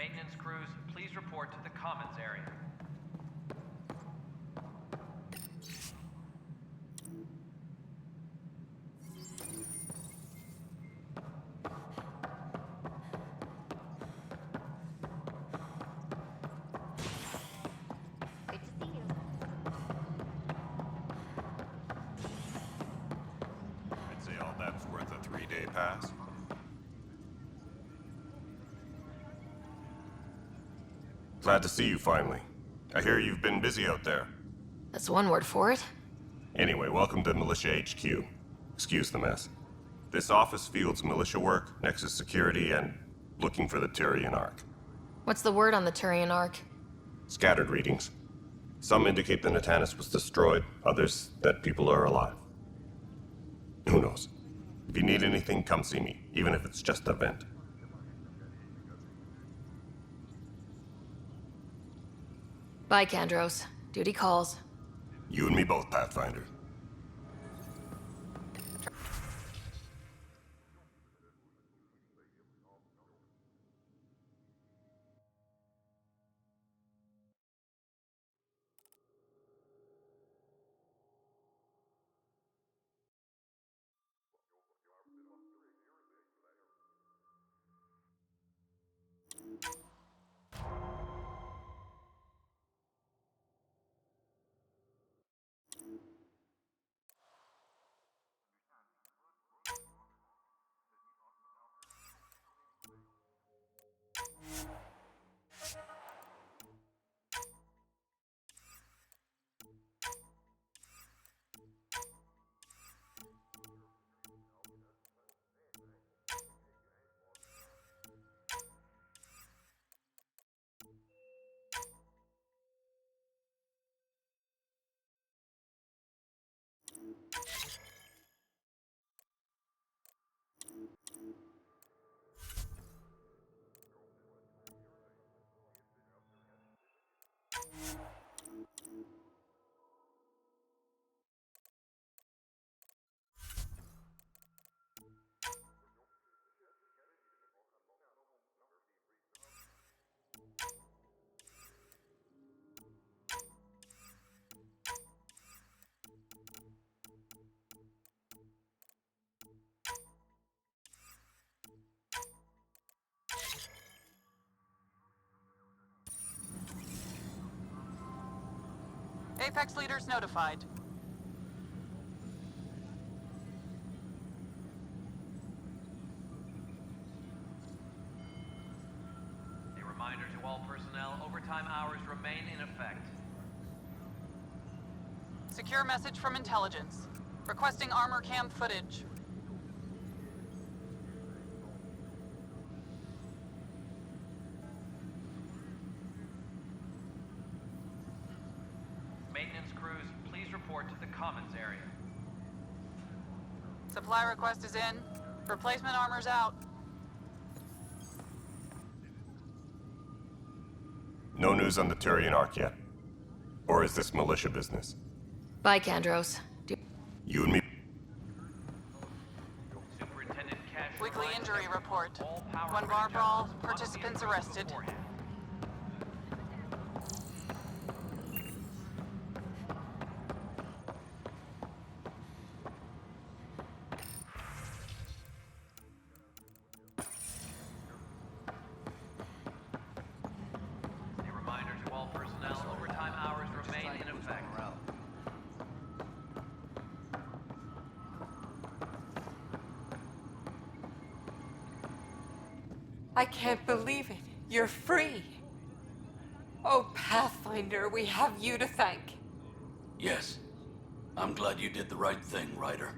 Maintenance crews, please report to the commons area. Good to see you. I'd say all that's worth a 3-day pass. Glad to see you finally. I hear you've been busy out there. That's one word for it. Anyway, welcome to Militia HQ. Excuse the mess. This office fields militia work, Nexus security, and looking for the Turian Ark. What's the word on the Turian Ark? Scattered readings. Some indicate the Natanus was destroyed, others that people are alive. Who knows? If you need anything, come see me, even if it's just a vent. Bye, Kandros. Duty calls. You and me both, Pathfinder. Apex leaders notified. A reminder to all personnel, overtime hours remain in effect. Secure message from intelligence. Requesting armor cam footage. Maintenance crews, please report to the commons area. Supply request is in. Replacement armor's out. No news on the Turian Ark yet. Or is this militia business? Bye, Kandros. You and me. Superintendent Cash. Weekly reminds injury everyone, report. all power One grid bar brawl, adjustments must be participants approved arrested. beforehand. A reminder to all personnel, overtime hours remain in effect. I can't believe it. You're free. Oh, Pathfinder, we have you to thank. Yes. I'm glad you did the right thing, Ryder.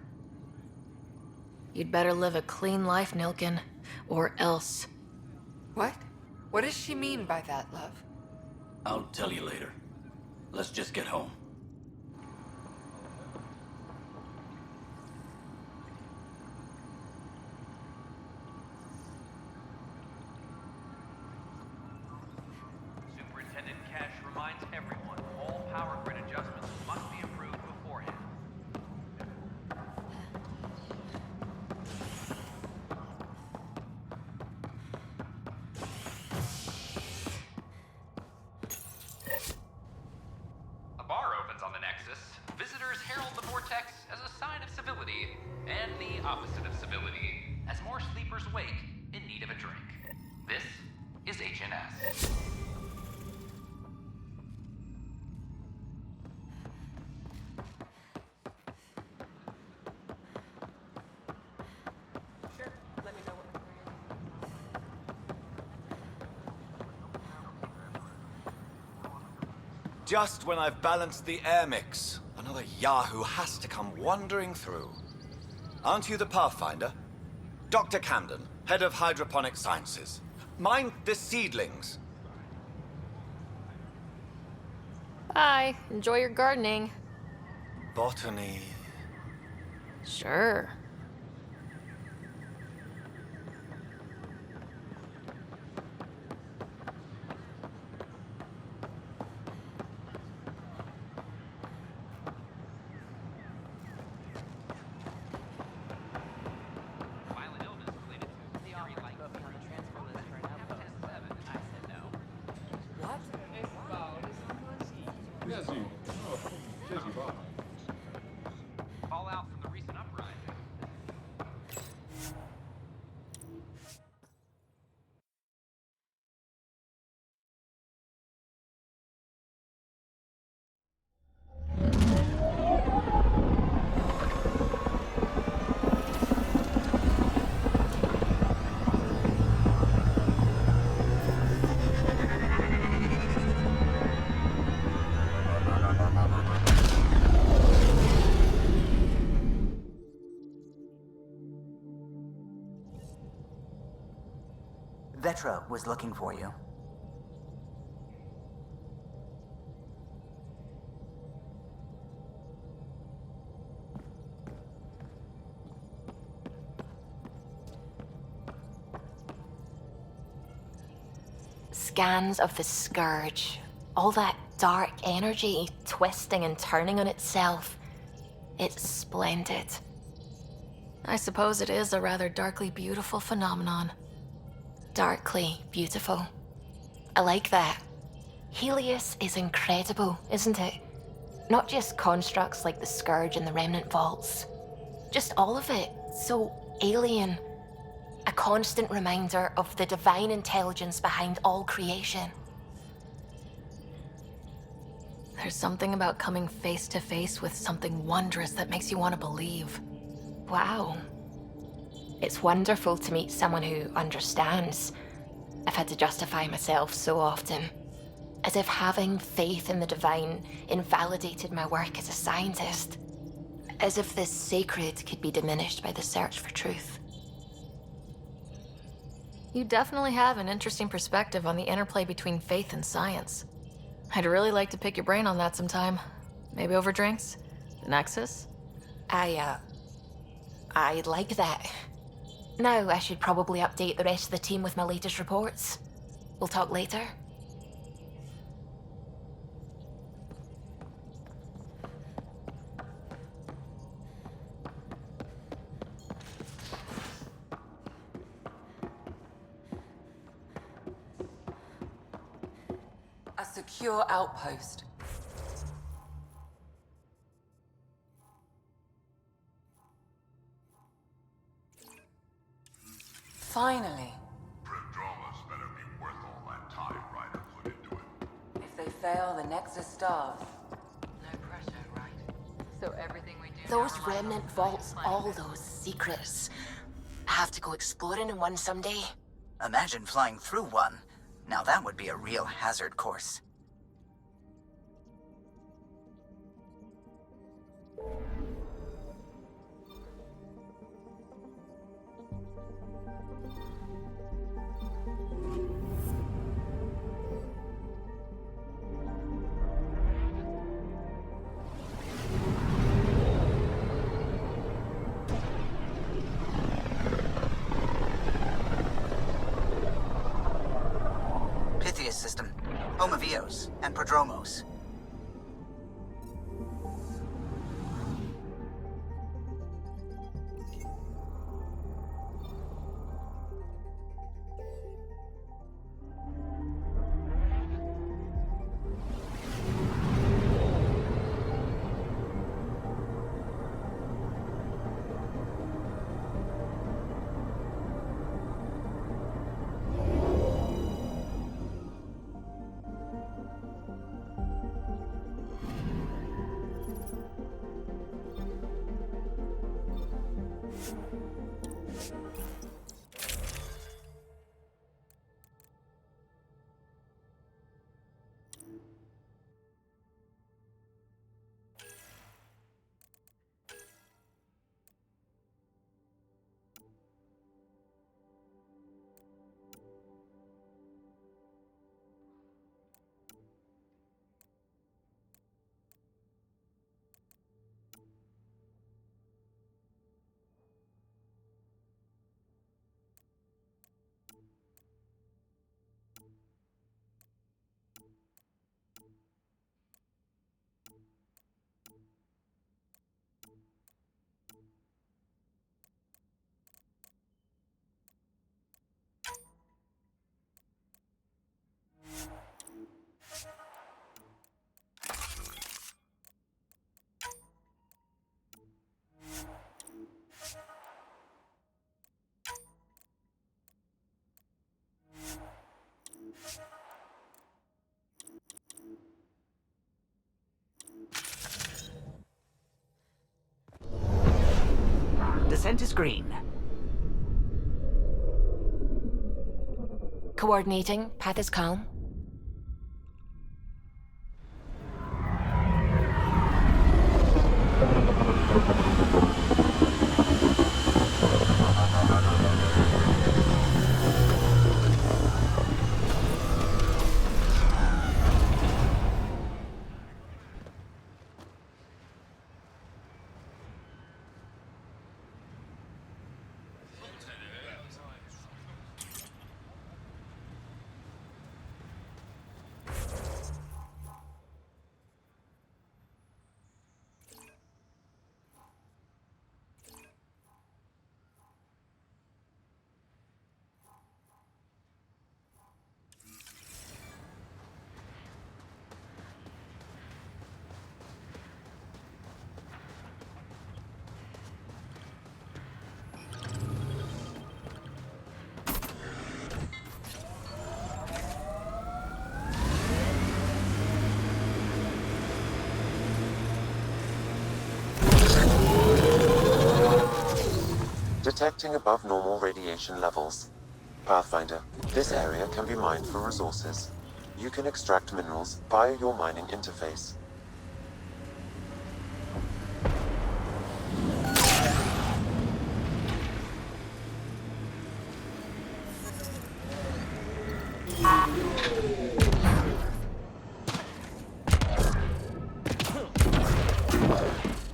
You'd better live a clean life, Nilkin. Or else. What? What does she mean by that, love? I'll tell you later. Let's just get home. Superintendent Cash reminds everyone, all power grid adjustments must be approved beforehand. opposite of civility, as more sleepers wake in need of a drink. This is HNS. Just when I've balanced the air mix, another Yahoo has to come wandering through. Aren't you the Pathfinder? Dr. Camden, head of hydroponic sciences. Mind the seedlings. Bye. Enjoy your gardening. Botany. Sure. Violent illness related to theory like on the transfer list right now. Test 7. I said no. What? Fallout from the recent uprising. Vetra was looking for you. Scans of the Scourge. All that dark energy twisting and turning on itself. It's splendid. I suppose it is a rather darkly beautiful phenomenon. Darkly beautiful. I like that. Helios is incredible, isn't it? Not just constructs like the Scourge and the Remnant Vaults. Just all of it. So alien. A constant reminder of the divine intelligence behind all creation. There's something about coming face to face with something wondrous that makes you want to believe. Wow. It's wonderful to meet someone who understands. I've had to justify myself so often. As if having faith in the divine invalidated my work as a scientist. As if this sacred could be diminished by the search for truth. You definitely have an interesting perspective on the interplay between faith and science. I'd really like to pick your brain on that sometime. Maybe over drinks? The Nexus? I'd like that. Now I should probably update the rest of the team with my latest reports. We'll talk later. A secure outpost. Finally. Prodromus better be worth all that time Ryder put into it. If they fail, the Nexus starves. No pressure, right? So everything we do. Those now relies on remnant the vaults, plan. all those secrets. I have to go exploring in one someday. Imagine flying through one. Now that would be a real hazard course. Pythias system, home of Eos and Prodromos. Descent is green. Coordinating. Path is calm. Detecting above normal radiation levels. Pathfinder, this area can be mined for resources. You can extract minerals via your mining interface.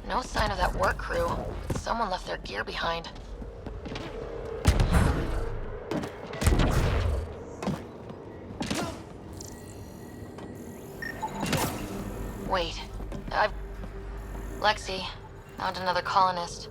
No sign of that work crew. Someone left their gear behind. Wait, Lexi, found another colonist.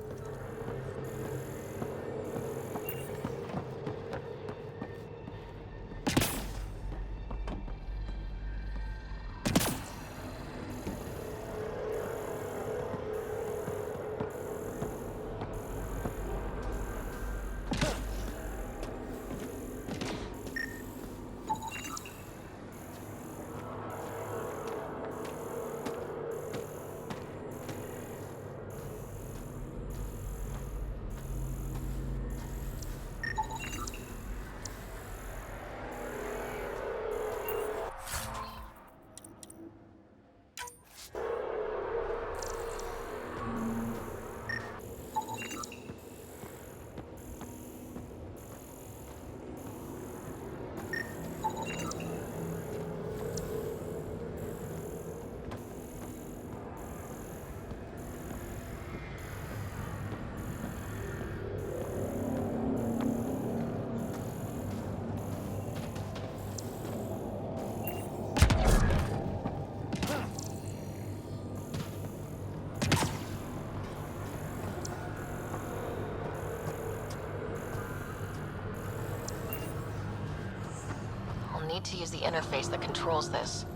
I'll need to use the interface that controls this.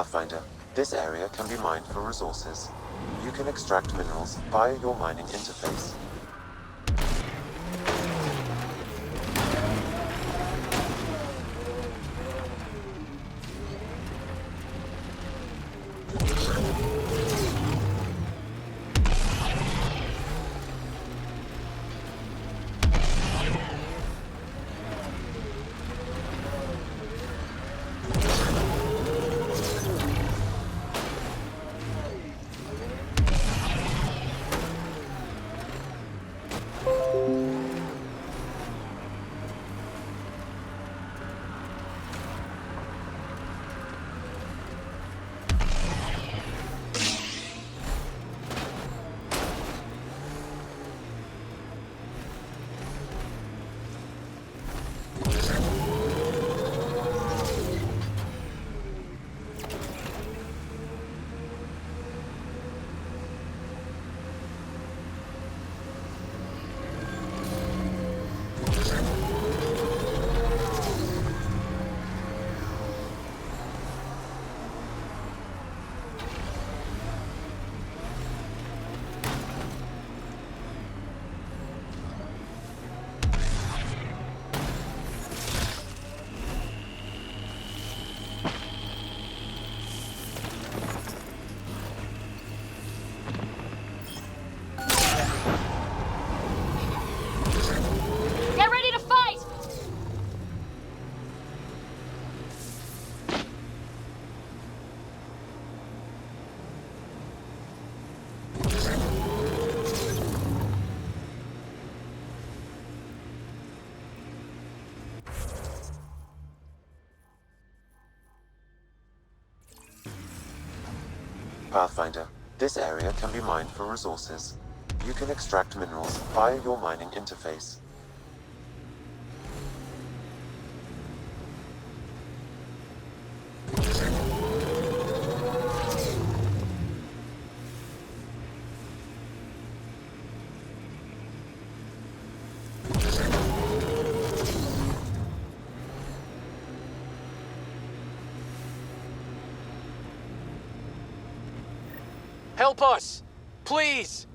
Pathfinder, this area can be mined for resources. You can extract minerals via your mining interface. Pathfinder, this area can be mined for resources. You can extract minerals via your mining interface. Help us! Please!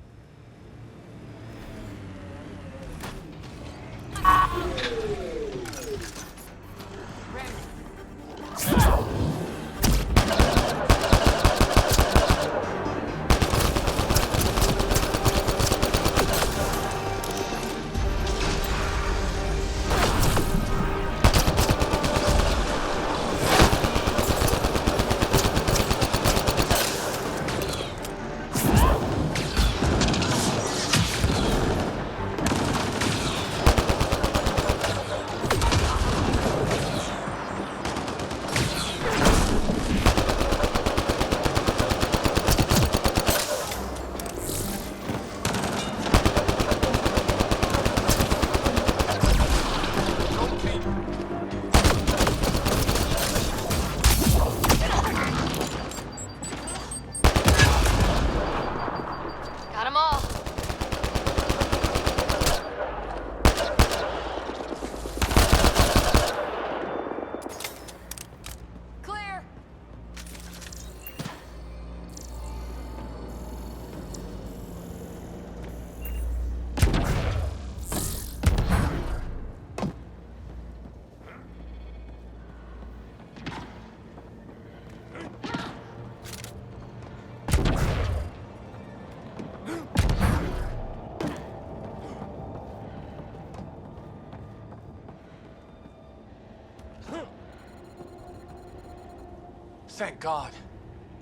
Thank God.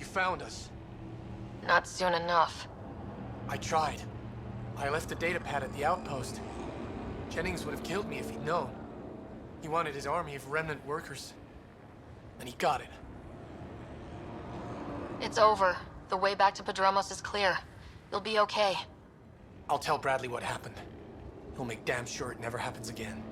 You found us. Not soon enough. I tried. I left the data pad at the outpost. Jennings would have killed me if he'd known. He wanted his army of remnant workers. And he got it. It's over. The way back to Padromos is clear. You'll be okay. I'll tell Bradley what happened. He'll make damn sure it never happens again.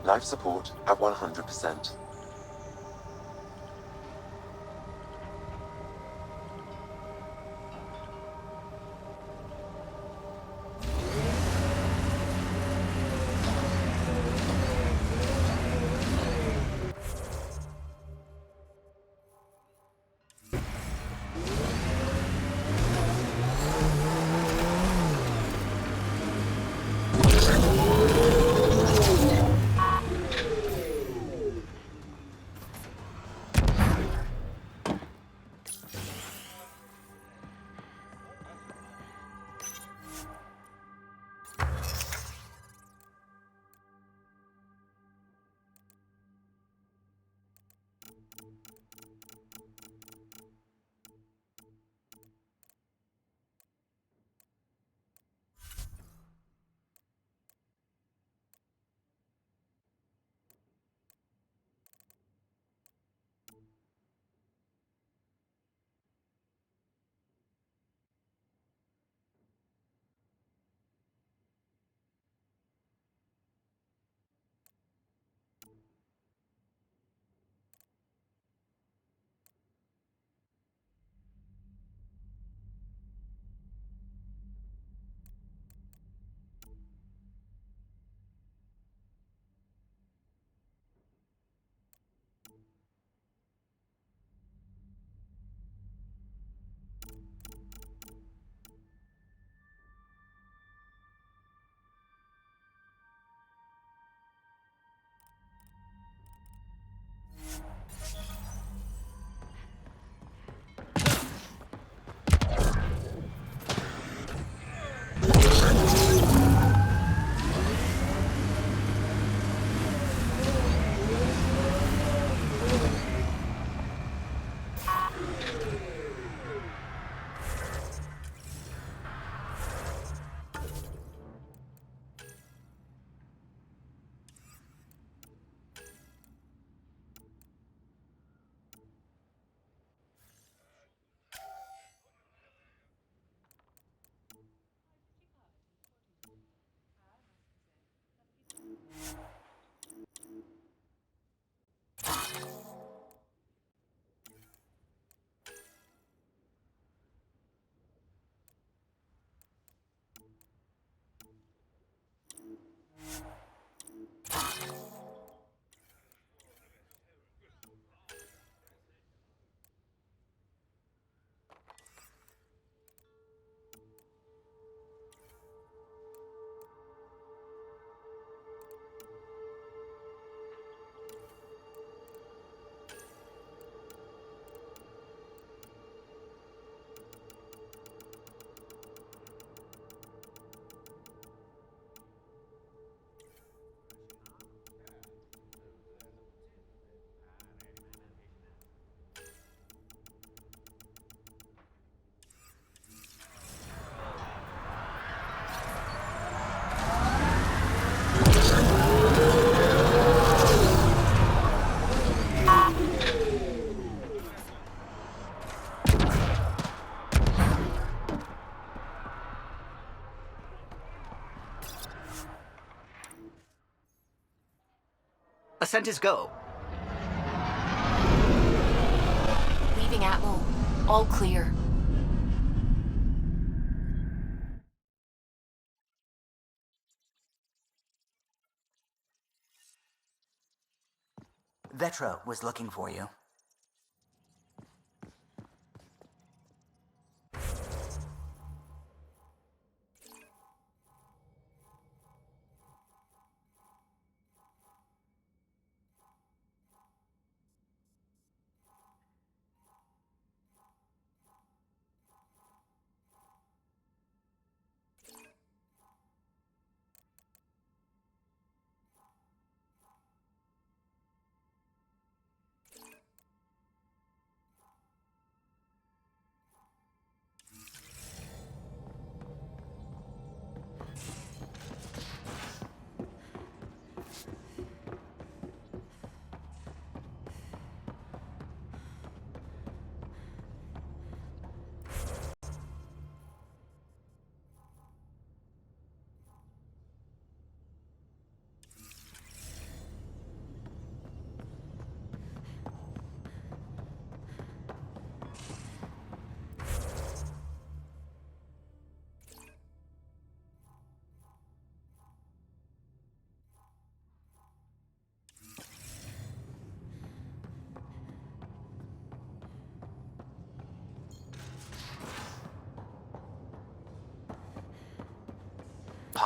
Life support at 100%. Ascent is go. Leaving Atmo. All clear. Vetra was looking for you.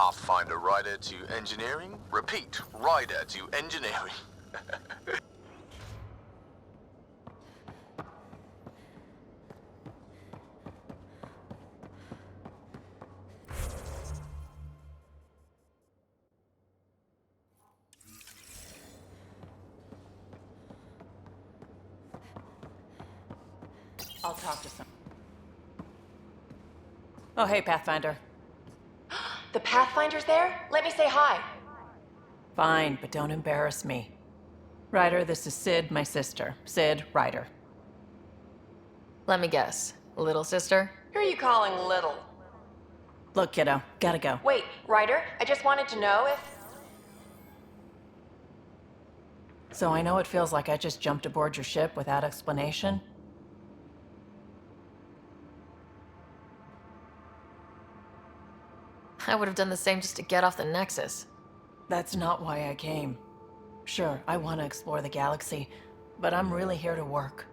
Pathfinder rider to engineering. Repeat, rider to engineering. I'll talk to some. Oh, hey, Pathfinder. The Pathfinder's there? Let me say hi. Fine, but don't embarrass me. Ryder, this is Sid, my sister. Sid, Ryder. Let me guess. Little sister? Who are you calling little? Look, kiddo, gotta go. Wait, Ryder, I just wanted to know if... So I know it feels like I just jumped aboard your ship without explanation. I would have done the same just to get off the Nexus. That's not why I came. Sure, I want to explore the galaxy, but I'm really here to work.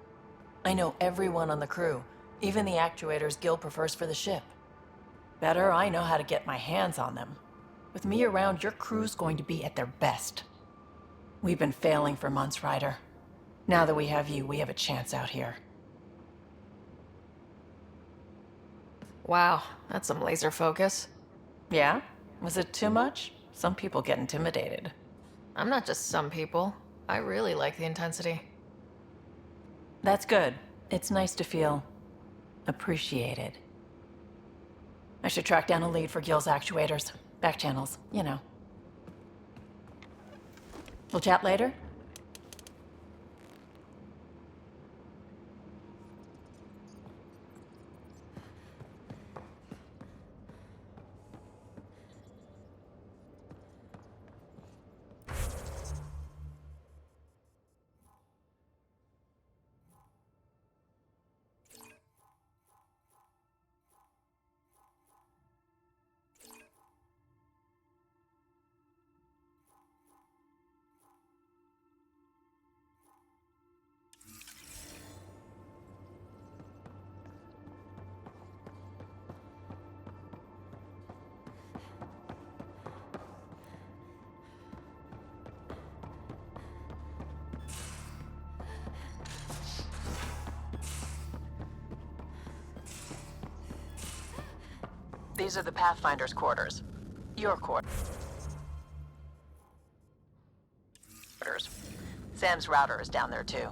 I know everyone on the crew, even the actuators Gil prefers for the ship. Better, I know how to get my hands on them. With me around, your crew's going to be at their best. We've been failing for months, Ryder. Now that we have you, we have a chance out here. Wow, that's some laser focus. Yeah? Was it too much? Some people get intimidated. I'm not just some people. I really like the intensity. That's good. It's nice to feel appreciated. I should track down a lead for Gil's actuators. Back channels, you know. We'll chat later? These are the Pathfinder's quarters. Your quarters. Sam's router is down there too.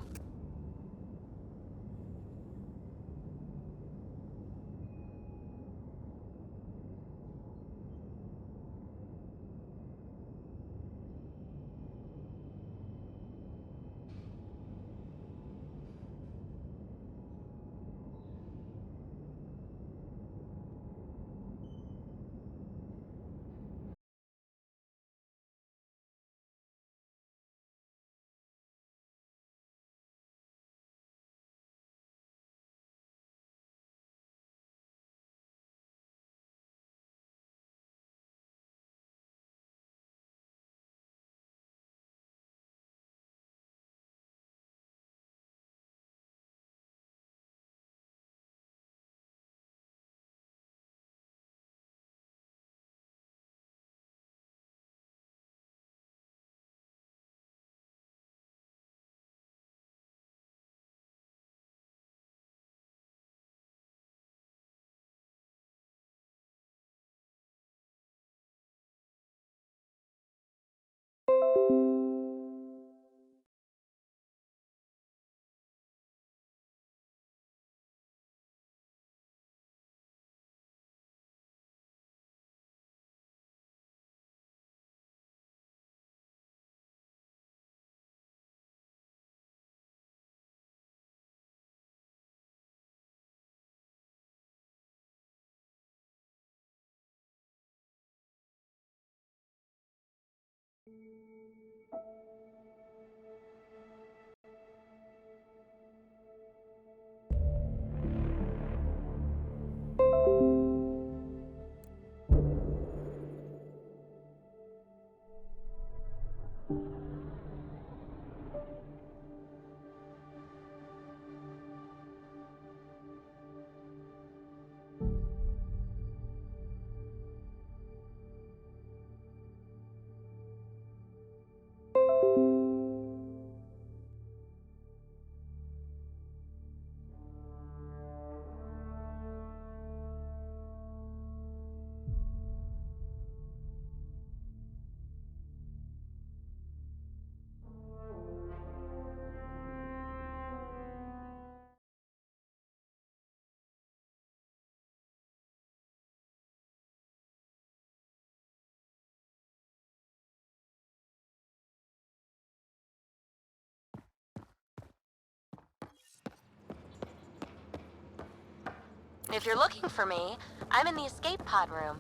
If you're looking for me, I'm in the escape pod room.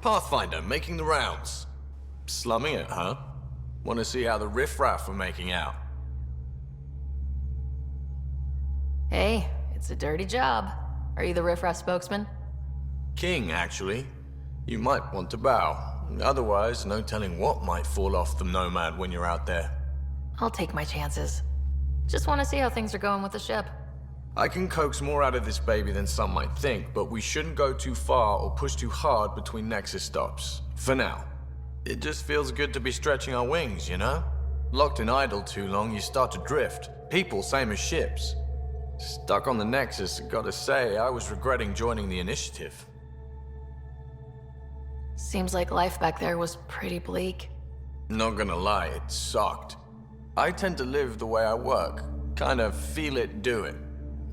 Pathfinder, making the rounds. Slumming it, huh? Want to see how the riffraff are making out? Hey, it's a dirty job. Are you the riffraff spokesman? King, actually. You might want to bow. Otherwise, no telling what might fall off the Nomad when you're out there. I'll take my chances. Just want to see how things are going with the ship. I can coax more out of this baby than some might think, but we shouldn't go too far or push too hard between Nexus stops. For now. It just feels good to be stretching our wings, you know? Locked in idle too long, you start to drift. People, same as ships. Stuck on the Nexus, gotta say, I was regretting joining the Initiative. Seems like life back there was pretty bleak. Not gonna lie, it sucked. I tend to live the way I work. Kind of feel it, do it.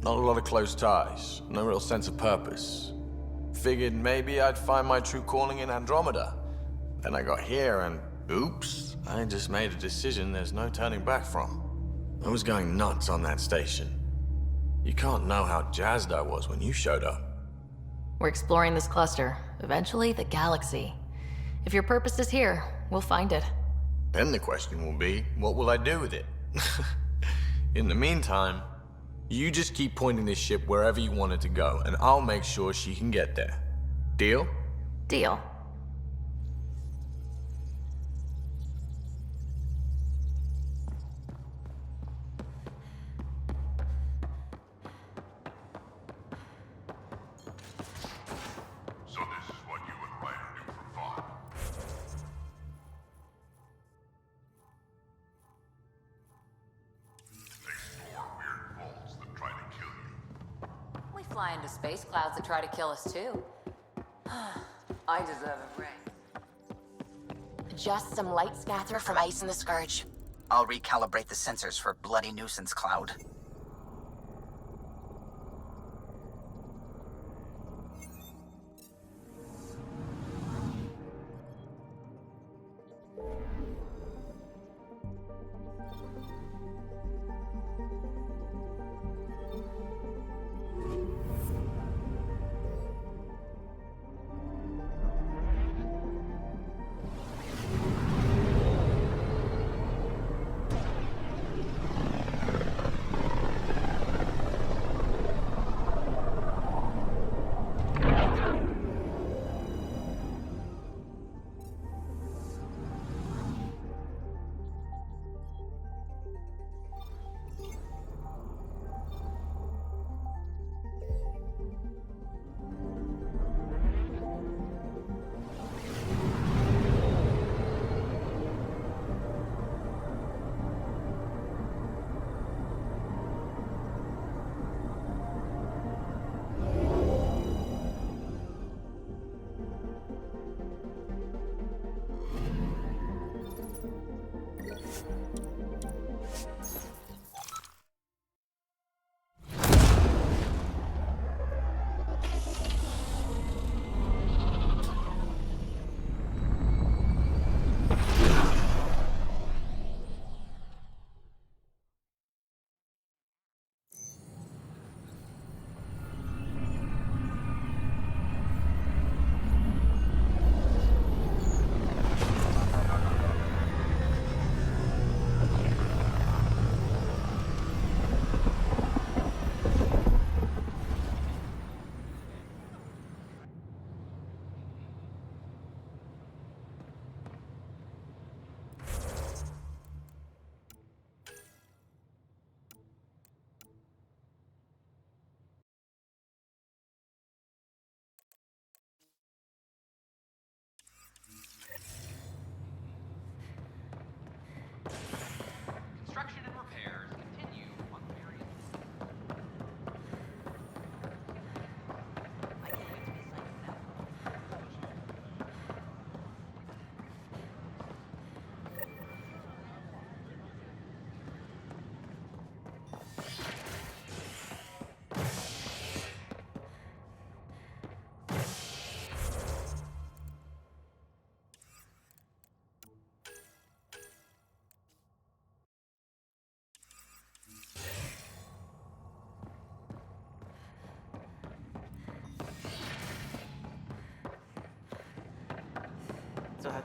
Not a lot of close ties, no real sense of purpose. Figured maybe I'd find my true calling in Andromeda. Then I got here and, oops, I just made a decision there's no turning back from. I was going nuts on that station. You can't know how jazzed I was when you showed up. We're exploring this cluster, eventually the galaxy. If your purpose is here, we'll find it. Then the question will be, what will I do with it? In the meantime, you just keep pointing this ship wherever you want it to go, and I'll make sure she can get there. Deal? Deal. So this is what you and Ryder do for fun. Explore weird vaults that try to kill you. We fly into space clouds that try to kill us too. I deserve a break. Just some light scatter from ice in the Scourge. I'll recalibrate the sensors for bloody nuisance cloud.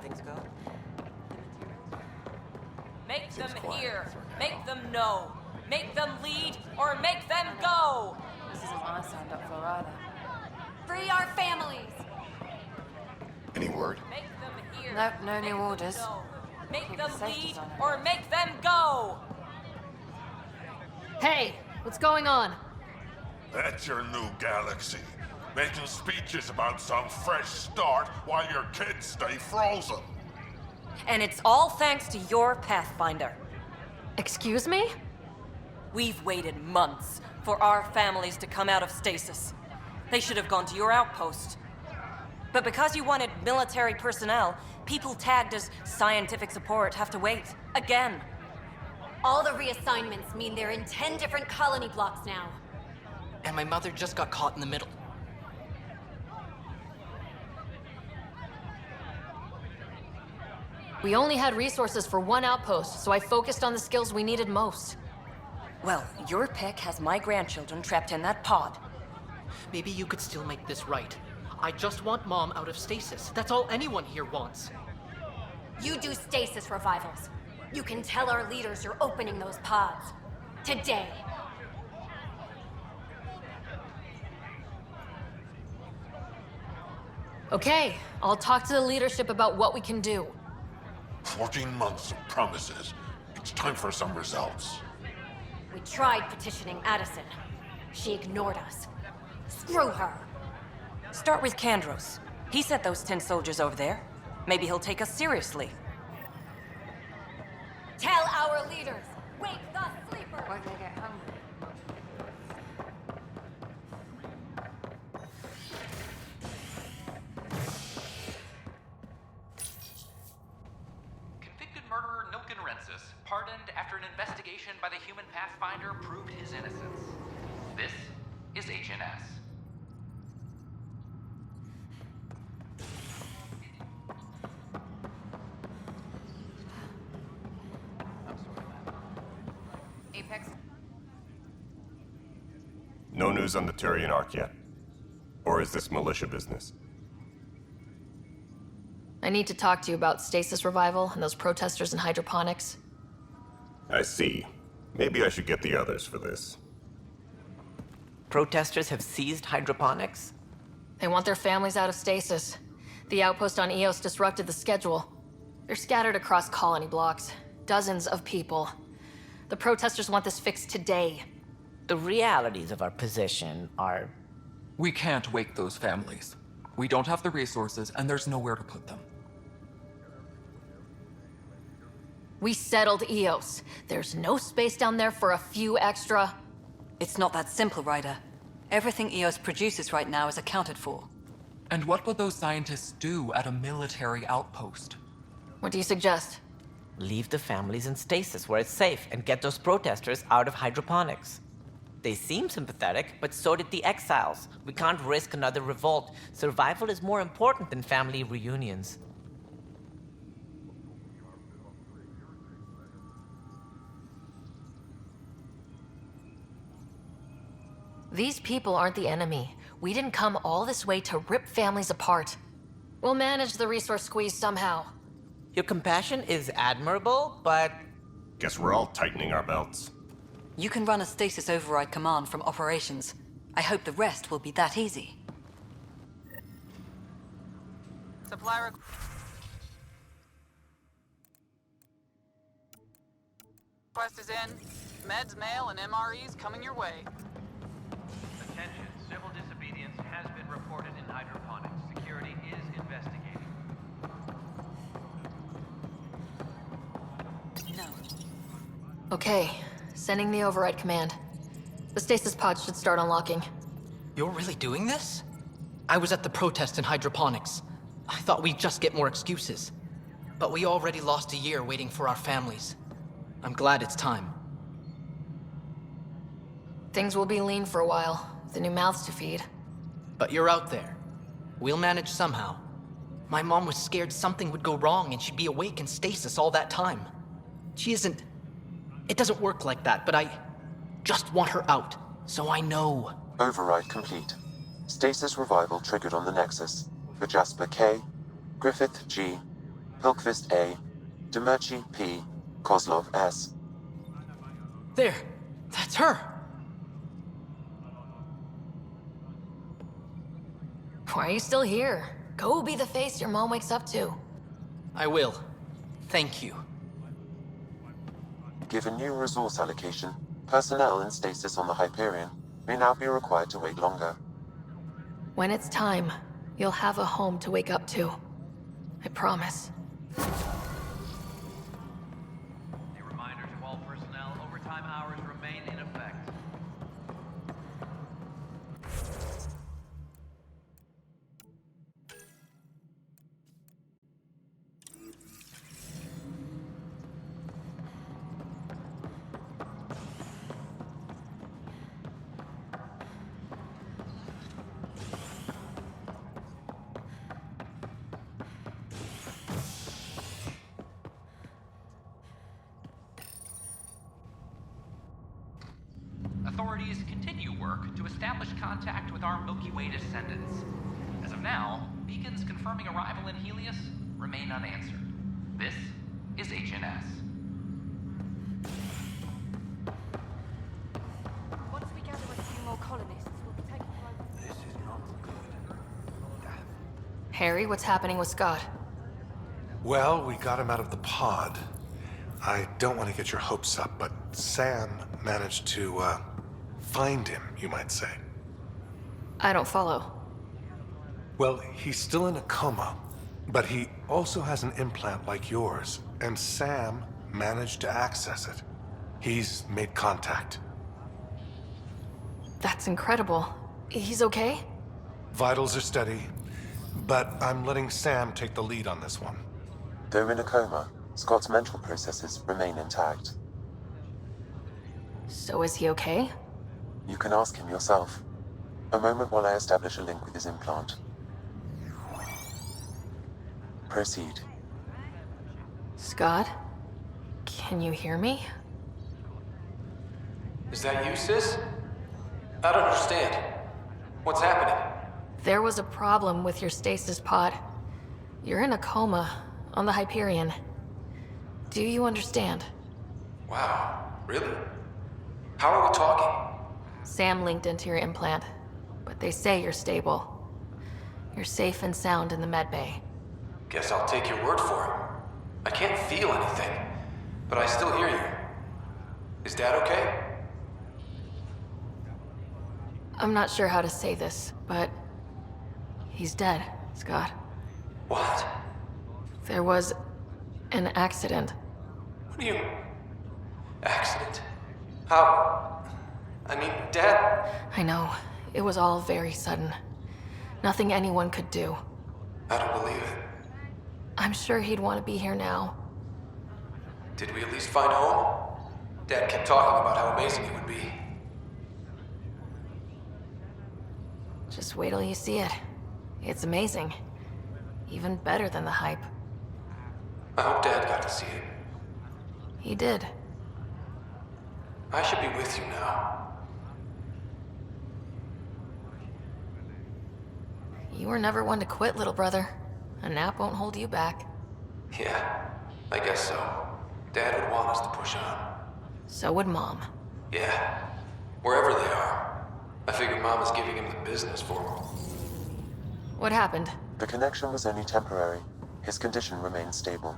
things go. Make them hear. Make them know. Make them lead or make them go. This isn't what I signed up for either. Free our families! Any word? Make them hear. Nope, no new orders. Make Keep them the safety lead zone open. or make them go. Hey, what's going on? That's your new galaxy. Making speeches about some fresh start while your kids stay frozen. And it's all thanks to your Pathfinder. Excuse me? We've waited months for our families to come out of stasis. They should have gone to your outpost. But because you wanted military personnel, people tagged as scientific support have to wait. Again. All the reassignments mean they're in 10 different colony blocks now. And my mother just got caught in the middle. We only had resources for one outpost, so I focused on the skills we needed most. Well, your pick has my grandchildren trapped in that pod. Maybe you could still make this right. I just want Mom out of stasis. That's all anyone here wants. You do stasis revivals. You can tell our leaders you're opening those pods. Today. Okay, I'll talk to the leadership about what we can do. 14 months of promises. It's time for some results. We tried petitioning Addison. She ignored us. Screw her. Start with Kandros. He sent those 10 soldiers over there. Maybe he'll take us seriously. Tell our leaders, wake the sleeper. Won't they get hungry? Convicted murderer Nilken Rensis, pardoned after an investigation by the human Pathfinder proved his innocence. This is HNS. Apex. No news on the Turian Ark yet? Or is this militia business? I need to talk to you about stasis revival and those protesters in hydroponics. I see. Maybe I should get the others for this. Protesters have seized hydroponics? They want their families out of stasis. The outpost on Eos disrupted the schedule. They're scattered across colony blocks. Dozens of people. The protesters want this fixed today. The realities of our position are... We can't wake those families. We don't have the resources, and there's nowhere to put them. We settled Eos. There's no space down there for a few extra... It's not that simple, Ryder. Everything Eos produces right now is accounted for. And what would those scientists do at a military outpost? What do you suggest? Leave the families in stasis where it's safe and get those protesters out of hydroponics. They seem sympathetic, but so did the exiles. We can't risk another revolt. Survival is more important than family reunions. These people aren't the enemy. We didn't come all this way to rip families apart. We'll manage the resource squeeze somehow. Your compassion is admirable, but... Guess we're all tightening our belts. You can run a stasis override command from operations. I hope the rest will be that easy. Supply request is in. Meds, mail, and MREs coming your way. Attention, civil disobedience has been reported in hydroponics. Security is investigating. No. Okay, sending the override command. The stasis pod should start unlocking. You're really doing this? I was at the protest in hydroponics. I thought we'd just get more excuses. But we already lost a year waiting for our families. I'm glad it's time. Things will be lean for a while, with the new mouths to feed. But you're out there. We'll manage somehow. My mom was scared something would go wrong and she'd be awake in stasis all that time. She isn't... It doesn't work like that, but I just want her out, so I know. Override complete. Stasis revival triggered on the Nexus. For Jasper K, Griffith G, Hilkvist A, Demirci P, Kozlov S. There! That's her! Why are you still here? Go be the face your mom wakes up to. I will. Thank you. Given new resource allocation, personnel in stasis on the Hyperion may now be required to wait longer. When it's time, you'll have a home to wake up to. I promise. A reminder to all personnel, overtime hours remain in effect. Authorities continue work to establish contact with our Milky Way descendants. As of now, beacons confirming arrival in Helios remain unanswered. This is HNS. Once we gather a few more colonists, we'll be taking over. This is not good. Harry, what's happening with Scott? Well, we got him out of the pod. I don't want to get your hopes up, but Sam managed to, find him, you might say. I don't follow. Well, he's still in a coma, but he also has an implant like yours, and Sam managed to access it. He's made contact. That's incredible. He's okay? Vitals are steady, but I'm letting Sam take the lead on this one. Though in a coma, Scott's mental processes remain intact. So is he okay? You can ask him yourself. A moment while I establish a link with his implant. Proceed. Scott? Can you hear me? Is that you, sis? I don't understand. What's happening? There was a problem with your stasis pod. You're in a coma on the Hyperion. Do you understand? Wow, really? How are we talking? Sam linked into your implant, but they say you're stable. You're safe and sound in the medbay. Guess I'll take your word for it. I can't feel anything, but I still hear you. Is Dad okay? I'm not sure how to say this, but he's dead, Scott. What? There was an accident. What do you... Accident? How... I mean, Dad... I know. It was all very sudden. Nothing anyone could do. I don't believe it. I'm sure he'd want to be here now. Did we at least find home? Dad kept talking about how amazing it would be. Just wait till you see it. It's amazing. Even better than the hype. I hope Dad got to see it. He did. I should be with you now. You were never one to quit, little brother. A nap won't hold you back. Yeah, I guess so. Dad would want us to push on. So would Mom. Yeah, wherever they are. I figure Mom is giving him the business for him. What happened? The connection was only temporary. His condition remains stable.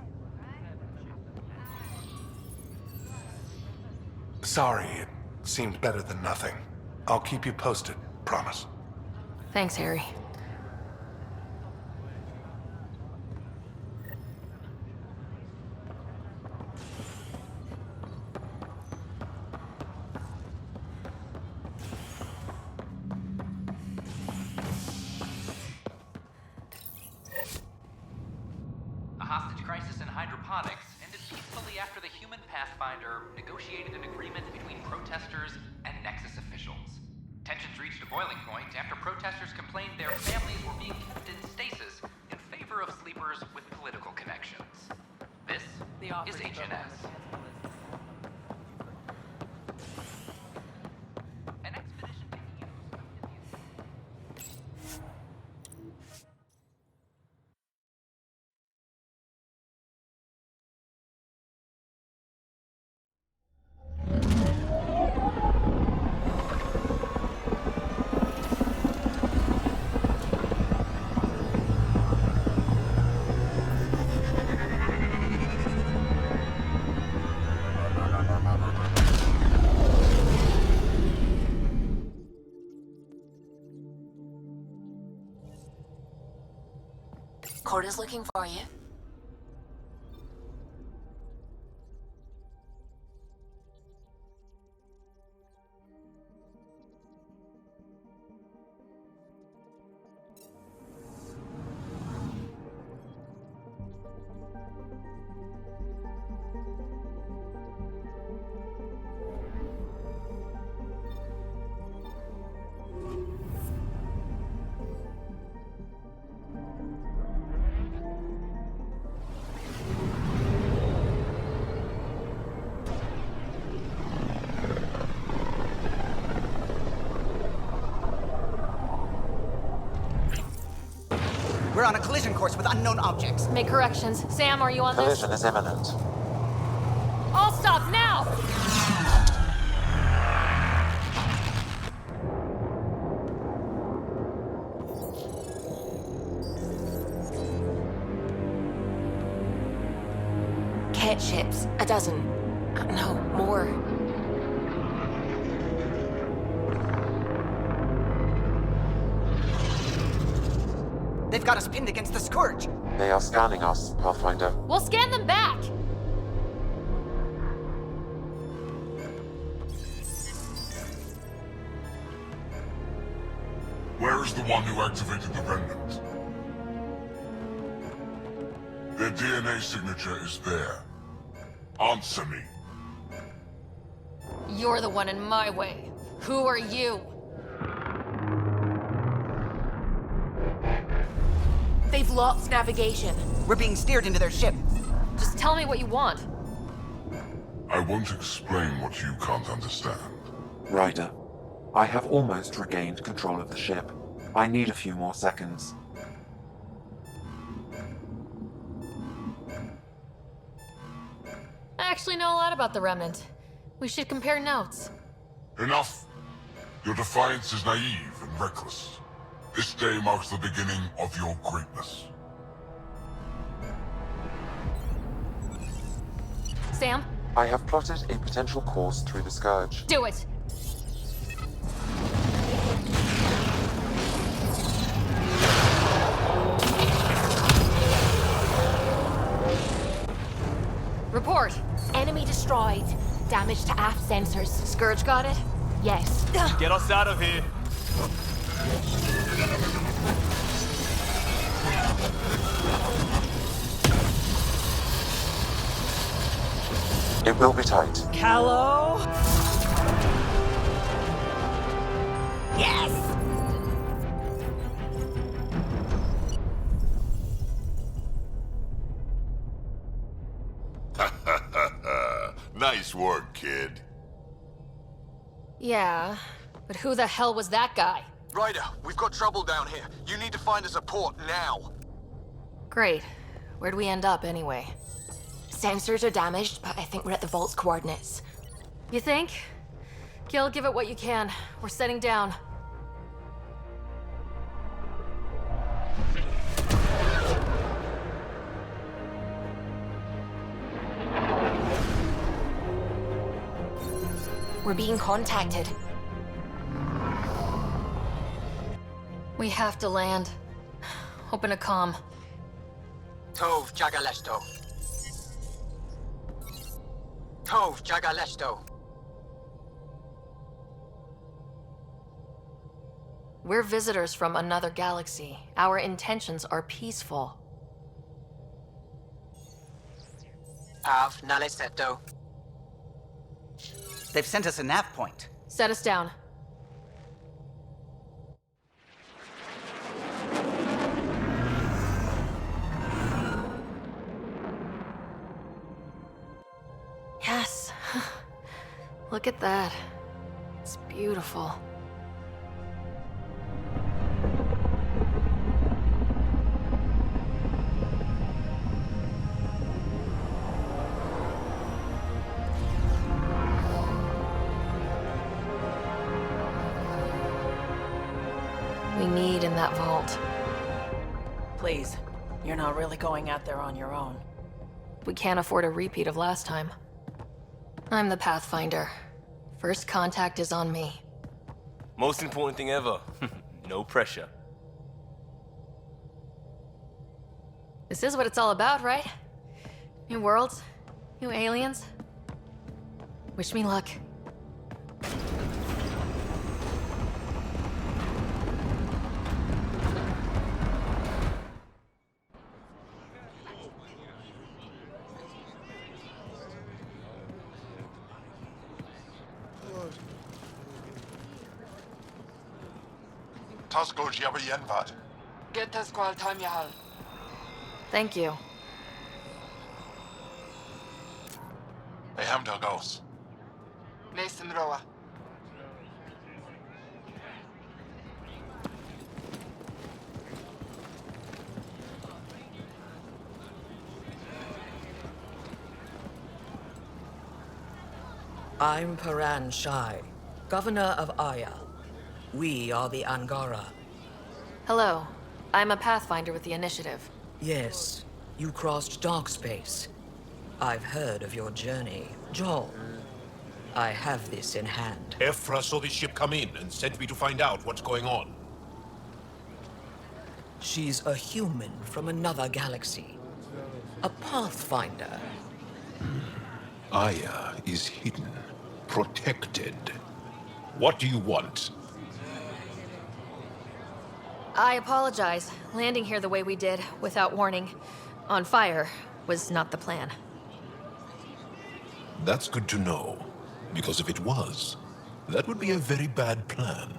Sorry, it seemed better than nothing. I'll keep you posted, promise. Thanks, Harry. A hostage crisis in hydroponics ended peacefully after the human Pathfinder negotiated an agreement between protesters and Nexus officials. Tensions reached a boiling point after protesters complained their families were being kept in stasis in favor of sleepers with political connections. This is HNS. Cora's looking for you. We're on a collision course with unknown objects. Make corrections. Sam, are you on this? Collision is imminent. All stop now! Cat ships. A dozen. No, more. They've got us pinned against the Scourge. They are scanning us, Pathfinder. We'll scan them back! Where is the one who activated the remnant? Their DNA signature is there. Answer me. You're the one in my way. Who are you? They've lost navigation. We're being steered into their ship. Just tell me what you want. I won't explain what you can't understand. Ryder, I have almost regained control of the ship. I need a few more seconds. I actually know a lot about the Remnant. We should compare notes. Enough! Your defiance is naive and reckless. This day marks the beginning of your greatness. Sam? I have plotted a potential course through the Scourge. Do it! Report. Enemy destroyed. Damage to aft sensors. Scourge got it? Yes. Get us out of here. It will be tight. Callow? Yes! Nice work, kid. Yeah, but who the hell was that guy? Ryder, we've got trouble down here. You need to find us a port now. Great. Where'd we end up anyway? Sensors are damaged, but I think we're at the vault's coordinates. You think? Gil, give it what you can. We're setting down. We're being contacted. We have to land. Open a comm. Tov Jagaleshto. Tov Jagaleshto. We're visitors from another galaxy. Our intentions are peaceful. Av Naleseto. They've sent us a nav point. Set us down. Yes. Look at that. It's beautiful. We need in that vault. Please, you're not really going out there on your own. We can't afford a repeat of last time. I'm the Pathfinder. First contact is on me. Most important thing ever. No pressure. This is what it's all about, right? New worlds, new aliens. Wish me luck. Tasgol Jabba Yenvat. Get us Squal Tamyahal. Thank you. I am Dagos. Nathan Roa. I'm Paran Shai, Governor of Aya. We are the Angara. Hello. I'm a Pathfinder with the Initiative. Yes, you crossed dark space. I've heard of your journey, Joel. I have this in hand. Ephra saw this ship come in and sent me to find out what's going on. She's a human from another galaxy. A Pathfinder. Aya is hidden, protected. What do you want? I apologize. Landing here the way we did, without warning, on fire, was not the plan. That's good to know, because if it was, that would be a very bad plan.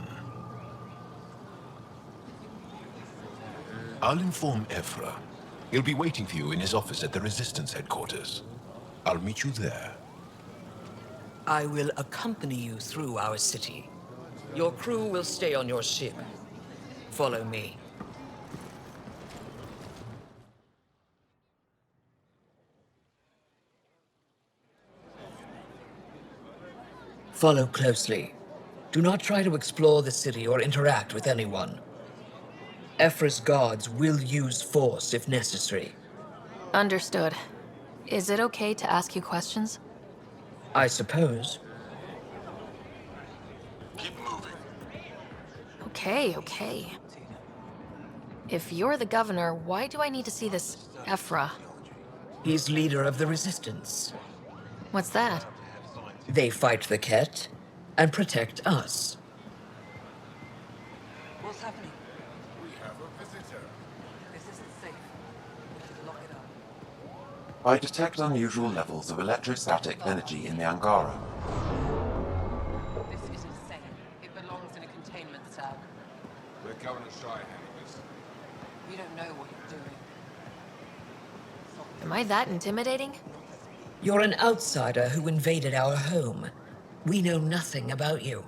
I'll inform Ephra. He'll be waiting for you in his office at the Resistance headquarters. I'll meet you there. I will accompany you through our city. Your crew will stay on your ship. Follow me. Follow closely. Do not try to explore the city or interact with anyone. Ephra's guards will use force if necessary. Understood. Is it okay to ask you questions? I suppose. Keep moving. Okay. If you're the governor, why do I need to see this Ephra? He's leader of the Resistance. What's that? They fight the Ket and protect us. What's happening? We have a visitor. This isn't safe. We should lock it up. I detect unusual levels of electrostatic energy in the Angara. This isn't safe. It belongs in a containment cell. Let Governor Shai handle this. You don't know what you're doing. Am I that intimidating? You're an outsider who invaded our home. We know nothing about you.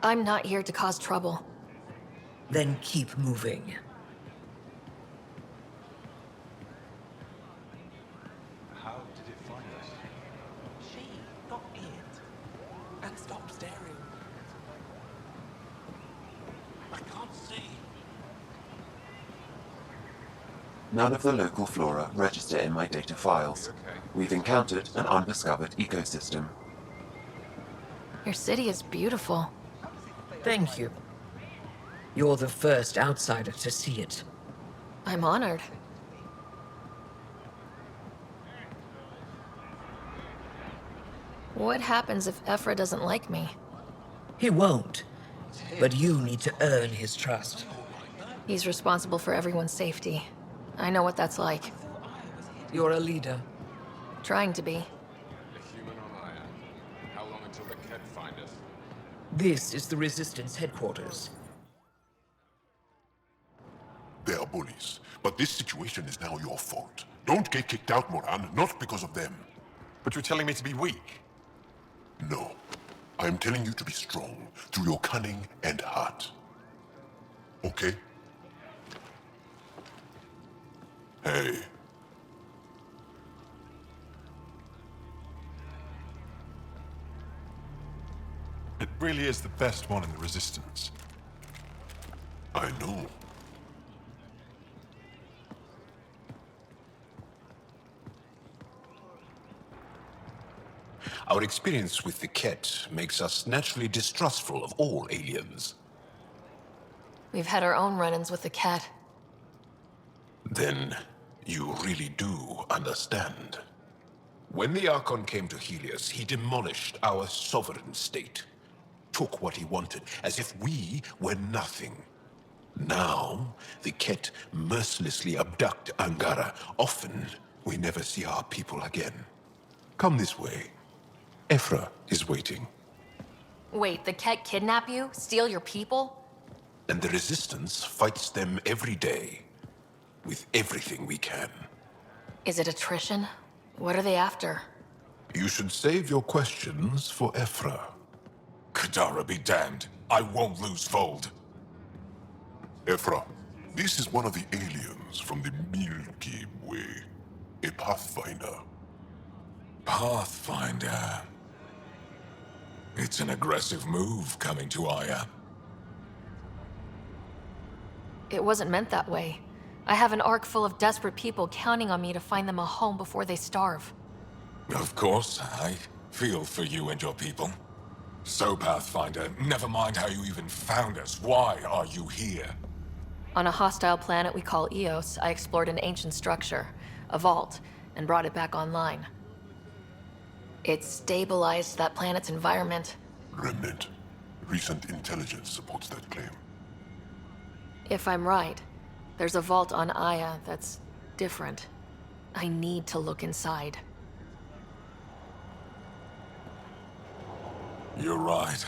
I'm not here to cause trouble. Then keep moving. How did it find us? She, not it. And stop staring. I can't see. None of the local flora register in my data files. We've encountered an undiscovered ecosystem. Your city is beautiful. Thank you. You're the first outsider to see it. I'm honored. What happens if Ephra doesn't like me? He won't. But you need to earn his trust. He's responsible for everyone's safety. I know what that's like. You're a leader. Trying to be. A human on Aya. How long until the Ket find us? This is the Resistance headquarters. They are bullies, but this situation is now your fault. Don't get kicked out, Moran, not because of them. But you're telling me to be weak. No. I am telling you to be strong through your cunning and heart. Okay? Hey. It really is the best one in the Resistance. I know. Our experience with the Ket makes us naturally distrustful of all aliens. We've had our own run-ins with the cat. Then, You really do understand. When the Archon came to Helios, he demolished our sovereign state. Took what he wanted, as if we were nothing. Now, the Ket mercilessly abduct Angara. Often, we never see our people again. Come this way. Ephra is waiting. Wait, the Ket kidnap you? Steal your people? And the Resistance fights them every day. With everything we can. Is it attrition? What are they after? You should save your questions for Ephra. Kadara be damned. I won't lose Vold. Ephra, this is one of the aliens from the Milky Way. A Pathfinder. Pathfinder. It's an aggressive move coming to Aya. It wasn't meant that way. I have an ark full of desperate people counting on me to find them a home before they starve. Of course, I feel for you and your people. So, Pathfinder, never mind how you even found us. Why are you here? On a hostile planet we call Eos, I explored an ancient structure, a vault, and brought it back online. It stabilized that planet's environment. Remnant. Recent intelligence supports that claim. If I'm right, there's a vault on Aya that's different. I need to look inside. You're right.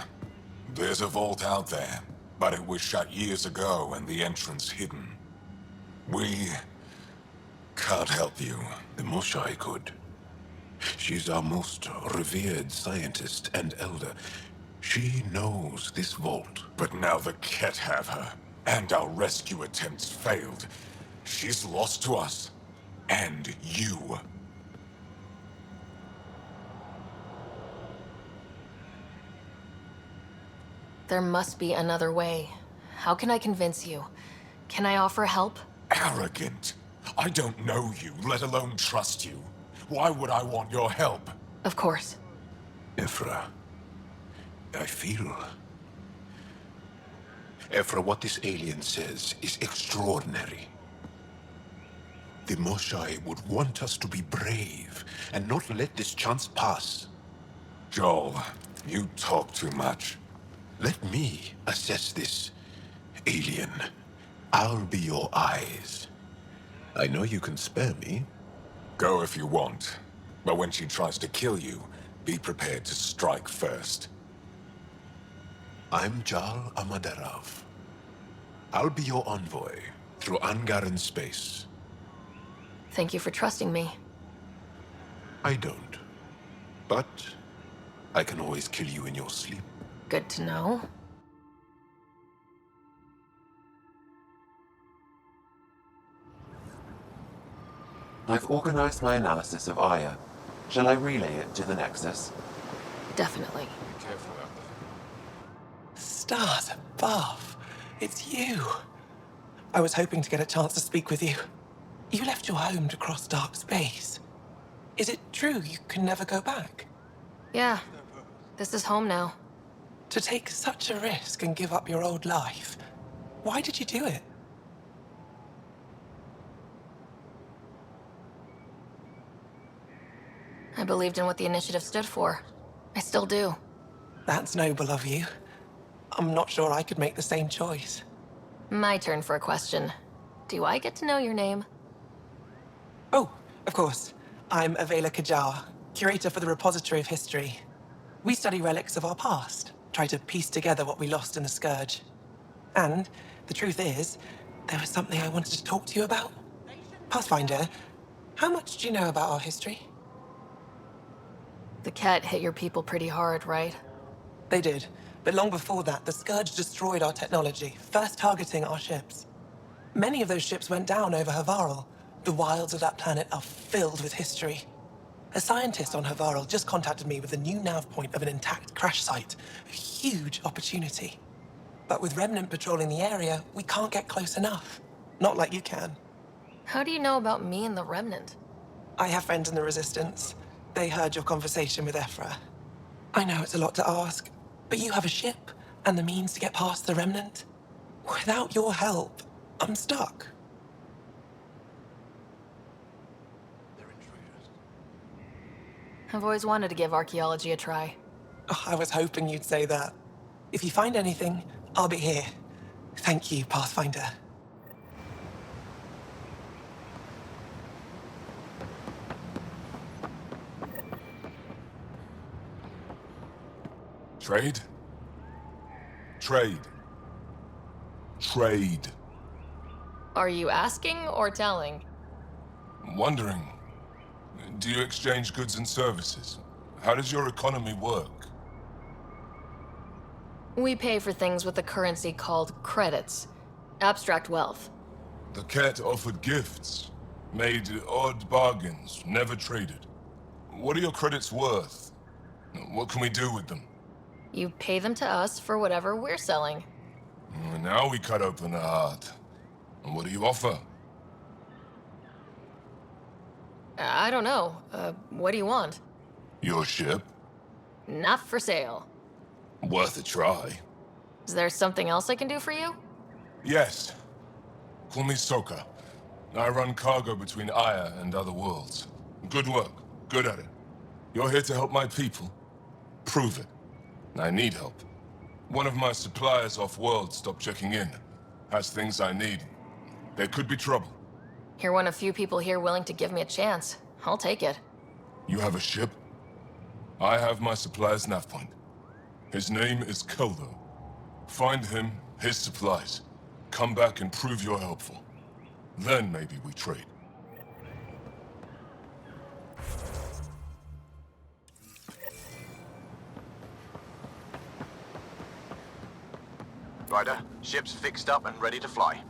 There's a vault out there, but it was shut years ago and the entrance hidden. We can't help you. The Moshai could. She's our most revered scientist and elder. She knows this vault. But now the Ket have her, and our rescue attempts failed. She's lost to us. And you. There must be another way. How can I convince you? Can I offer help? Arrogant. I don't know you, let alone trust you. Why would I want your help? Of course. Ephra, I feel... Ephra, what this alien says is extraordinary. The Moshai would want us to be brave and not let this chance pass. Joel, you talk too much. Let me assess this, alien. I'll be your eyes. I know you can spare me. Go if you want. But when she tries to kill you, be prepared to strike first. I'm Jal Amaderav. I'll be your envoy through Angaran space. Thank you for trusting me. I don't. But I can always kill you in your sleep. Good to know. I've organized my analysis of Aya. Shall I relay it to the Nexus? Definitely. Be careful out there. Stars above. It's you. I was hoping to get a chance to speak with you. You left your home to cross dark space. Is it true you can never go back? Yeah. This is home now. To take such a risk and give up your old life, why did you do it? I believed in what the initiative stood for. I still do. That's noble of you. I'm not sure I could make the same choice. My turn for a question. Do I get to know your name? Oh, of course. I'm Avela Kajar, curator for the Repository of History. We study relics of our past, try to piece together what we lost in the Scourge. And the truth is, there was something I wanted to talk to you about. Pathfinder, how much do you know about our history? The Ket hit your people pretty hard, right? They did. But long before that, the Scourge destroyed our technology, first targeting our ships. Many of those ships went down over Havarl. The wilds of that planet are filled with history. A scientist on Havarl just contacted me with the new nav point of an intact crash site. A huge opportunity. But with Remnant patrolling the area, we can't get close enough. Not like you can. How do you know about me and the Remnant? I have friends in the Resistance. They heard your conversation with Ephra. I know it's a lot to ask, but you have a ship and the means to get past the Remnant. Without your help, I'm stuck. I've always wanted to give archaeology a try. Oh, I was hoping you'd say that. If you find anything, I'll be here. Thank you, Pathfinder. Trade? Trade. Trade. Are you asking or telling? Wondering, do you exchange goods and services? How does your economy work? We pay for things with a currency called credits. Abstract wealth. The cat offered gifts, made odd bargains, never traded. What are your credits worth? What can we do with them? You pay them to us for whatever we're selling. Now we cut open the heart. And what do you offer? I don't know. What do you want? Your ship? Not for sale. Worth a try. Is there something else I can do for you? Yes. Call me Soka. I run cargo between Aya and other worlds. Good work. Good at it. You're here to help my people. Prove it. I need help. One of my suppliers off-world stopped checking in. Has things I need. There could be trouble. You're one of few people here willing to give me a chance. I'll take it. You have a ship? I have my supplier's nav point. His name is Keldo. Find him, his supplies. Come back and prove you're helpful. Then maybe we trade. Ryder, ship's fixed up and ready to fly.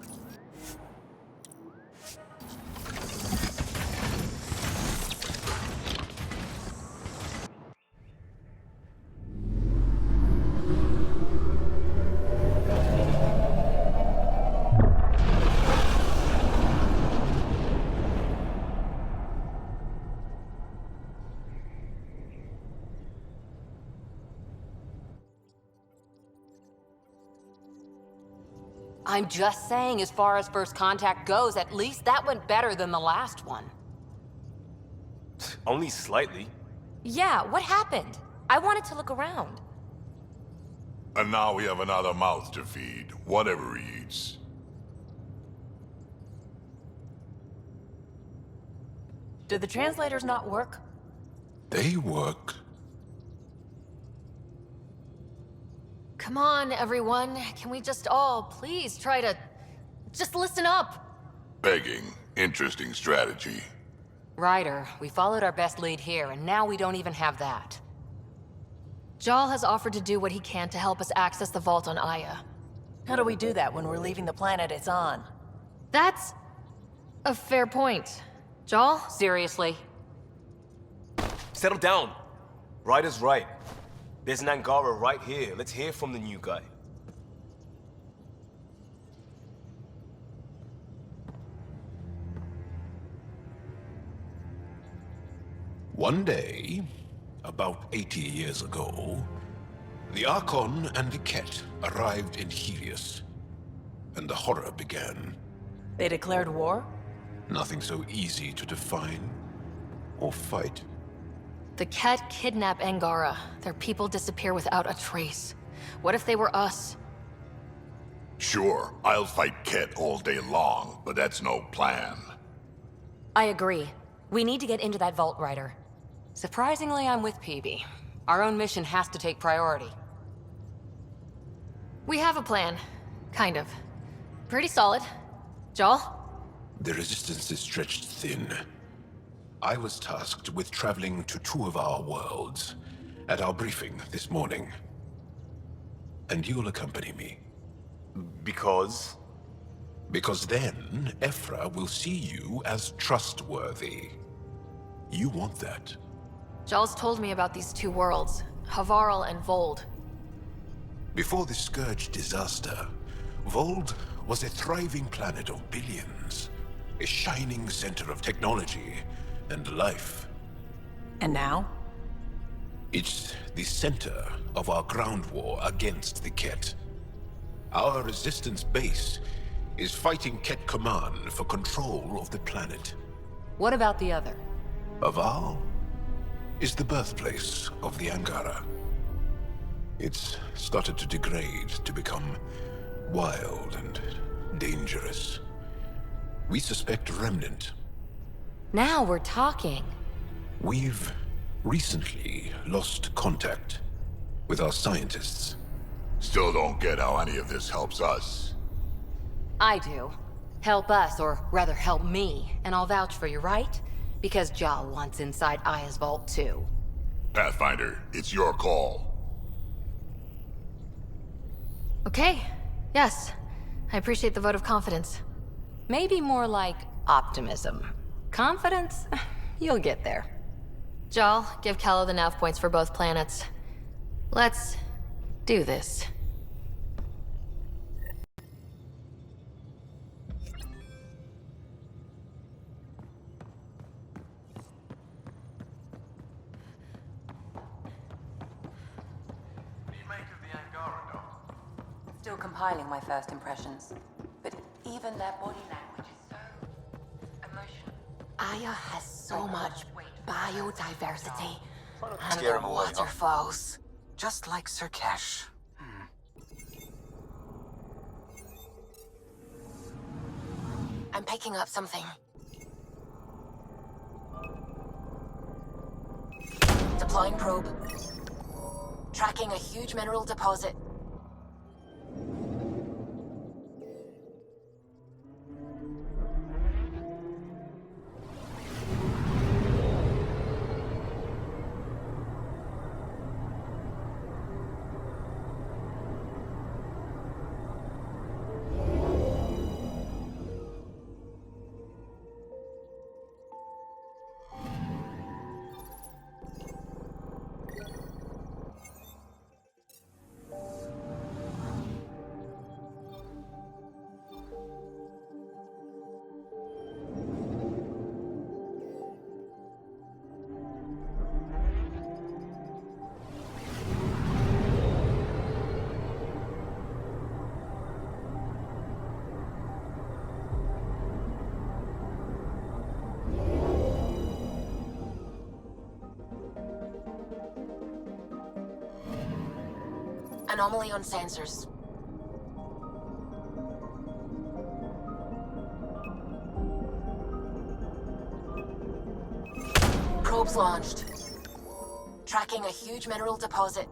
I'm just saying, as far as first contact goes, at least that went better than the last one. Only slightly. Yeah, what happened? I wanted to look around. And now we have another mouth to feed, whatever he eats. Did the translators not work? They work. Come on, everyone. Can we just all please try to... just listen up? Begging. Interesting strategy. Ryder, we followed our best lead here, and now we don't even have that. Jal has offered to do what he can to help us access the vault on Aya. How do we do that when we're leaving the planet it's on? That's a fair point. Jal? Seriously? Settle down. Ryder's right. There's an Angara right here. Let's hear from the new guy. One day, about 80 years ago, the Archon and the Ket arrived in Helios, and the horror began. They declared war? Nothing so easy to define or fight. The Ket kidnap Angara. Their people disappear without a trace. What if they were us? Sure, I'll fight Ket all day long, but that's no plan. I agree. We need to get into that vault, Ryder. Surprisingly, I'm with PB. Our own mission has to take priority. We have a plan. Kind of. Pretty solid. Jal? The resistance is stretched thin. I was tasked with traveling to two of our worlds at our briefing this morning. And you'll accompany me. Because? Because then, Ephra will see you as trustworthy. You want that. Jal's told me about these two worlds, Havarl and Vold. Before the Scourge disaster, Vold was a thriving planet of billions. A shining center of technology and life. And now? It's the center of our ground war against the Ket. Our resistance base is fighting Ket Command for control of the planet. What about the other? Havarl? is the birthplace of the Angara. It's started to degrade, to become wild and dangerous. We suspect a remnant. Now we're talking. We've recently lost contact with our scientists. Still don't get how any of this helps us. I do. Help us, or rather help me, and I'll vouch for you, right? Because Jal wants inside Aya's vault too. Pathfinder, it's your call. Okay. Yes. I appreciate the vote of confidence. Maybe more like optimism. Confidence? You'll get there. Jal, give Kello the nav points for both planets. Let's do this. Still compiling my first impressions. But even their body language is so emotional. Aya has so much biodiversity. And Scare the 'em away, huh? waterfalls. Just like Sirkesh. I'm picking up something. Deploying probe. Tracking a huge mineral deposit. Anomaly on sensors. Probes launched. Tracking a huge mineral deposit.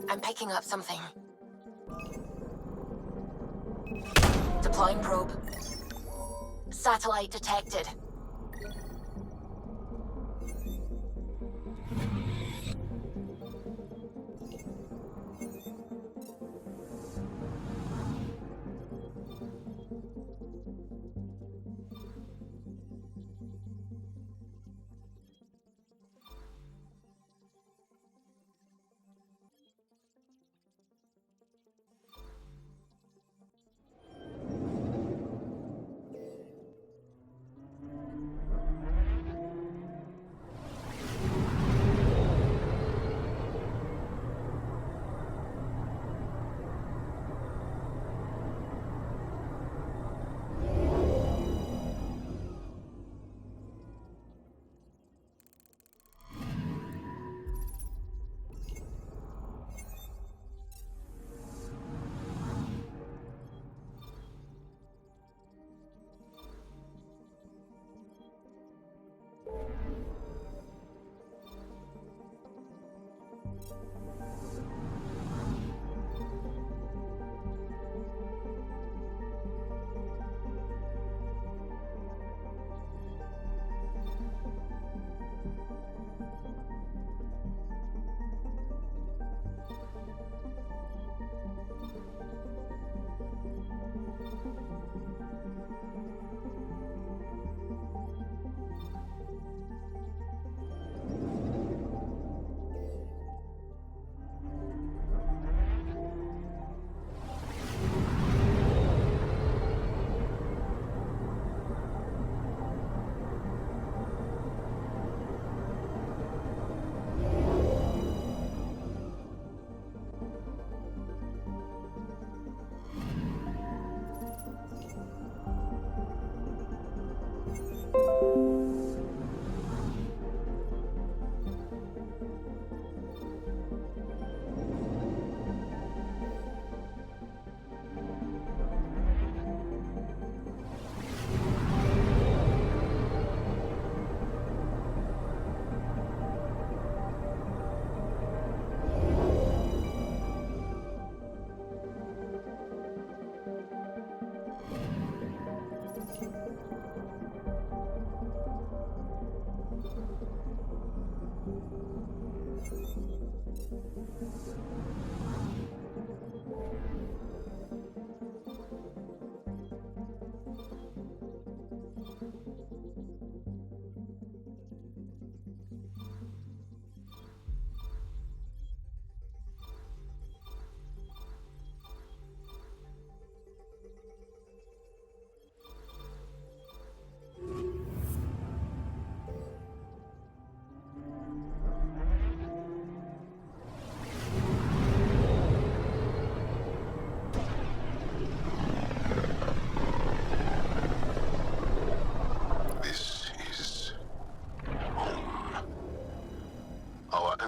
I'm picking up something. Deploying probe. Satellite detected.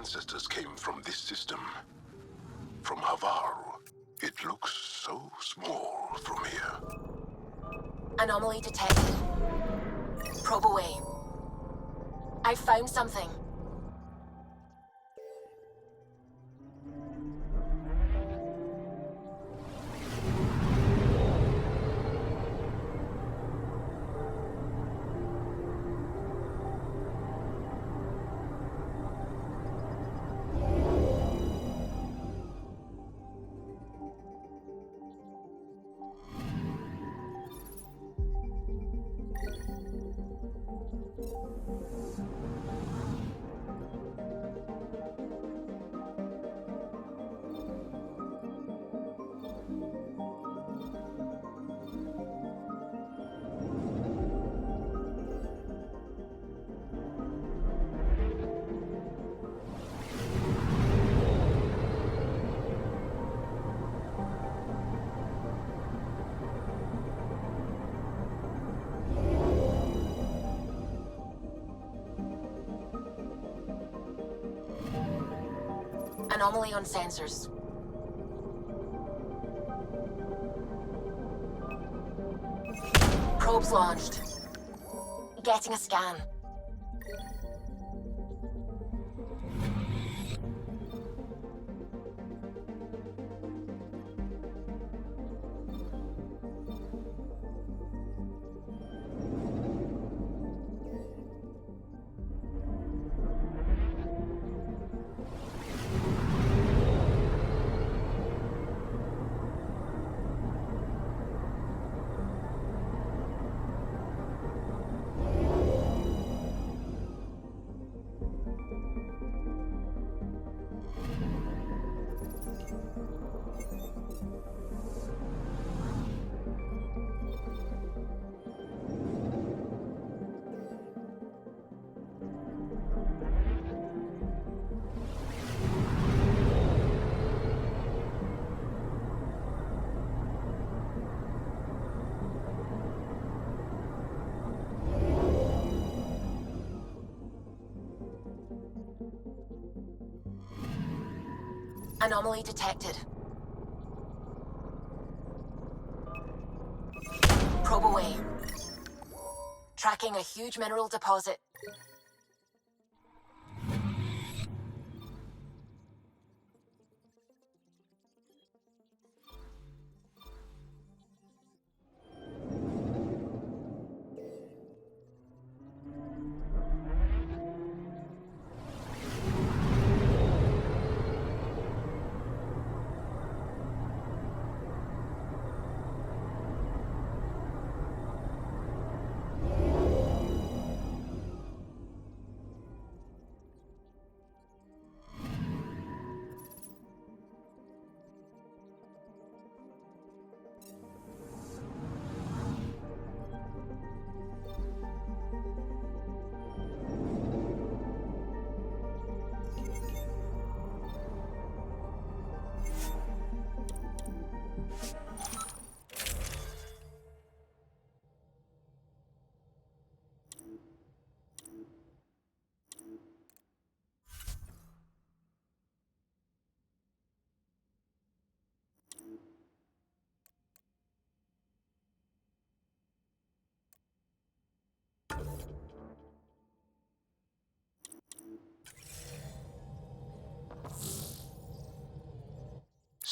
ancestors came from this system. From Havaru. It looks so small from here. Anomaly detected. Probe away. I found something. Anomaly on sensors. Probes launched. Getting a scan. Anomaly detected. Probe away. Tracking a huge mineral deposit.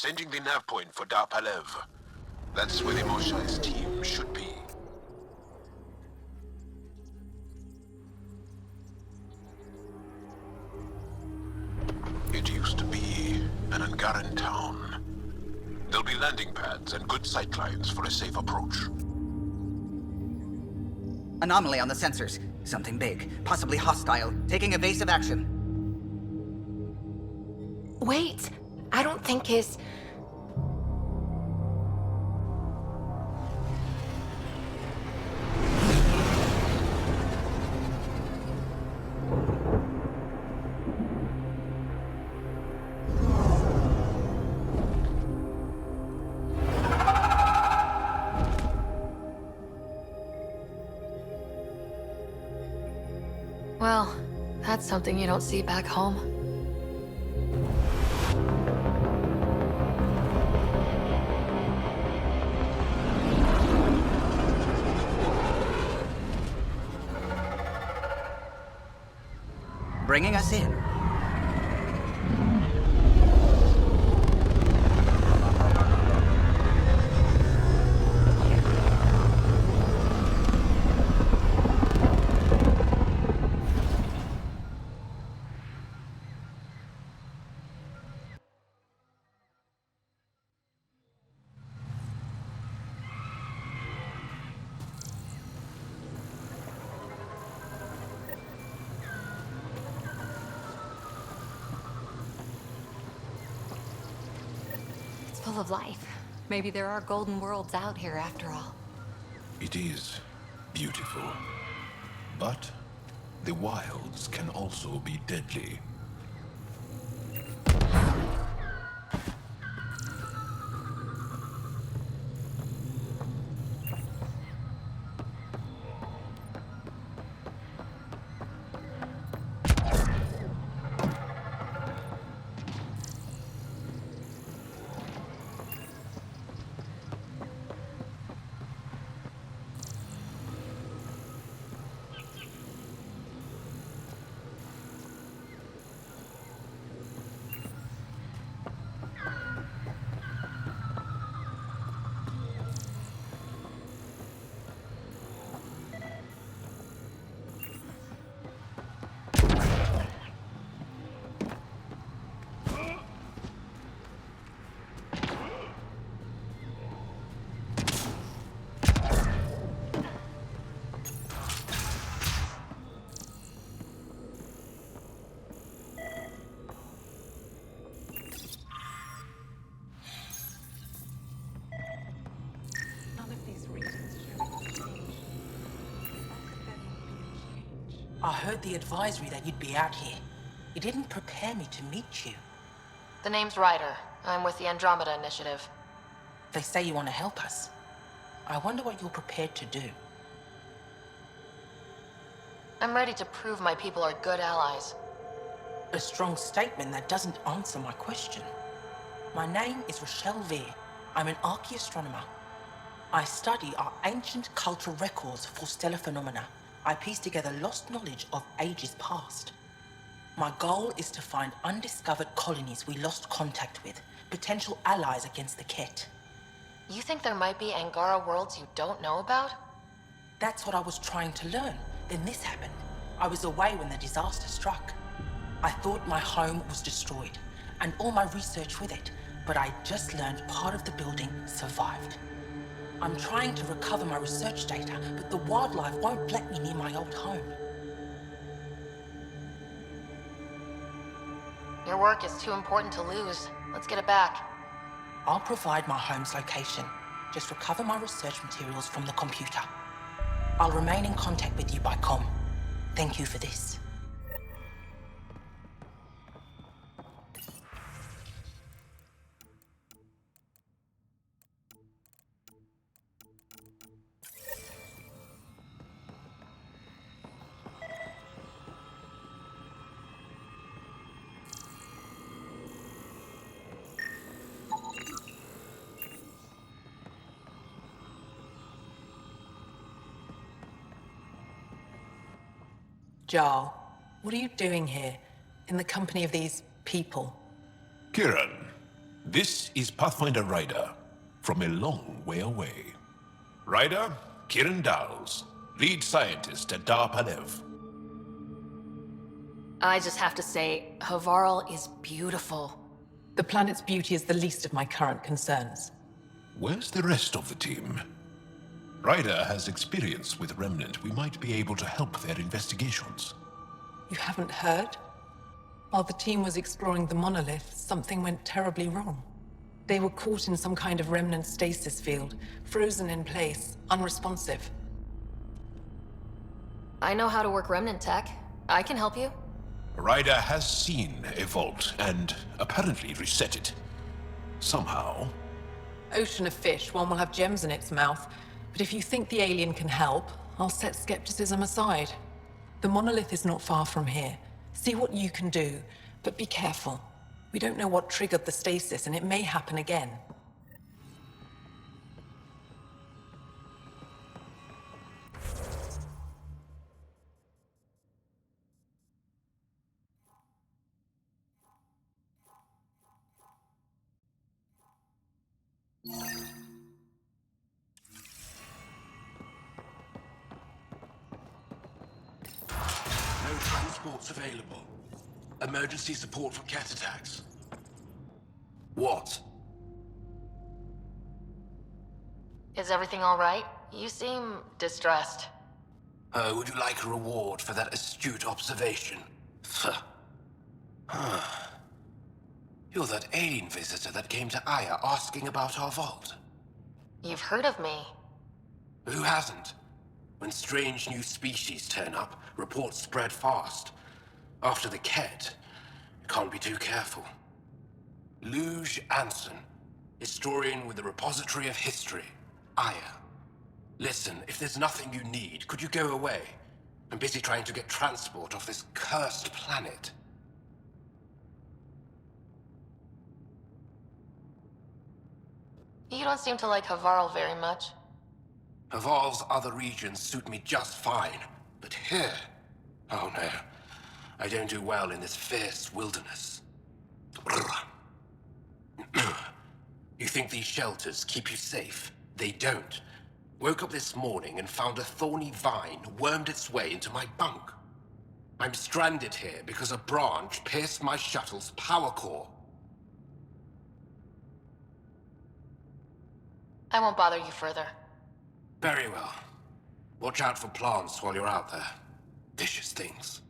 Sending the nav point for Darpalev. That's where the Moshai's team should be. It used to be an Angaran town. There'll be landing pads and good sightlines for a safe approach. Anomaly on the sensors. Something big, possibly hostile, taking evasive action. Wait, I don't think it's... Well, that's something you don't see back home. bringing us in. It's full of life. Maybe there are golden worlds out here after all. It is beautiful. But the wilds can also be deadly. I heard the advisory that you'd be out here. It didn't prepare me to meet you. The name's Ryder. I'm with the Andromeda Initiative. They say you want to help us. I wonder what you're prepared to do. I'm ready to prove my people are good allies. A strong statement that doesn't answer my question. My name is Rochelle Veer. I'm an archaeoastronomer. I study our ancient cultural records for stellar phenomena. I piece together lost knowledge of ages past. My goal is to find undiscovered colonies we lost contact with, potential allies against the Ket. You think there might be Angara worlds you don't know about? That's what I was trying to learn. Then this happened. I was away when the disaster struck. I thought my home was destroyed, and all my research with it, but I just learned part of the building survived. I'm trying to recover my research data, but the wildlife won't let me near my old home. Your work is too important to lose. Let's get it back. I'll provide my home's location. Just recover my research materials from the computer. I'll remain in contact with you by comm. Thank you for this. Jarl, what are you doing here, in the company of these people? Kieran, this is Pathfinder Ryder, from a long way away. Ryder, Kieran Dowles, lead scientist at Dar Palev. I just have to say, Havarl is beautiful. The planet's beauty is the least of my current concerns. Where's the rest of the team? Ryder has experience with Remnant. We might be able to help their investigations. You haven't heard? While the team was exploring the monolith, something went terribly wrong. They were caught in some kind of remnant stasis field, frozen in place, unresponsive. I know how to work remnant tech. I can help you. Ryder has seen a vault and apparently reset it. Somehow. Ocean of fish, one will have gems in its mouth. But if you think the alien can help, I'll set skepticism aside. The monolith is not far from here. See what you can do, but be careful. We don't know what triggered the stasis, and it may happen again. transports available. Emergency support for cat attacks. What? Is everything all right? You seem distressed. Would you like a reward for that astute observation? You're that alien visitor that came to Aya asking about our vault. You've heard of me. Who hasn't? When strange new species turn up, reports spread fast. After the Ket, you can't be too careful. Luge Anson, historian with the Repository of History, Aya. Listen, if there's nothing you need, could you go away? I'm busy trying to get transport off this cursed planet. You don't seem to like Havarl very much. Havarl's other regions suit me just fine, but here... Oh no, I don't do well in this fierce wilderness. You think these shelters keep you safe? They don't. Woke up this morning and found a thorny vine wormed its way into my bunk. I'm stranded here because a branch pierced my shuttle's power core. I won't bother you further. Very well. Watch out for plants while you're out there. Vicious things.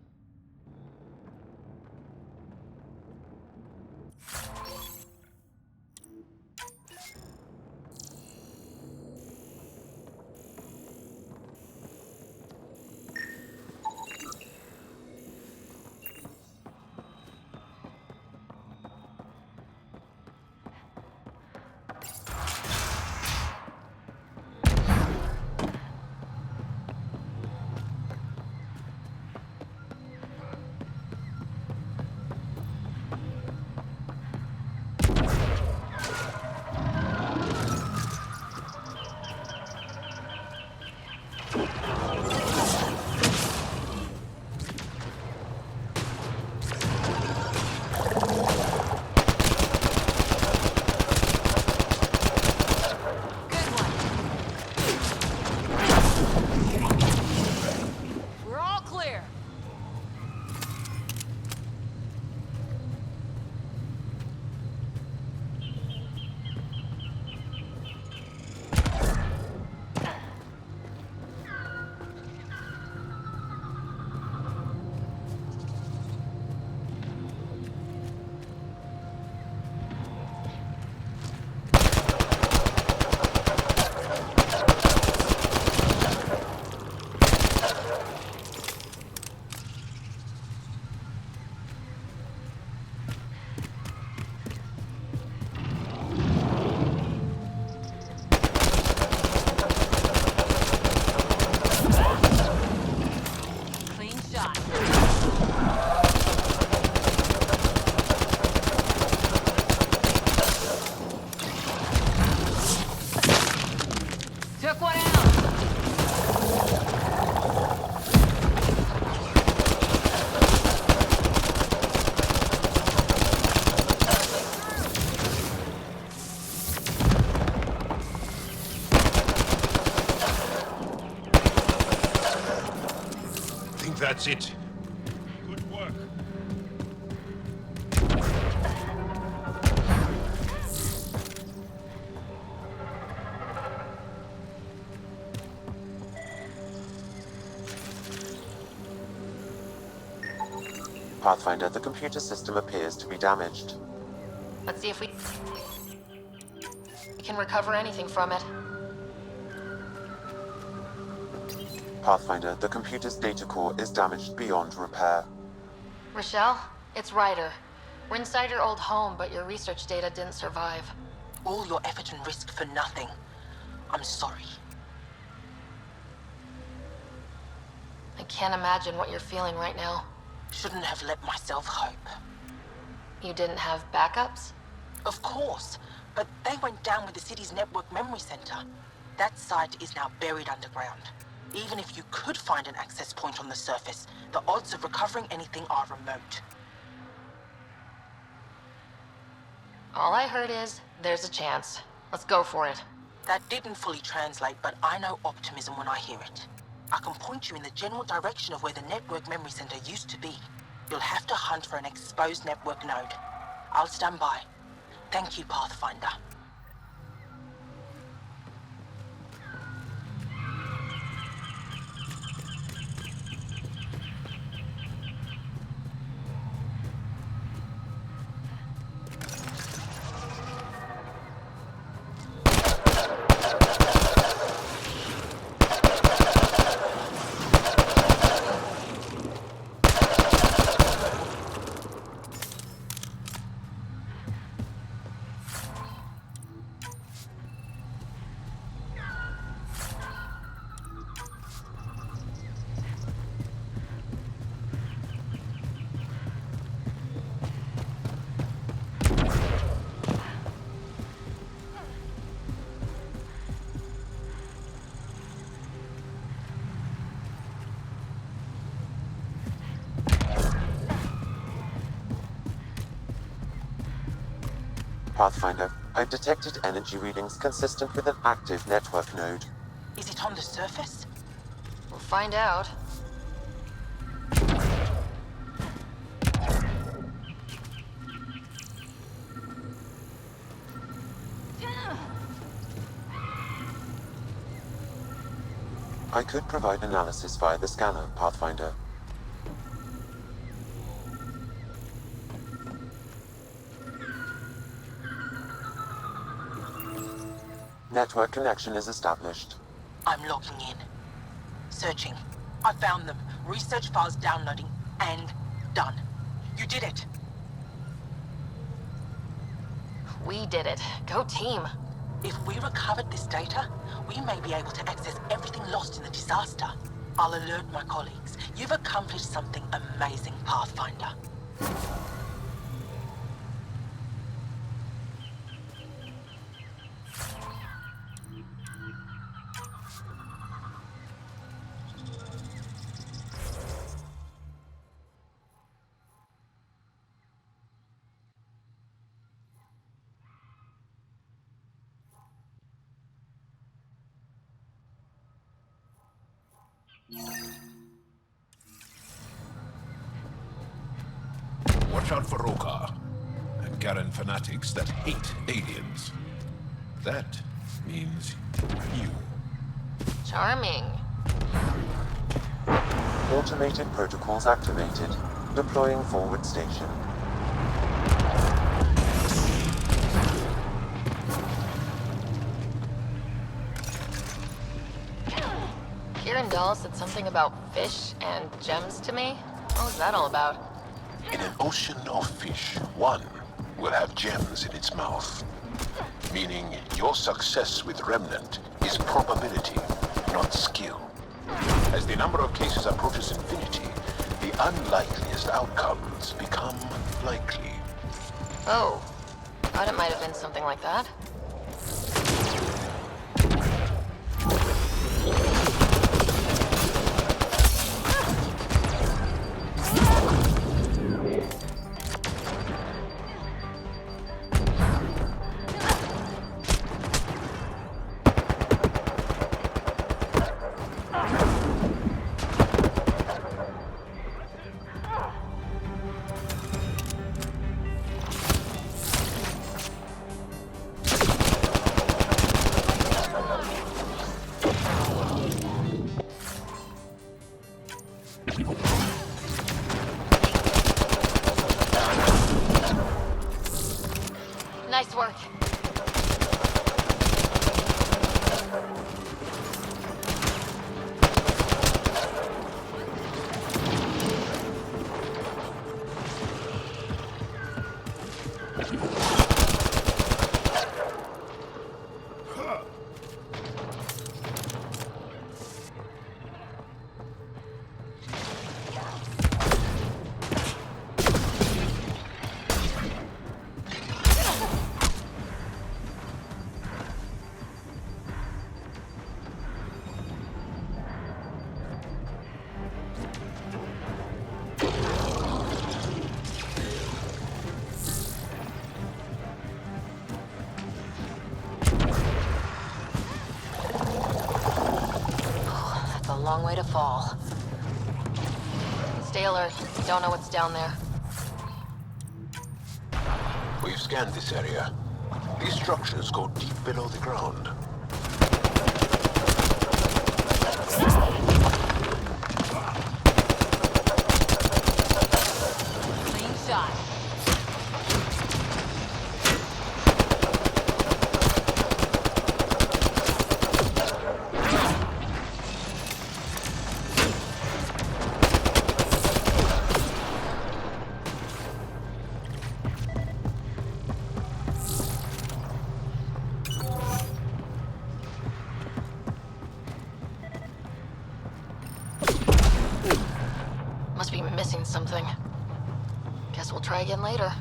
We're all clear. Clean shot. Took one out. I think that's it. Good work. Pathfinder, the computer system appears to be damaged. Let's see if we can recover anything from it. Pathfinder, the computer's data core is damaged beyond repair. Rochelle, it's Ryder. We're inside your old home, but your research data didn't survive. All your effort and risk for nothing. I'm sorry. I can't imagine what you're feeling right now. Shouldn't have let myself hope. You didn't have backups? Of course, but they went down with the city's network memory center. That site is now buried underground. Even if you could find an access point on the surface, the odds of recovering anything are remote. All I heard is, there's a chance. Let's go for it. That didn't fully translate, but I know optimism when I hear it. I can point you in the general direction of where the network memory center used to be. You'll have to hunt for an exposed network node. I'll stand by. Thank you, Pathfinder. Pathfinder, I've detected energy readings consistent with an active network node. Is it on the surface? We'll find out. I could provide analysis via the scanner, Pathfinder. Network connection is established. I'm logging in. Searching. I found them. Research files downloading. And done. You did it. We did it. Go team. If we recovered this data, we may be able to access everything lost in the disaster. I'll alert my colleagues. You've accomplished something amazing, Pathfinder. Watch out for Rokar and Garen fanatics that hate aliens. That means you. Charming. Automated protocols activated. Deploying forward station. Kieran Dahl said something about fish and gems to me. What was that all about? In an ocean of fish, one will have gems in its mouth. Meaning your success with Remnant is probability, not skill. As the number of cases approaches infinity, the unlikeliest outcomes become likely. Oh. Thought it might have been something like that. Nice work. long way to fall. Stay alert. Don't know what's down there. We've scanned this area. These structures go deep below the ground. Clean shot. Must be missing something. Guess we'll try again later.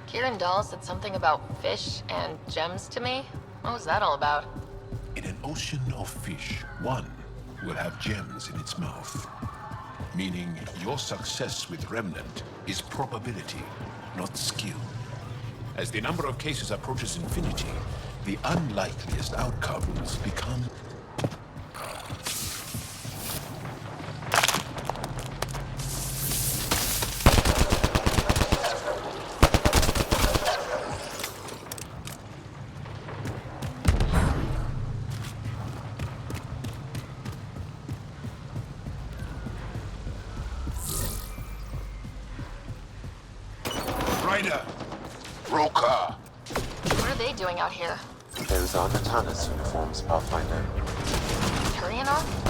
Kieran Dahl said something about fish and gems to me. What was that all about? In an ocean of fish, one will have gems in its mouth. Meaning your success with Remnant is probability, not skill. As the number of cases approaches infinity, the unlikeliest outcomes become... Ryder! Broker! What are they doing out here? Those are Natana's uniforms, Pathfinder. Hurrying off?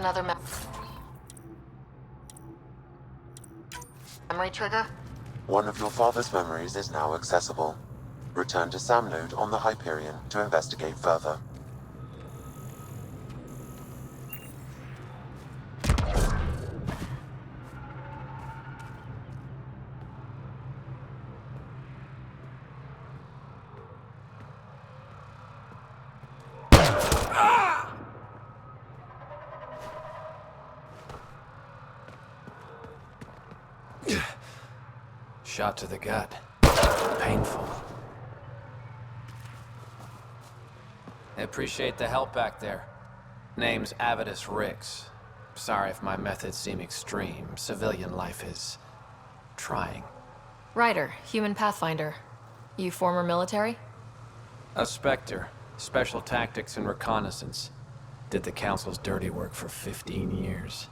Another memory trigger? One of your father's memories is now accessible. Return to Sam Node on the Hyperion to investigate further. Shot to the gut. Painful. I appreciate the help back there. Name's Avidus Rix. Sorry if my methods seem extreme. Civilian life is trying. Ryder, human pathfinder. You former military? A Spectre. Special tactics and reconnaissance. Did the Council's dirty work for 15 years.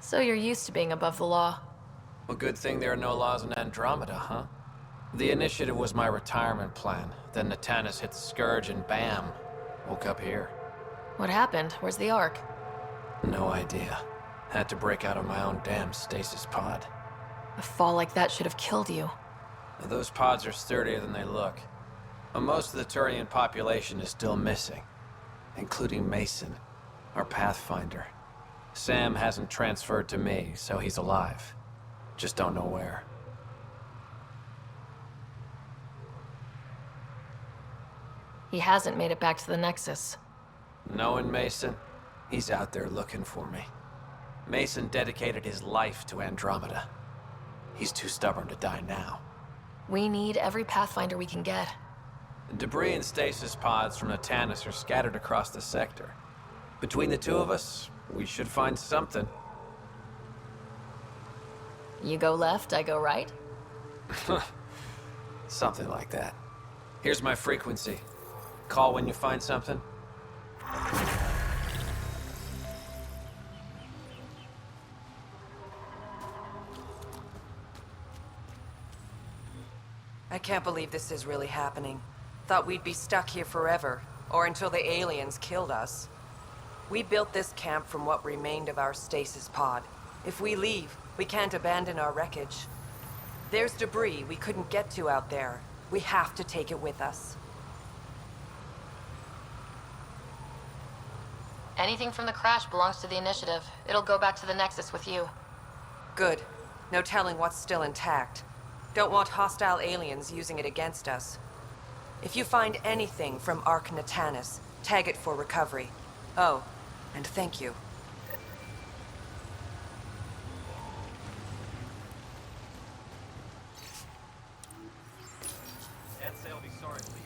So you're used to being above the law. Well, good thing there are no laws in Andromeda, huh? The initiative was my retirement plan. Then Natanus hit the Scourge and bam, woke up here. What happened? Where's the Ark? No idea. Had to break out of my own damn stasis pod. A fall like that should have killed you. Those pods are sturdier than they look. But most of the Turian population is still missing, including Mason, our Pathfinder. Sam hasn't transferred to me, so he's alive. Just don't know where. He hasn't made it back to the Nexus. Knowing Mason, he's out there looking for me. Mason dedicated his life to Andromeda. He's too stubborn to die now. We need every Pathfinder we can get. Debris and stasis pods from Natanus are scattered across the sector. Between the two of us, we should find something. You go left, I go right? Something like that. Here's my frequency. Call when you find something. I can't believe this is really happening. Thought we'd be stuck here forever, or until the aliens killed us. We built this camp from what remained of our stasis pod. If we leave, we can't abandon our wreckage. There's debris we couldn't get to out there. We have to take it with us. Anything from the crash belongs to the Initiative. It'll go back to the Nexus with you. Good. No telling what's still intact. Don't want hostile aliens using it against us. If you find anything from Ark Natanus, tag it for recovery. Oh, and thank you. Can't say I'll be sorry to leave.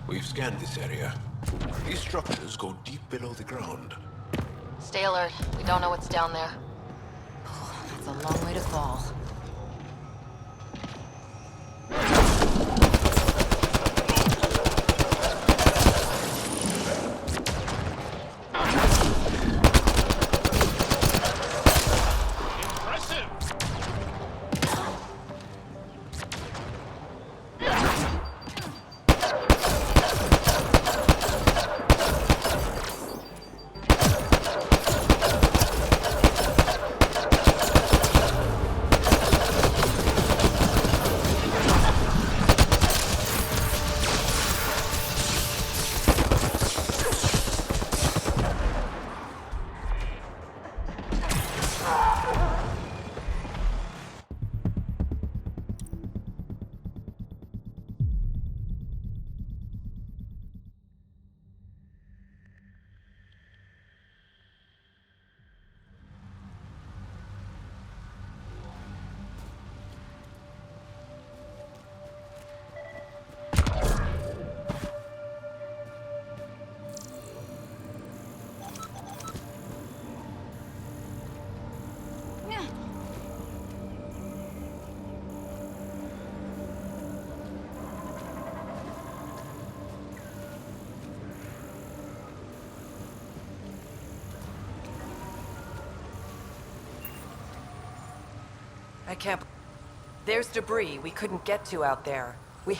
We've scanned this area. These structures go deep below the ground. Stay alert. We don't know what's down there. That's a long way to fall. I can't... There's debris we couldn't get to out there. We...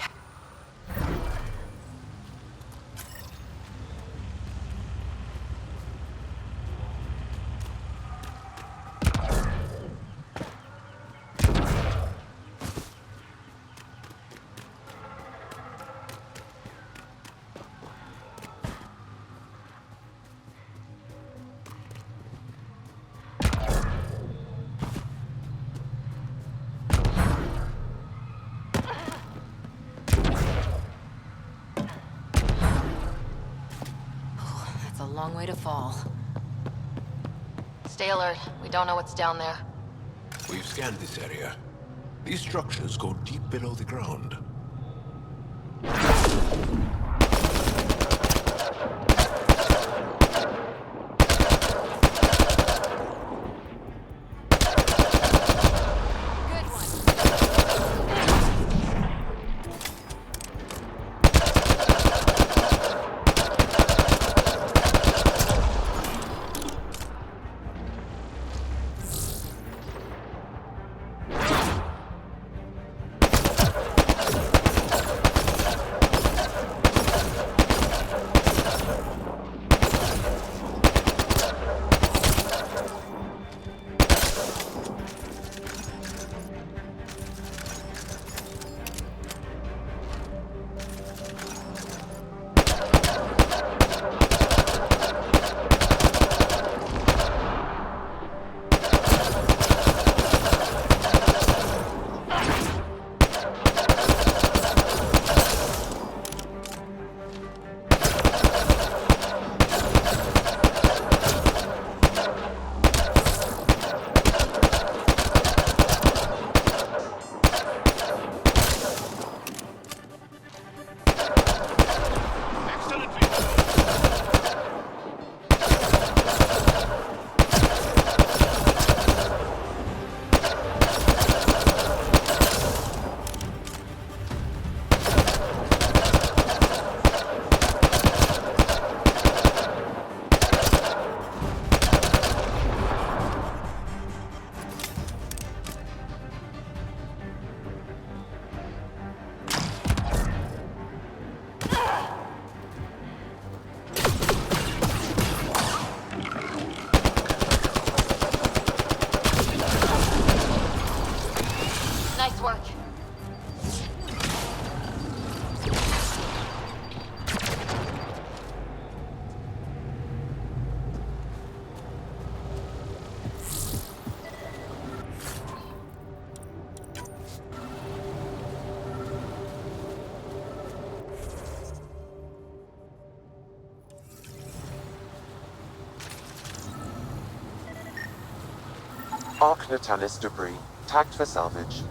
That's a long way to fall. Stay alert. We don't know what's down there. We've scanned this area. These structures go deep below the ground. Nice work. Arc Natalis debris, tagged for salvage.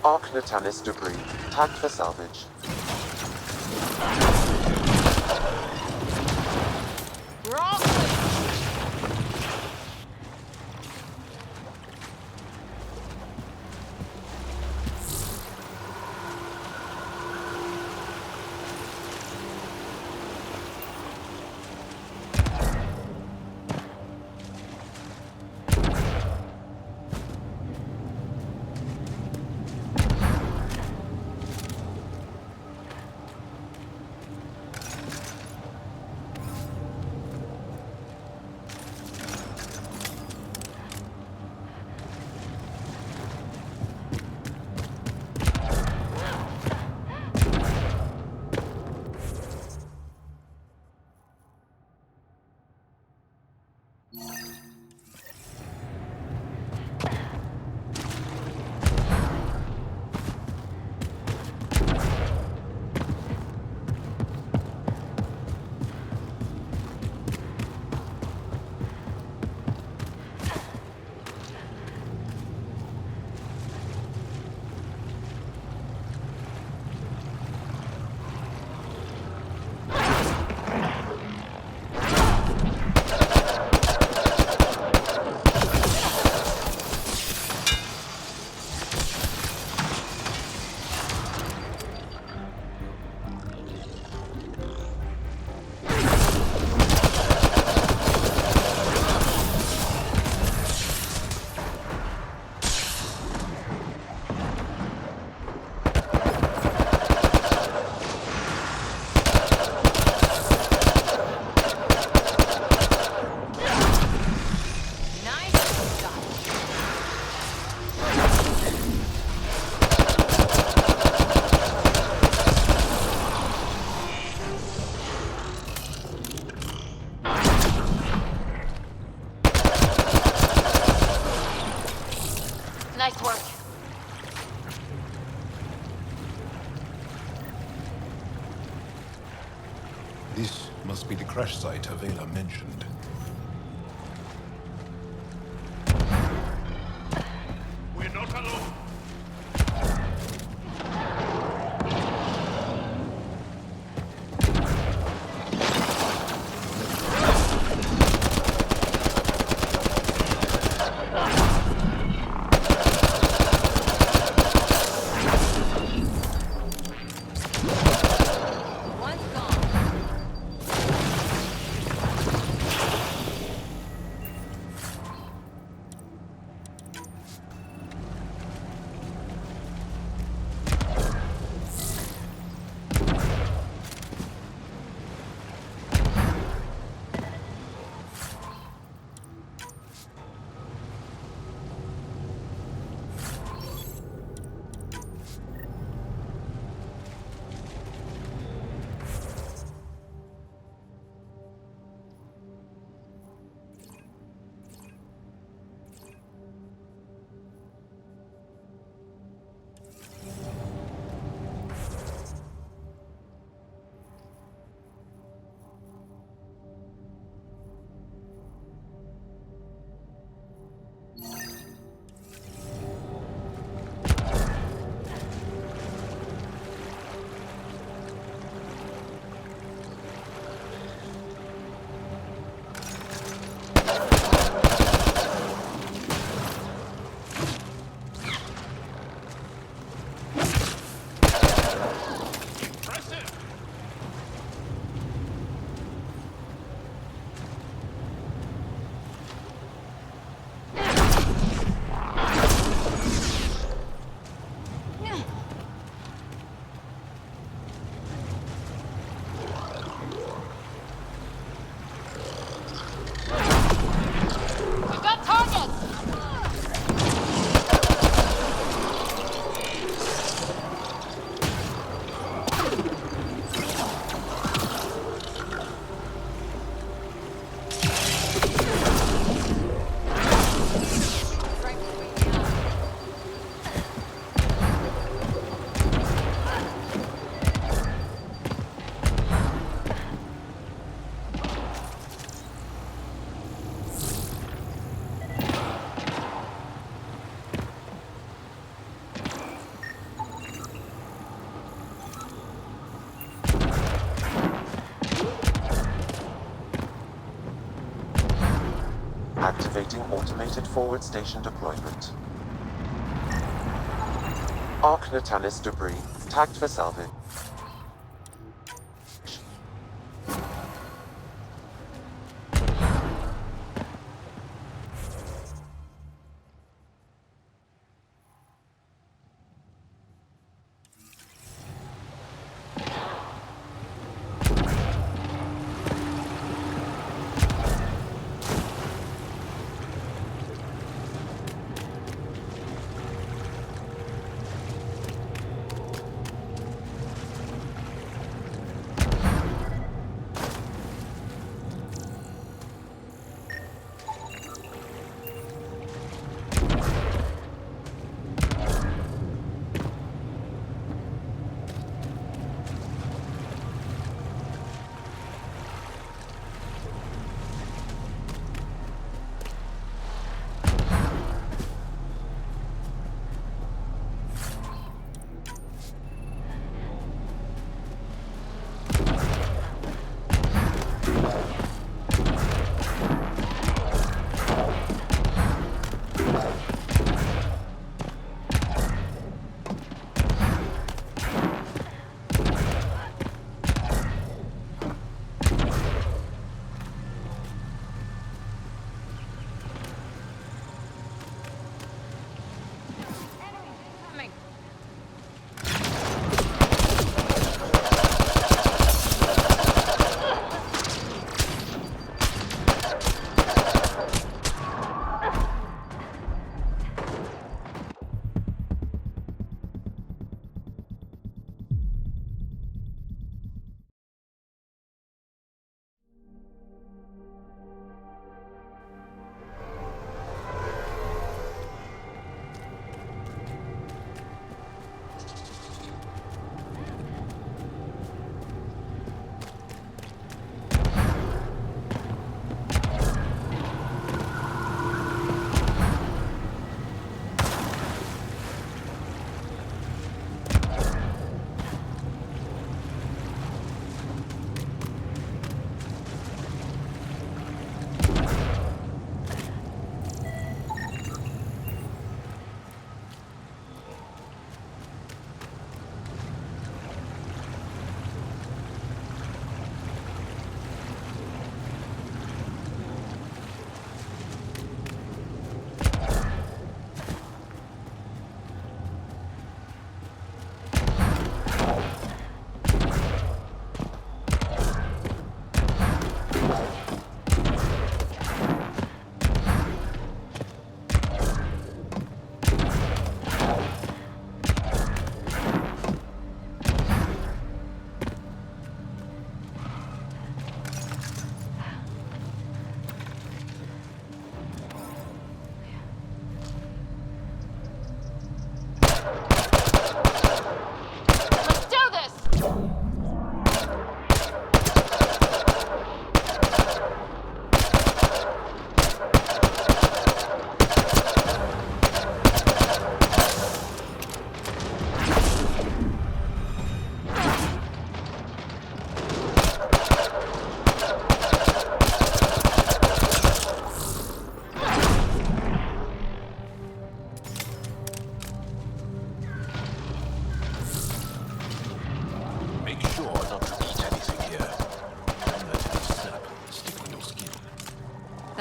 Arc Natalis debris, tagged for salvage. We're all nice work. This must be the crash site Avela mentioned. We're not alone. Activating automated forward station deployment. Arc Natalis debris tagged for salvage.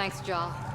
Thanks, Jaw.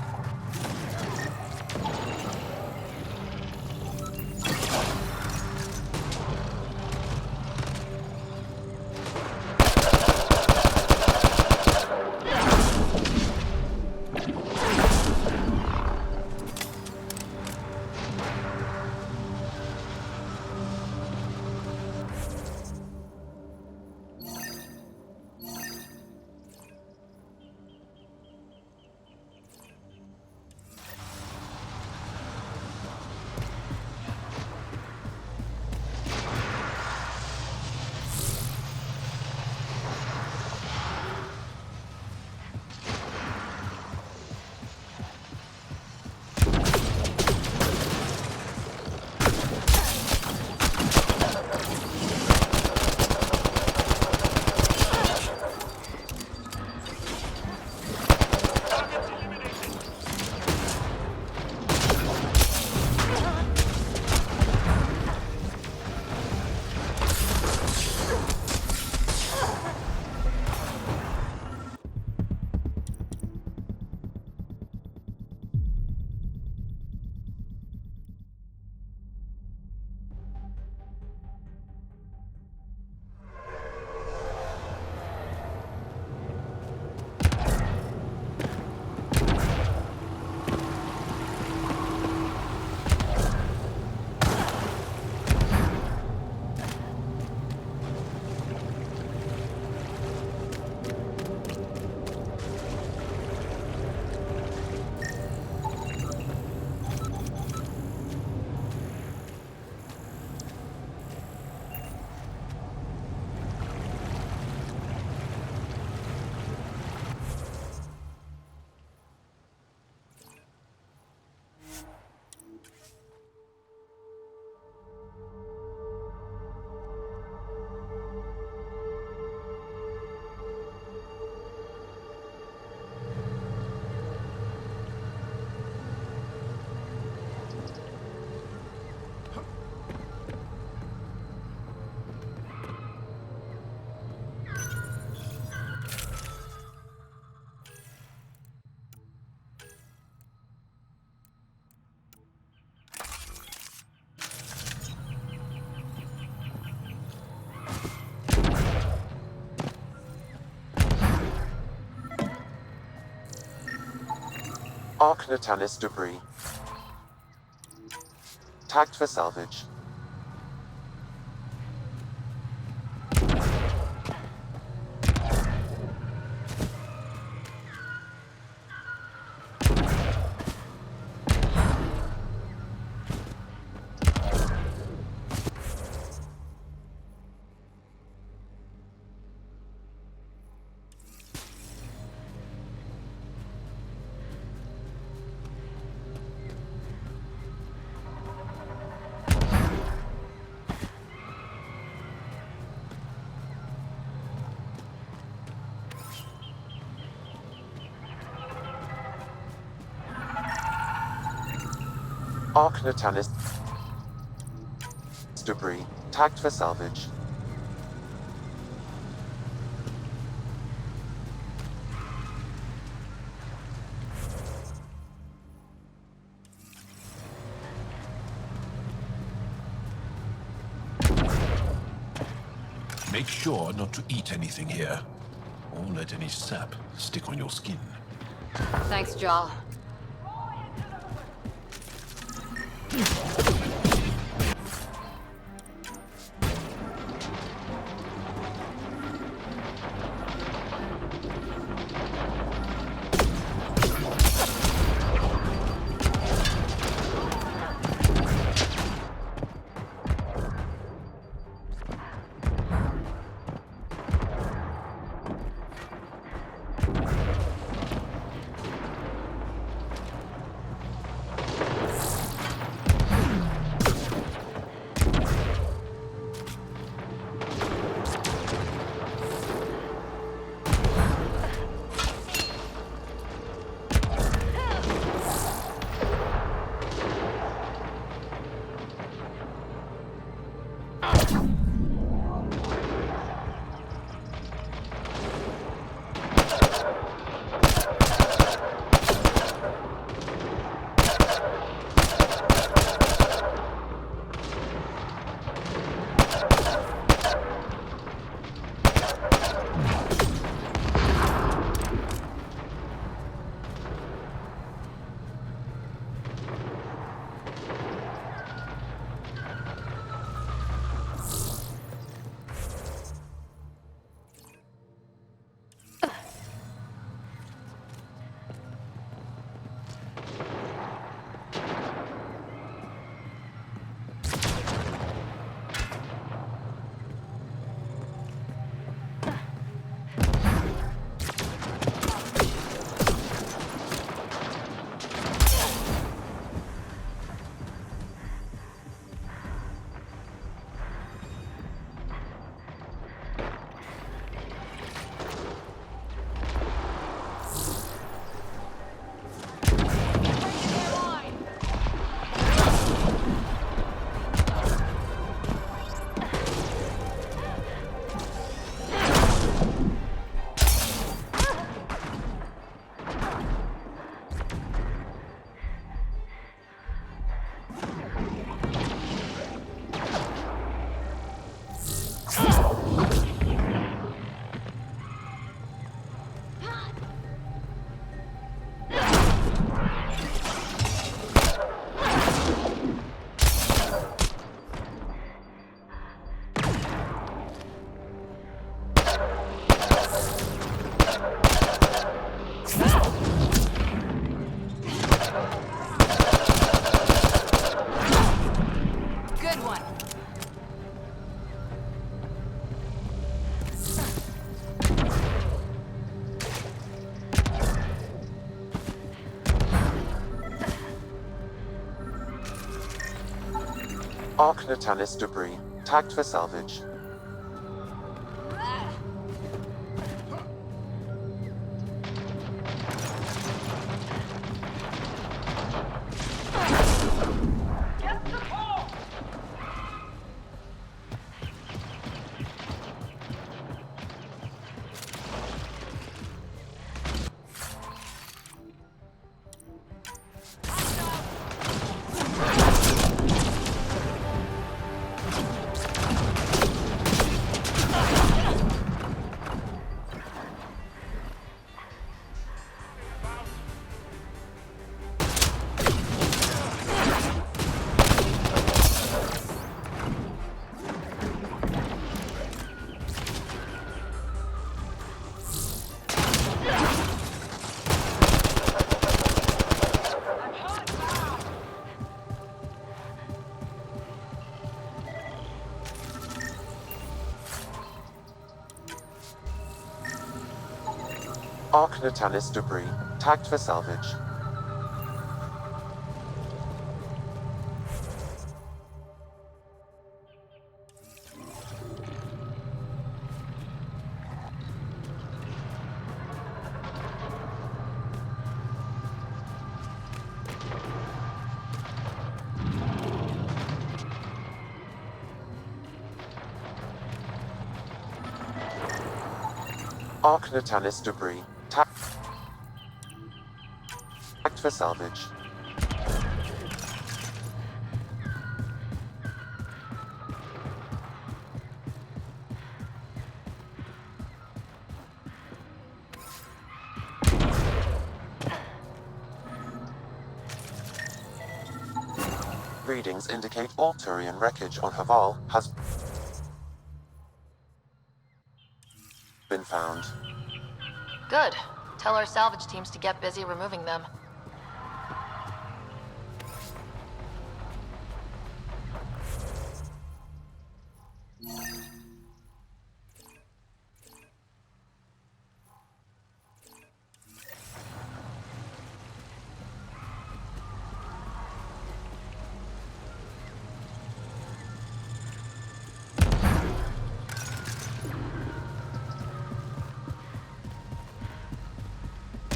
Arc Natalis debris. Tagged for salvage. Arc Natalis debris. Tagged for salvage. Make sure not to eat anything here, or let any sap stick on your skin. Thanks, Jaw. Arc Natalis debris. Tagged for salvage. Arc Natalis debris, tagged for salvage. Arc Natalis debris, tagged for salvage. Readings indicate all Turian wreckage on Haval has been found. Good. Tell our salvage teams to get busy removing them.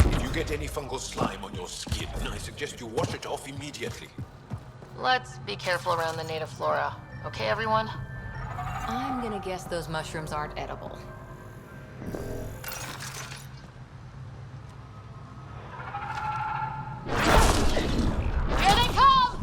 If you get any fungal slime on your skin, I suggest you wash it off immediately. Let's be careful around the native flora. Okay, everyone? I'm gonna guess those mushrooms aren't edible. Here they come!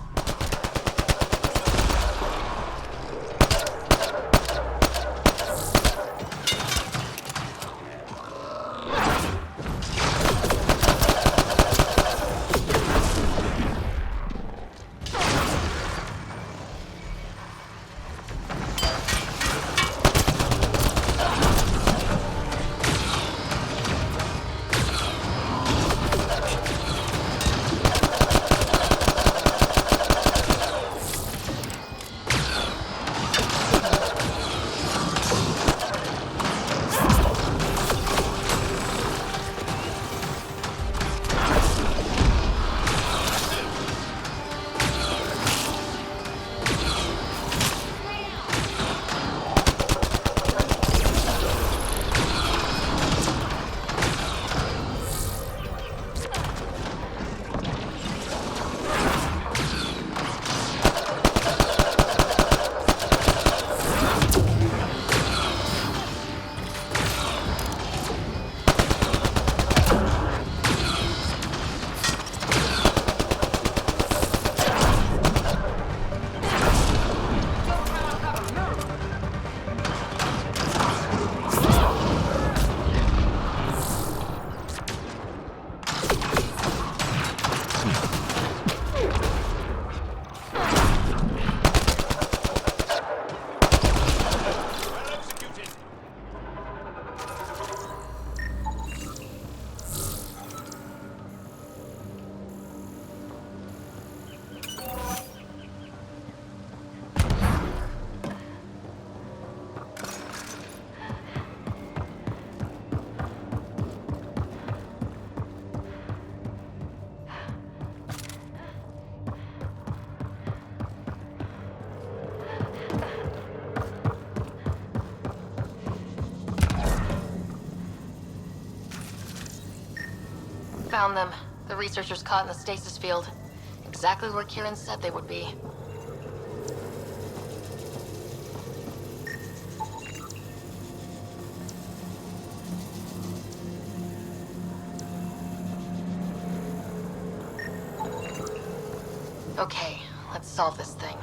Found them. The researchers caught in the stasis field. Exactly where Kieran said they would be. Okay, let's solve this thing.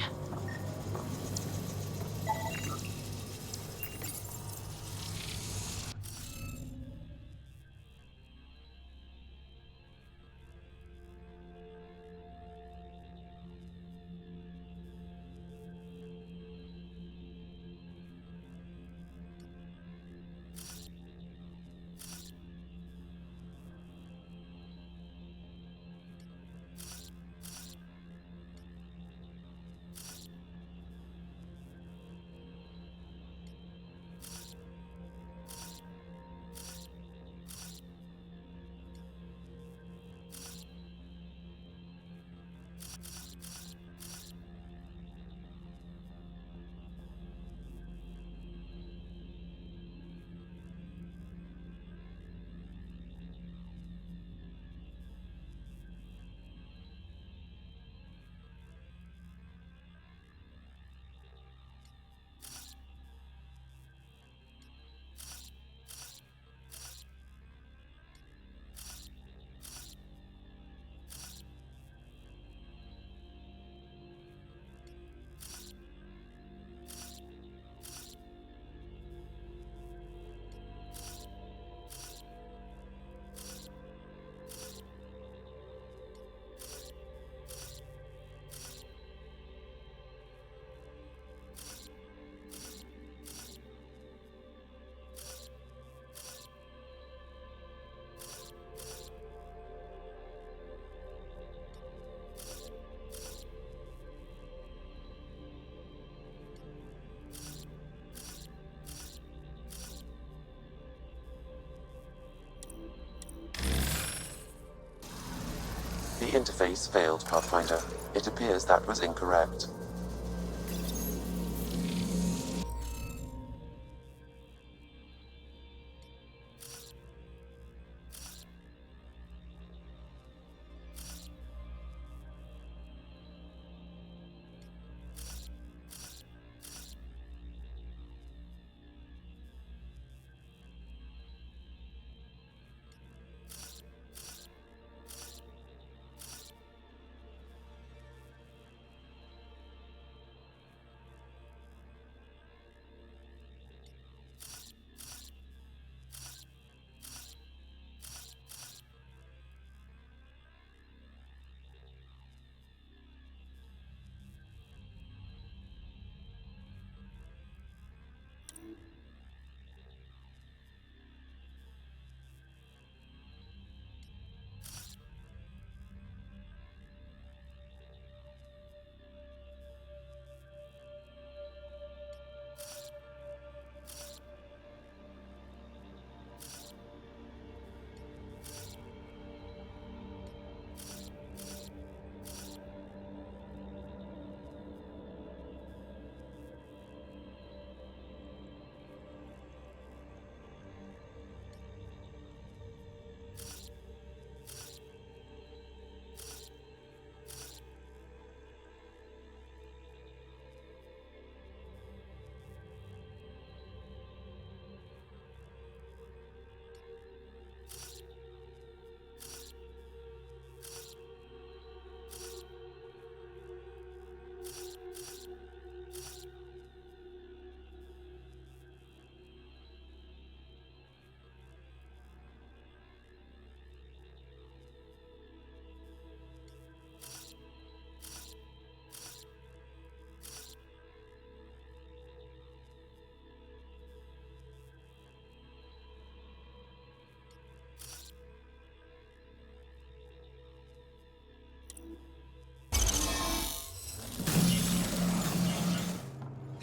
The interface failed, Pathfinder. It appears that was incorrect.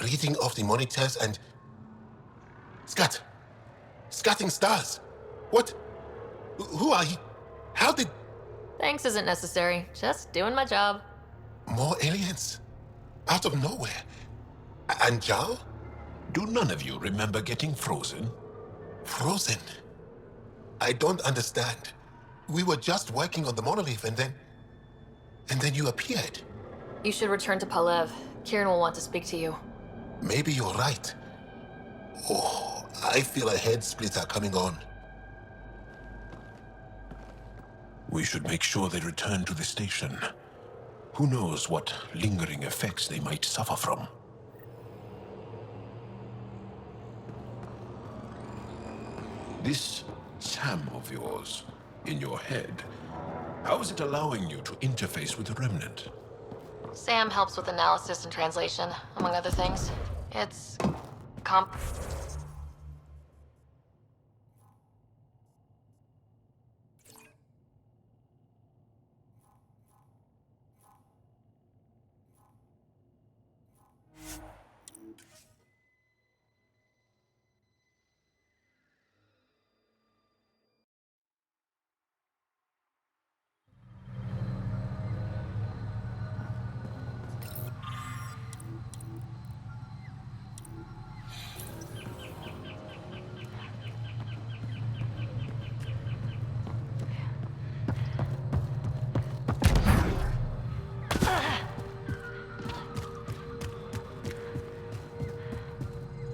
Reading off the monitors and... Scatting stars. What? Who are you? How did... Thanks isn't necessary. Just doing my job. More aliens? Out of nowhere? And Jal? Do none of you remember getting frozen? Frozen? I don't understand. We were just working on the monolith and then you appeared. You should return to Palev. Kieran will want to speak to you. Maybe you're right. Oh, I feel a head splitter coming on. We should make sure they return to the station. Who knows what lingering effects they might suffer from. This Sam of yours, in your head, how is it allowing you to interface with the Remnant? Sam helps with analysis and translation, among other things. It's...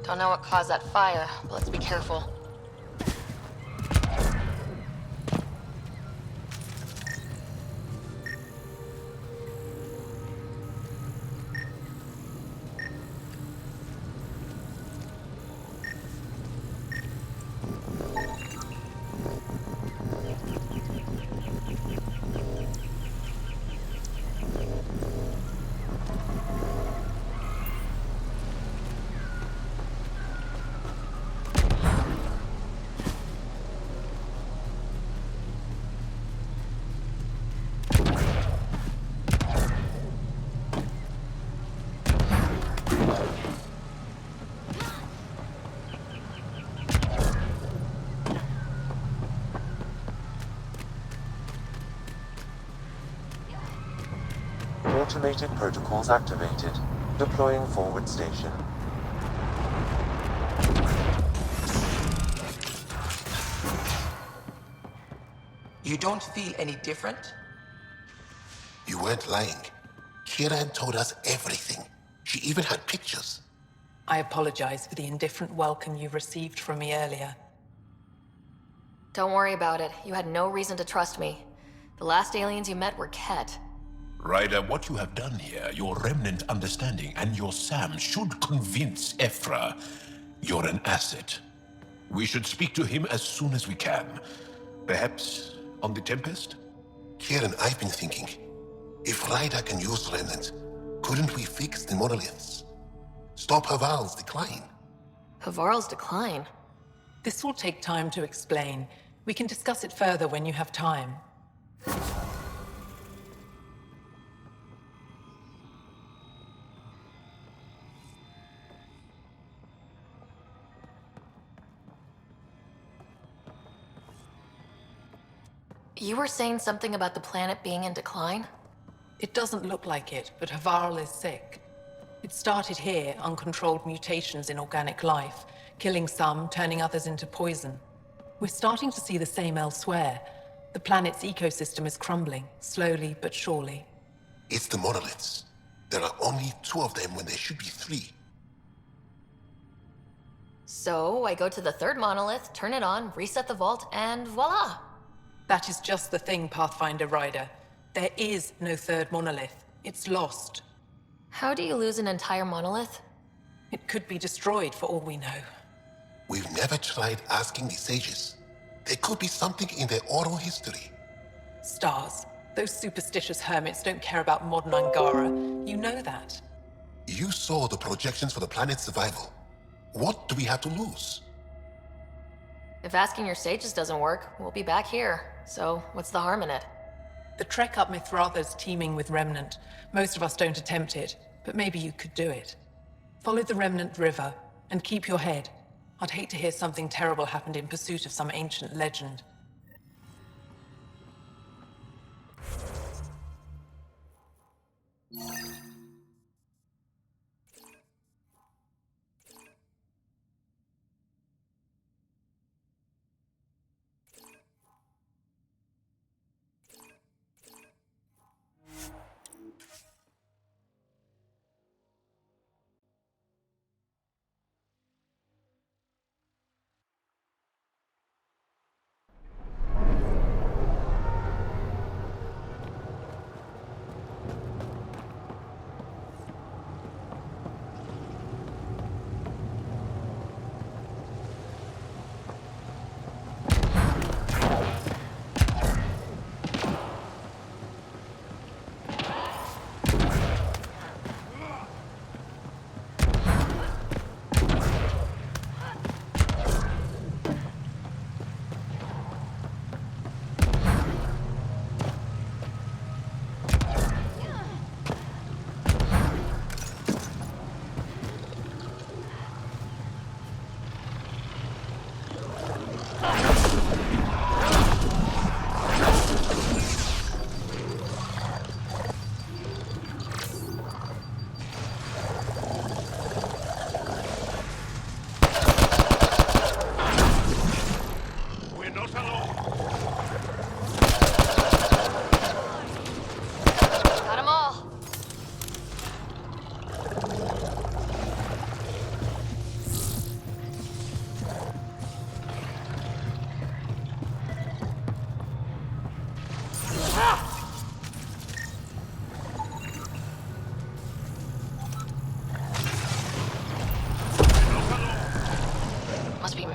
Don't know what caused that fire, but let's be careful. Automated protocols activated. Deploying forward station. You don't feel any different? You weren't lying. Kira told us everything. She even had pictures. I apologize for the indifferent welcome you received from me earlier. Don't worry about it. You had no reason to trust me. The last aliens you met were Ket. Ryder, what you have done here, your remnant understanding and your Sam should convince Ephra you're an asset. We should speak to him as soon as we can. Perhaps on the Tempest? Kieran, I've been thinking. If Ryder can use remnant, couldn't we fix the monoliths? Stop Haval's decline? Havarl's decline? This will take time to explain. We can discuss it further when you have time. You were saying something about the planet being in decline? It doesn't look like it, but Havarl is sick. It started here, uncontrolled mutations in organic life, killing some, turning others into poison. We're starting to see the same elsewhere. The planet's ecosystem is crumbling, slowly but surely. It's the monoliths. There are only 2 of them when there should be 3. So, I go to the 3rd monolith, turn it on, reset the vault, and voila! That is just the thing, Pathfinder Ryder. There is no 3rd monolith. It's lost. How do you lose an entire monolith? It could be destroyed for all we know. We've never tried asking the sages. There could be something in their oral history. Stars. Those superstitious hermits don't care about modern Angara. You know that. You saw the projections for the planet's survival. What do we have to lose? If asking your sages doesn't work, we'll be back here. So, what's the harm in it? The trek up Mithratha's teeming with Remnant. Most of us don't attempt it, but maybe you could do it. Follow the Remnant River, and keep your head. I'd hate to hear something terrible happened in pursuit of some ancient legend.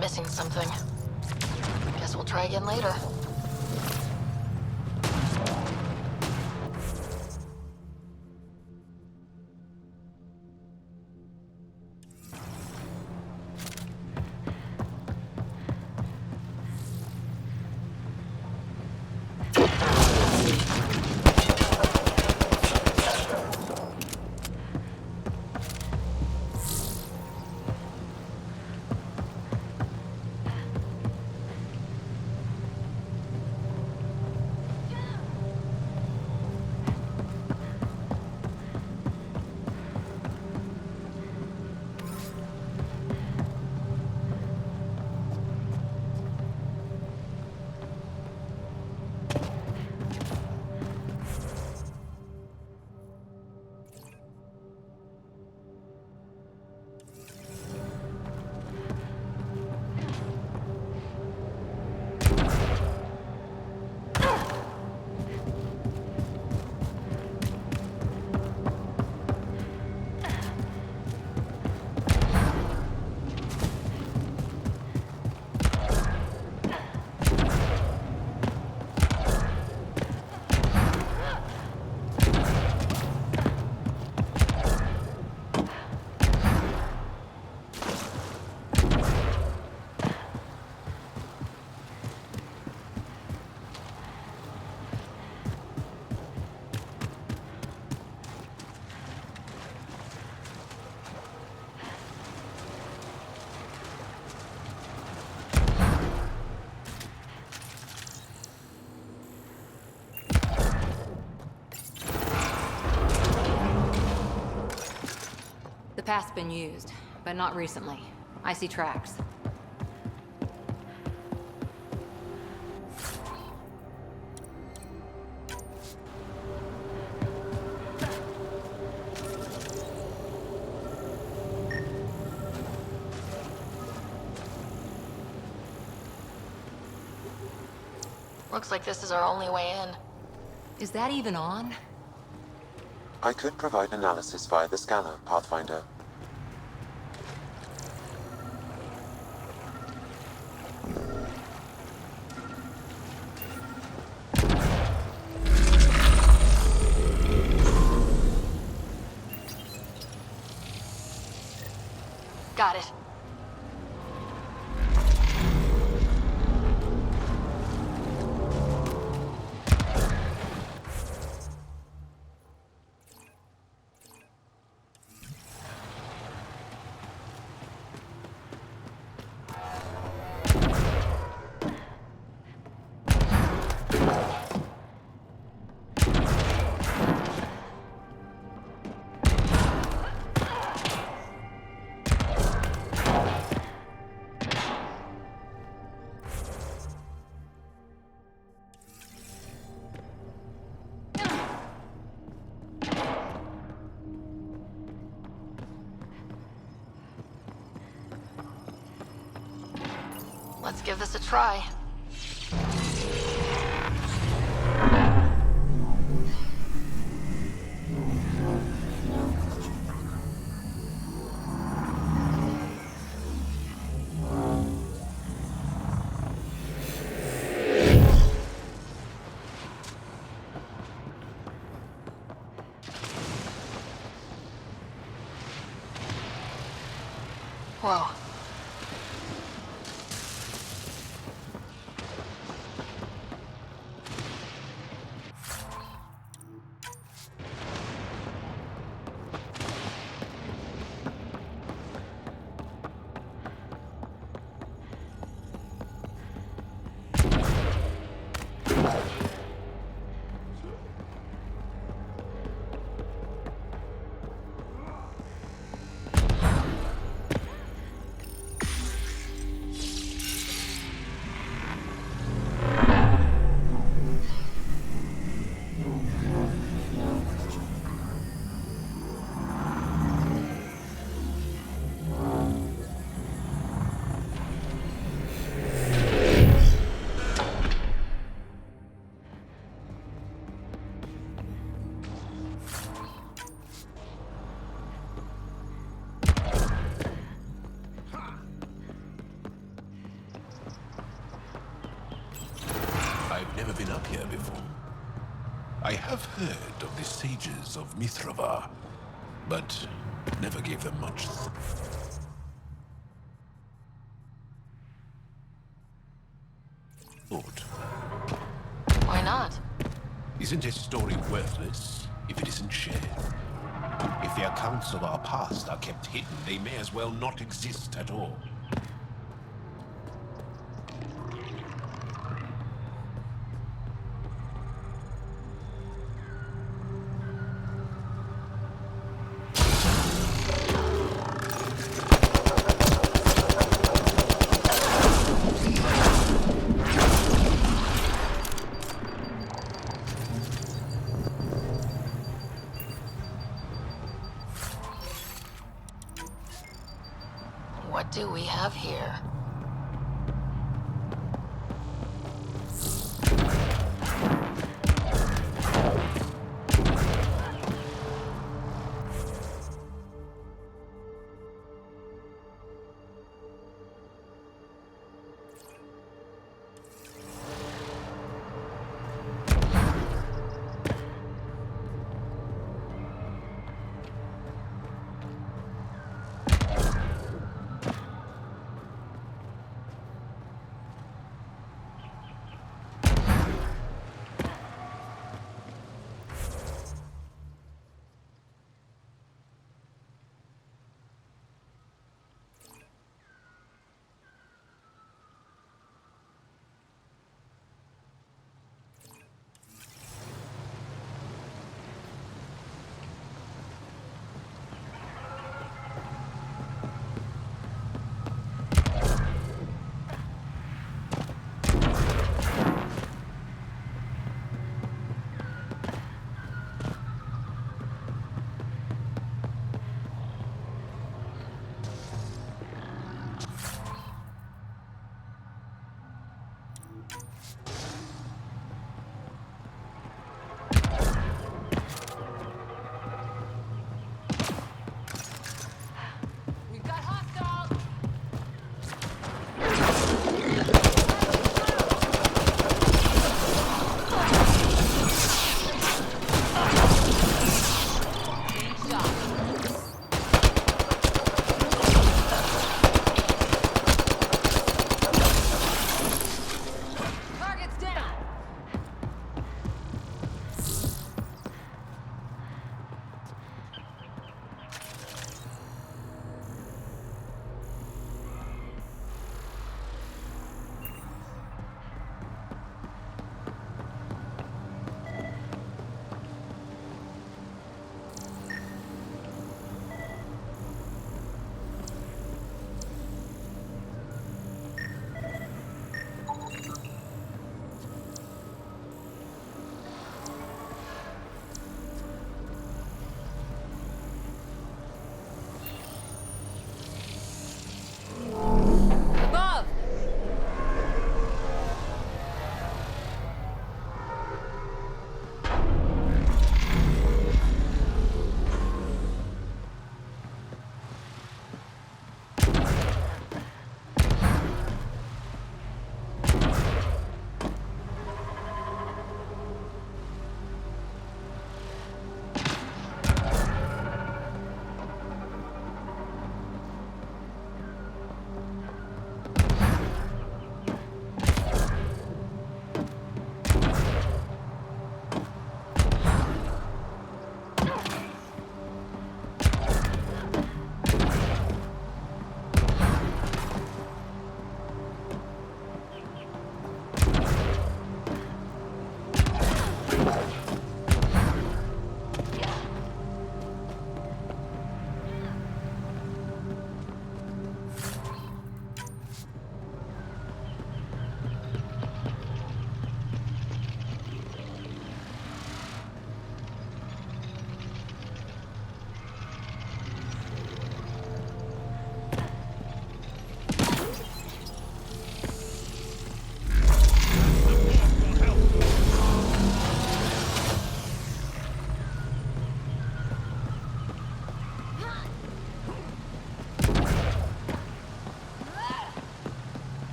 Missing something. Guess we'll try again later. path's been used, but not recently. I see tracks. Looks like this is our only way in. Is that even on? I could provide analysis via the scanner, Pathfinder. Got it. Let's give this a try. Whoa. I've never been up here before. I have heard of the sages of Mithrava, but never gave them much thought. Why not? Isn't a story worthless if it isn't shared? If the accounts of our past are kept hidden, they may as well not exist at all. What do we have here?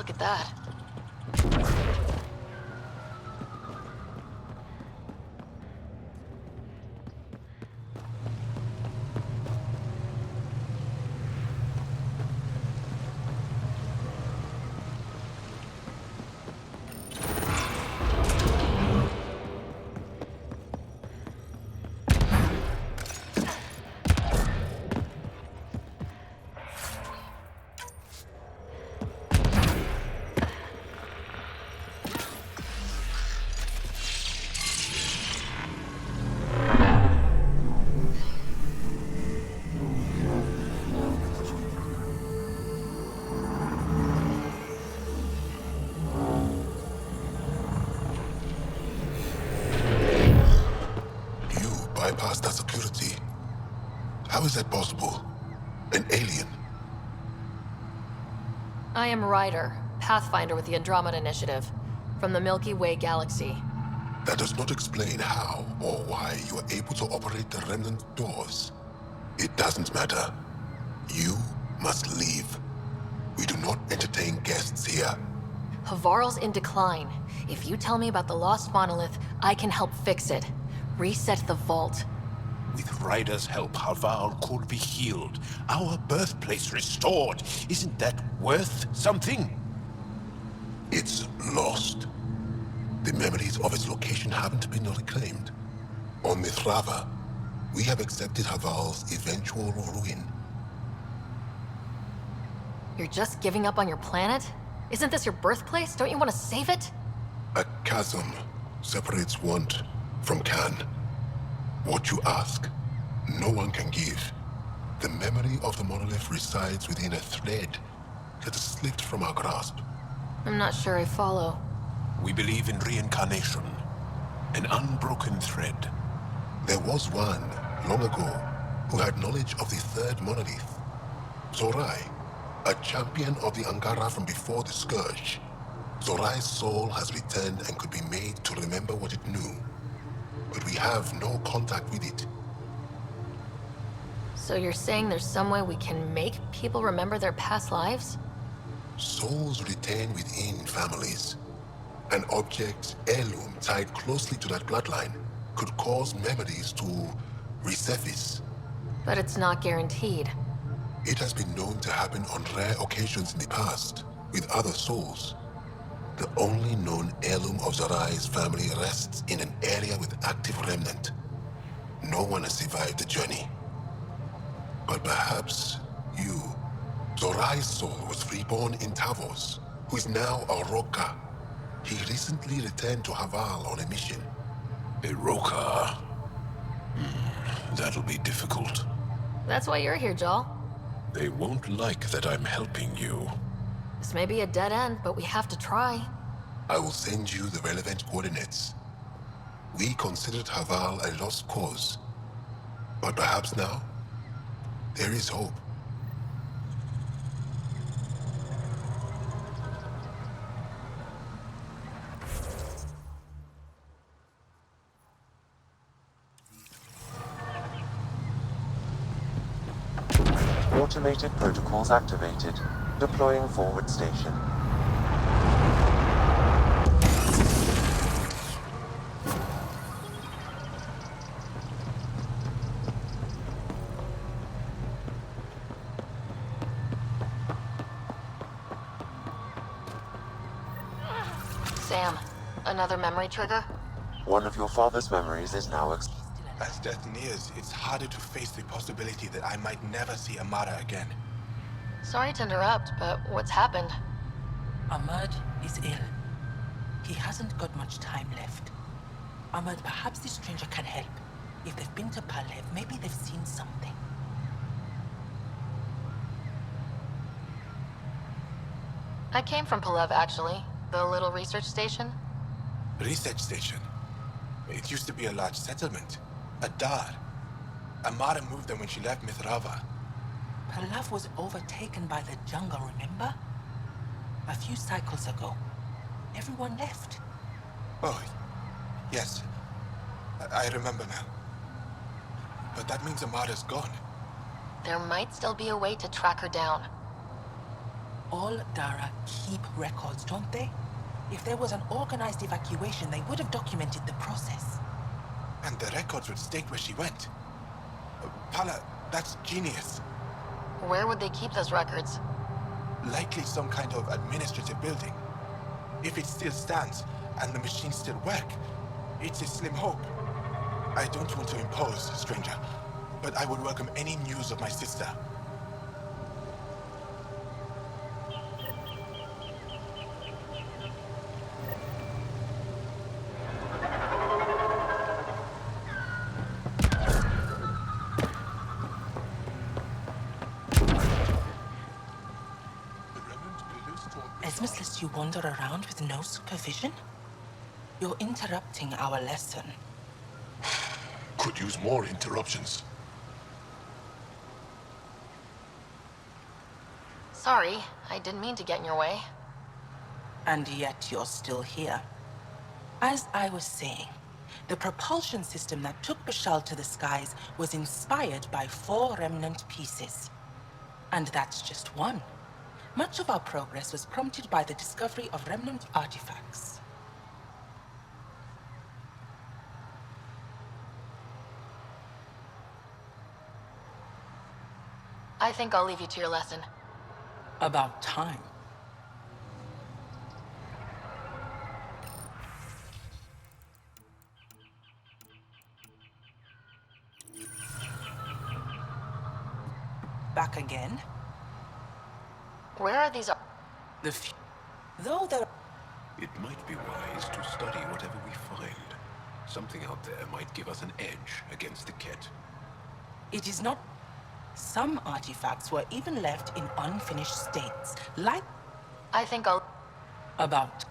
Look at that. Bypass that security. How is that possible? An alien? I am Ryder, Pathfinder with the Andromeda Initiative, from the Milky Way galaxy. That does not explain how or why you are able to operate the remnant doors. It doesn't matter. You must leave. We do not entertain guests here. Havarl's in decline. If you tell me about the lost monolith, I can help fix it. Reset the vault. With Ryder's help, Havarl could be healed. Our birthplace restored. Isn't that worth something? It's lost. The memories of its location haven't been reclaimed. On Mithrava, we have accepted Havarl's eventual ruin. You're just giving up on your planet? Isn't this your birthplace? Don't you want to save it? A chasm separates want from can. What you ask, no one can give. The memory of the monolith resides within a thread that has slipped from our grasp. I'm not sure I follow. We believe in reincarnation. An unbroken thread. There was one, long ago, who had knowledge of the third monolith. Zorai, a champion of the Angara from before the Scourge. Zorai's soul has returned and could be made to remember what it knew. But we have no contact with it. So you're saying there's some way we can make people remember their past lives? Souls retain within families. An object, heirloom, tied closely to that bloodline could cause memories to resurface. But it's not guaranteed. It has been known to happen on rare occasions in the past, with other souls. The only known heirloom of Zorai's family rests in an area with active remnant. No one has survived the journey. But perhaps you. Zorai's soul was reborn in Tavos, who is now a Roka. He recently returned to Havarl on a mission. A Roka? That'll be difficult. That's why you're here, Jal. They won't like that I'm helping you. This may be a dead end, but we have to try. I will send you the relevant coordinates. We considered Havarl a lost cause. But perhaps now, there is hope. Automated protocols activated. Deploying forward station. Sam, another memory trigger? One of your father's memories is now As death nears, it's harder to face the possibility that I might never see Amara again. Sorry to interrupt, but what's happened? Ahmad is ill. He hasn't got much time left. Ahmad, perhaps this stranger can help. If they've been to Palev, maybe they've seen something. I came from Palev, actually. The little research station. Research station? It used to be a large settlement. A dar. Amara moved there when she left Mithrava. Palev was overtaken by the jungle, remember? A few cycles ago. Everyone left. Oh, yes. I remember now. But that means Amara's gone. There might still be a way to track her down. All Dara keep records, don't they? If there was an organized evacuation, they would have documented the process. And the records would state where she went. Pala, that's genius. Where would they keep those records? Likely some kind of administrative building. If it still stands, and the machines still work, it's a slim hope. I don't want to impose, stranger, but I would welcome any news of my sister. Esmus lets you wander around with no supervision? You're interrupting our lesson. Could use more interruptions. Sorry, I didn't mean to get in your way. And yet you're still here. As I was saying, the propulsion system that took Bashal to the skies was inspired by 4 remnant pieces. And that's just one. Much of our progress was prompted by the discovery of remnant artifacts. I think I'll leave you to your lesson. About time. Back again? Where are these? Though there... It might be wise to study whatever we find. Something out there might give us an edge against the Ket. It is not... Some artifacts were even left in unfinished states, like... I think I'll... About...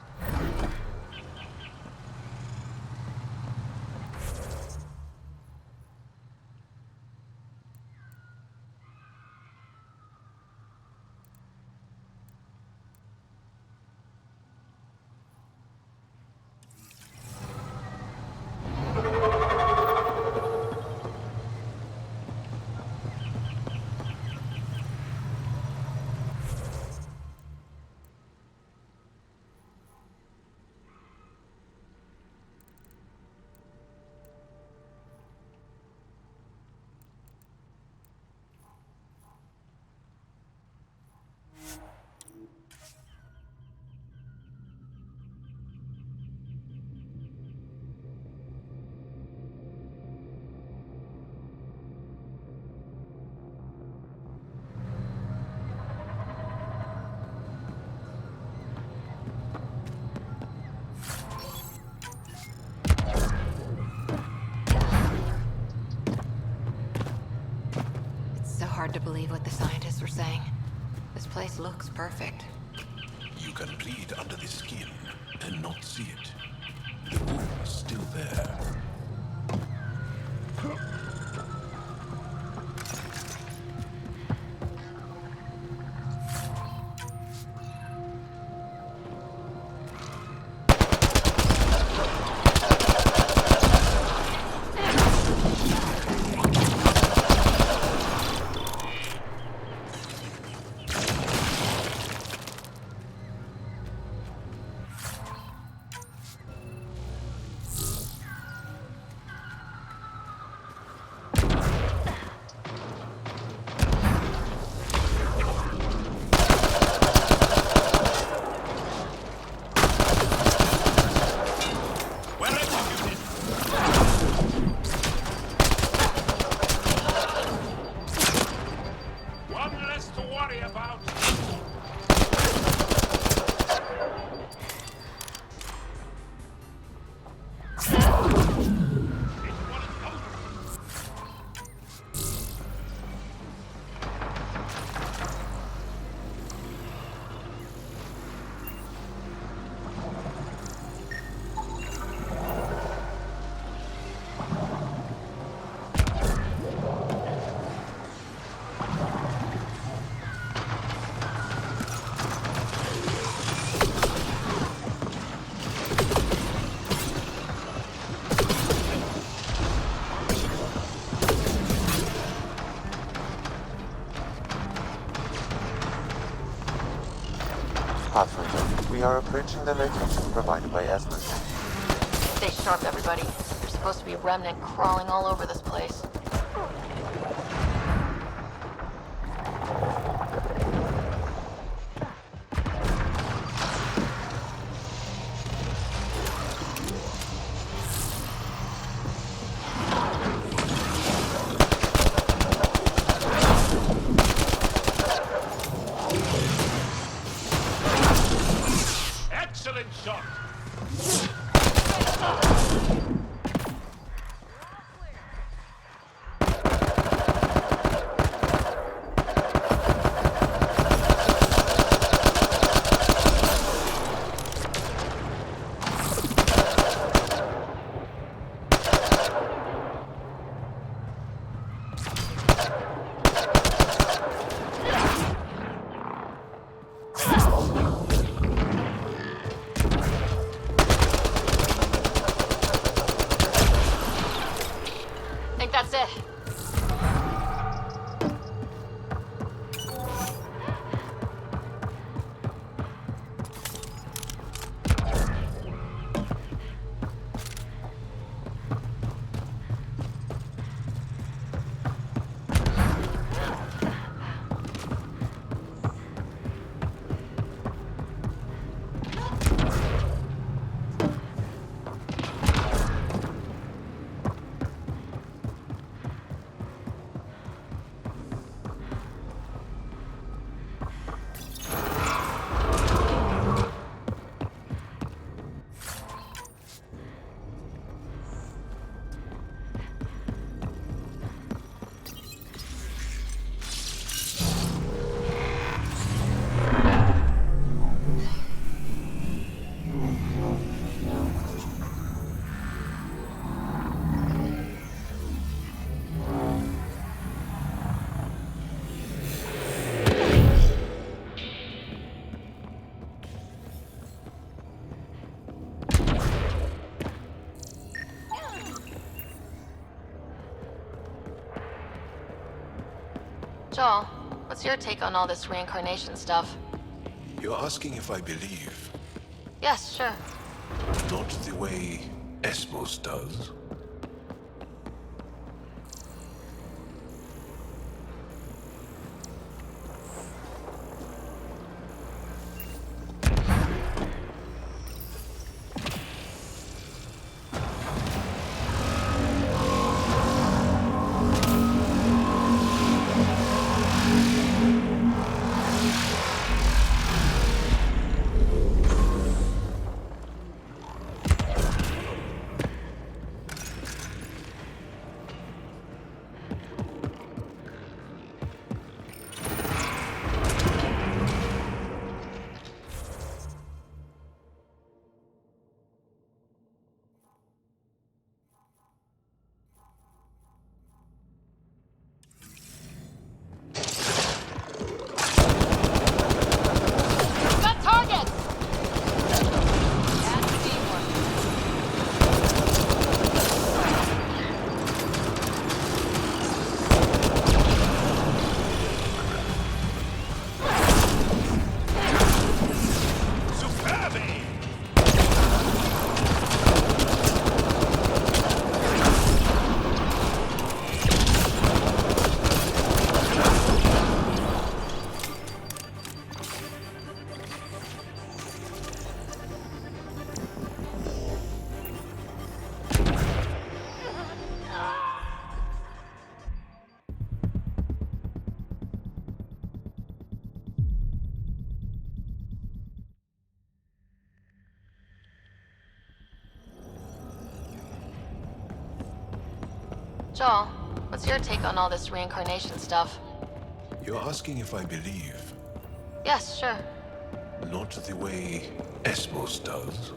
Hard to believe what the scientists were saying. This place looks perfect. You can bleed under the skin and not see it. The wound's still there. are approaching the location provided by Esmond. Stay sharp, everybody. There's supposed to be a remnant crawling all over this place. Excellent shot! Think that's it. Joel, what's your take on all this reincarnation stuff? You're asking if I believe, Yes, sure. not the way Esmos does. Got targets! Joel, what's your take on all this reincarnation stuff? You're asking if I believe, Yes, sure. not the way Esmos does.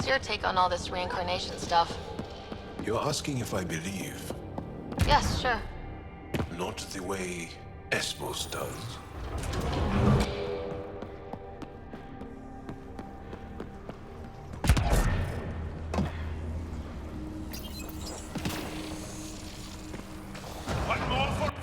your take on all this reincarnation stuff? You're asking if I believe, Yes, sure. not the way Esmos does. One more for...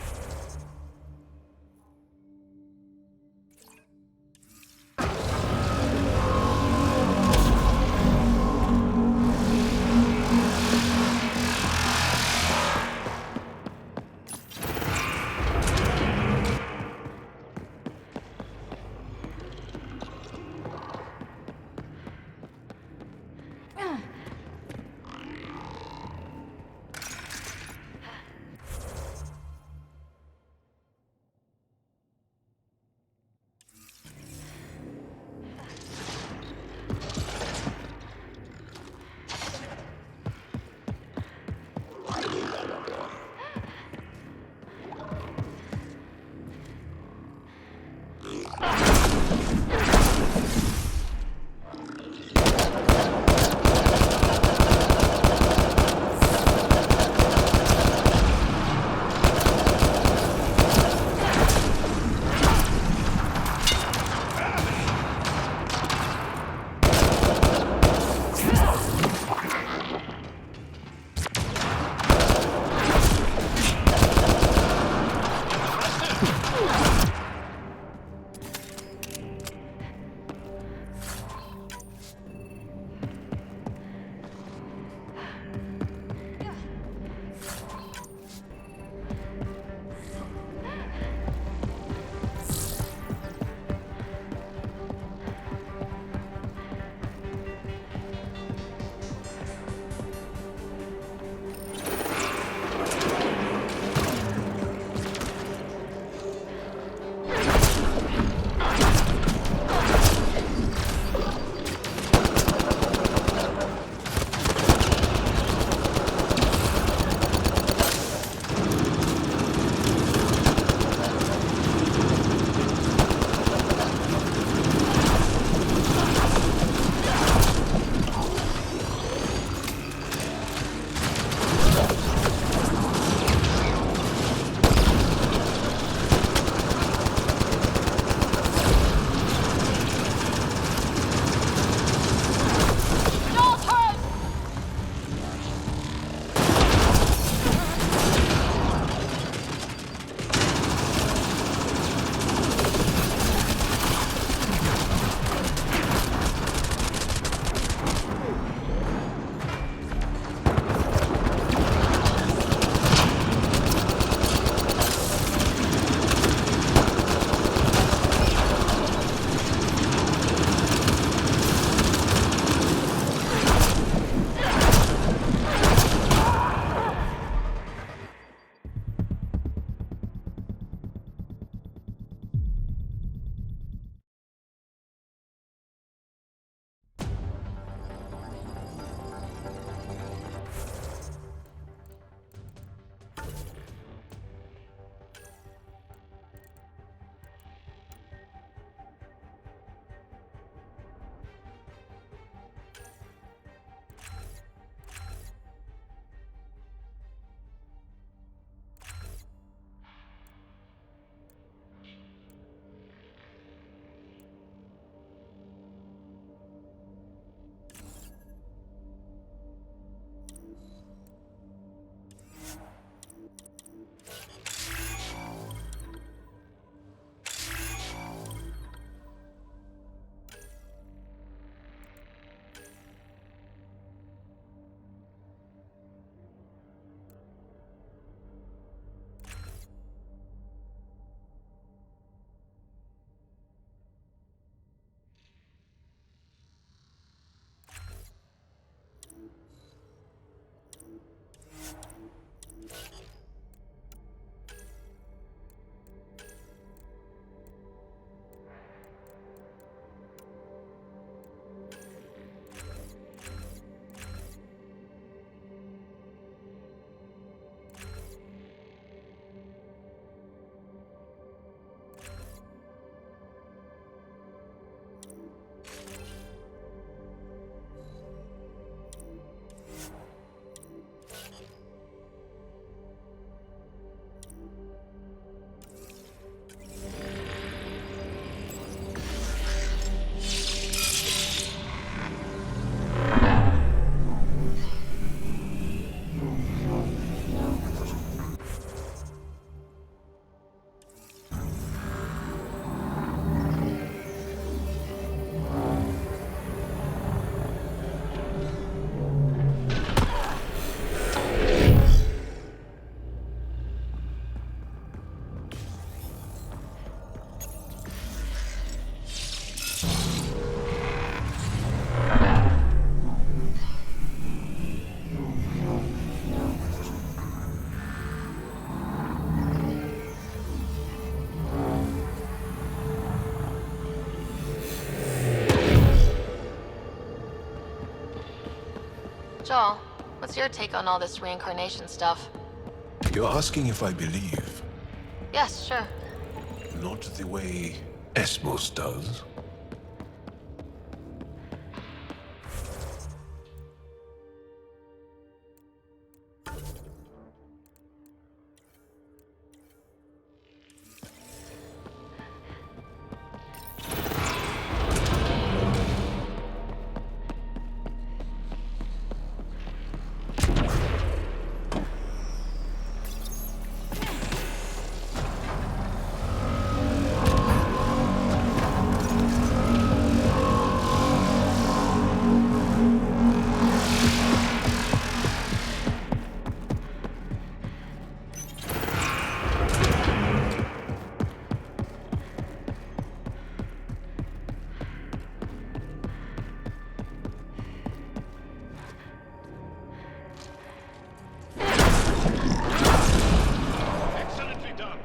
Joel, what's your take on all this reincarnation stuff? You're asking if I believe. Yes, sure. Not the way Esmos does. Excellently done.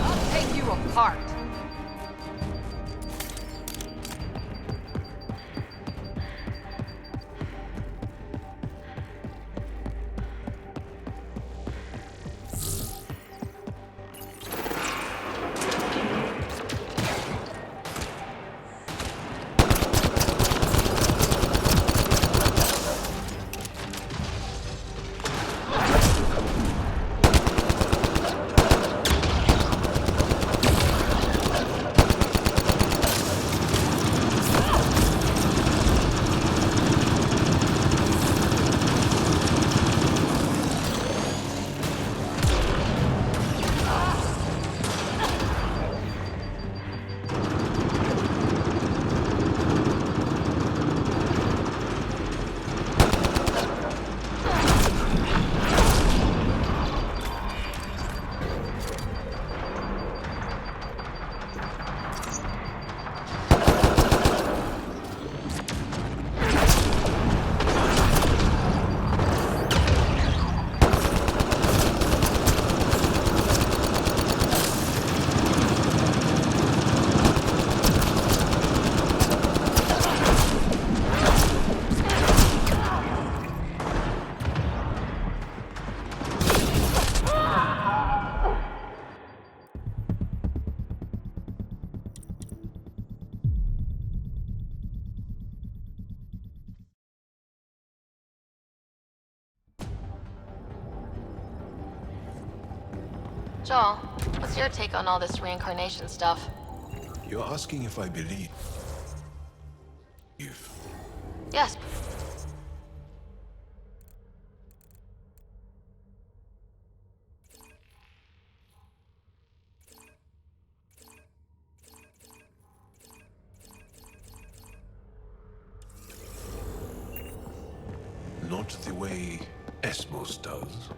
I'll take you apart. Joel, what's your take on all this reincarnation stuff? You're asking if I believe. Yes. Not the way Esmos does.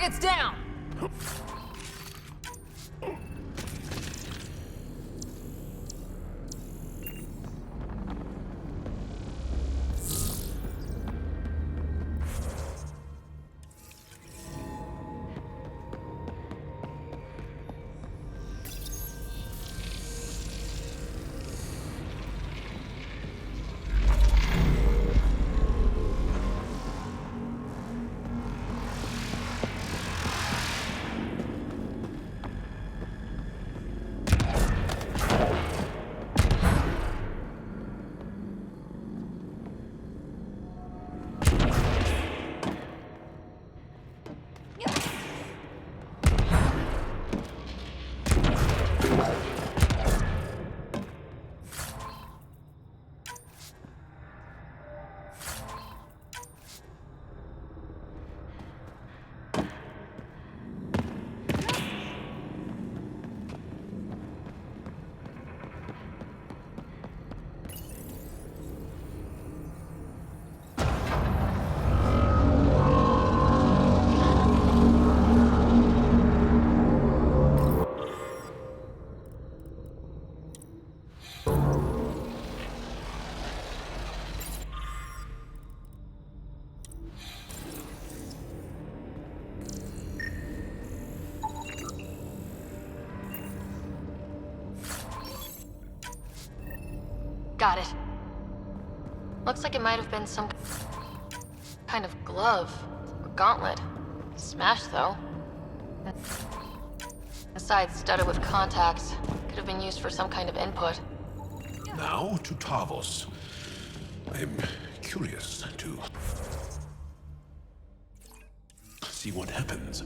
Target's down! Got it. Looks like it might have been some kind of glove or gauntlet. Smashed, though. Inside, studded with contacts. Could have been used for some kind of input. Now to Tavos. I'm curious to see what happens.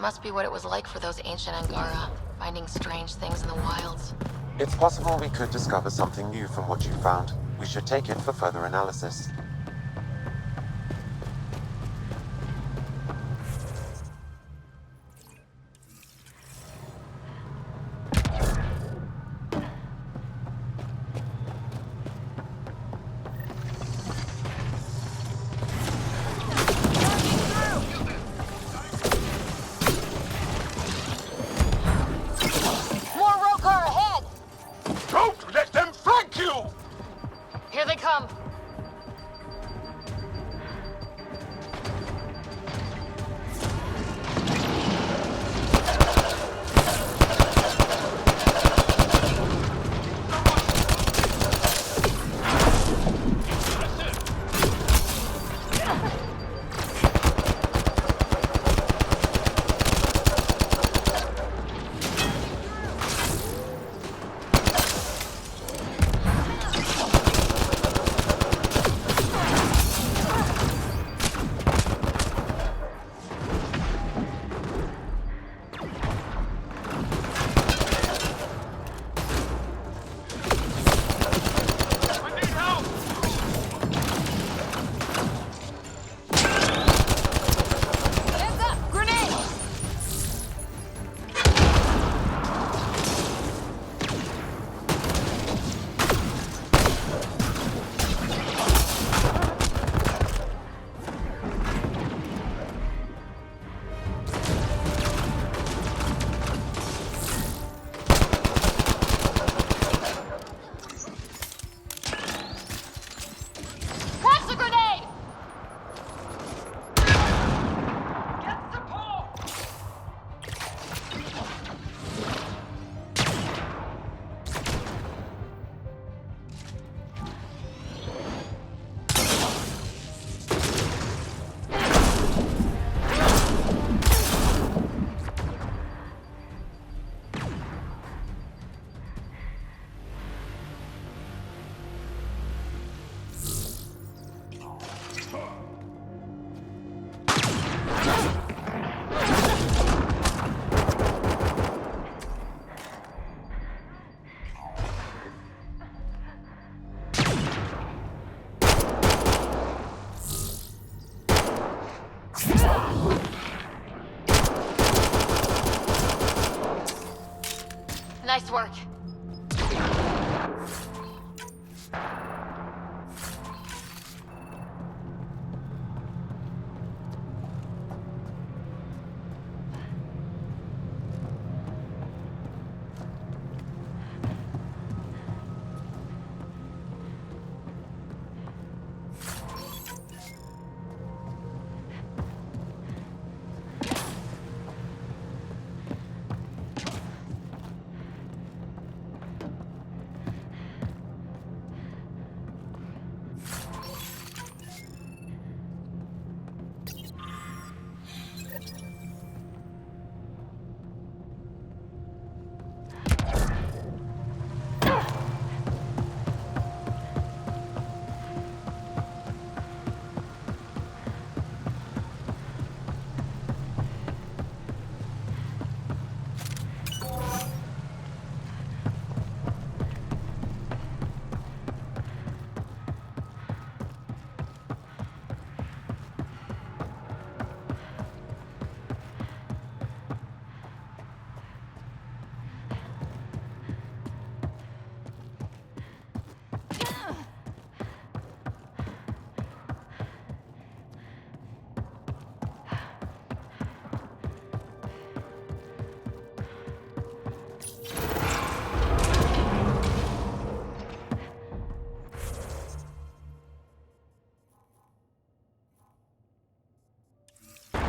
must be what it was like for those ancient Angara, finding strange things in the wilds. It's possible we could discover something new from what you found. We should take it for further analysis. More Rokar ahead! Don't let them flank you! Here they come. Hands up! Grenade! Catch the grenade! Nice work.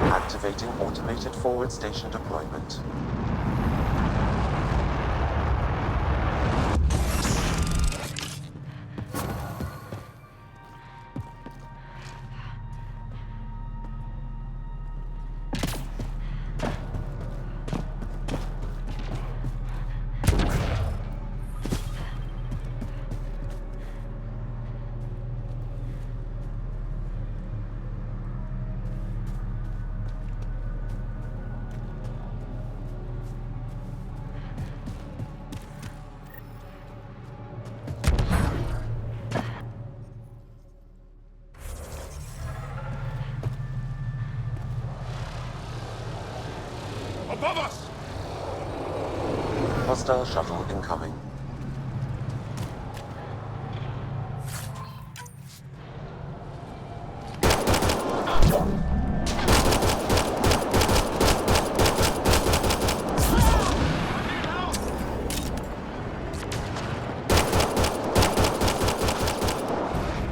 Activating automated forward station deployment. Hostile shuttle incoming.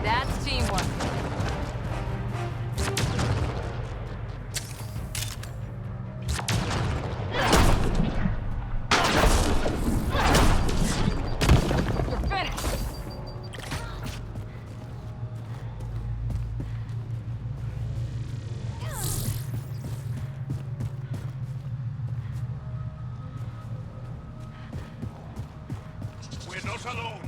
That's teamwork. You're finished. We're not alone.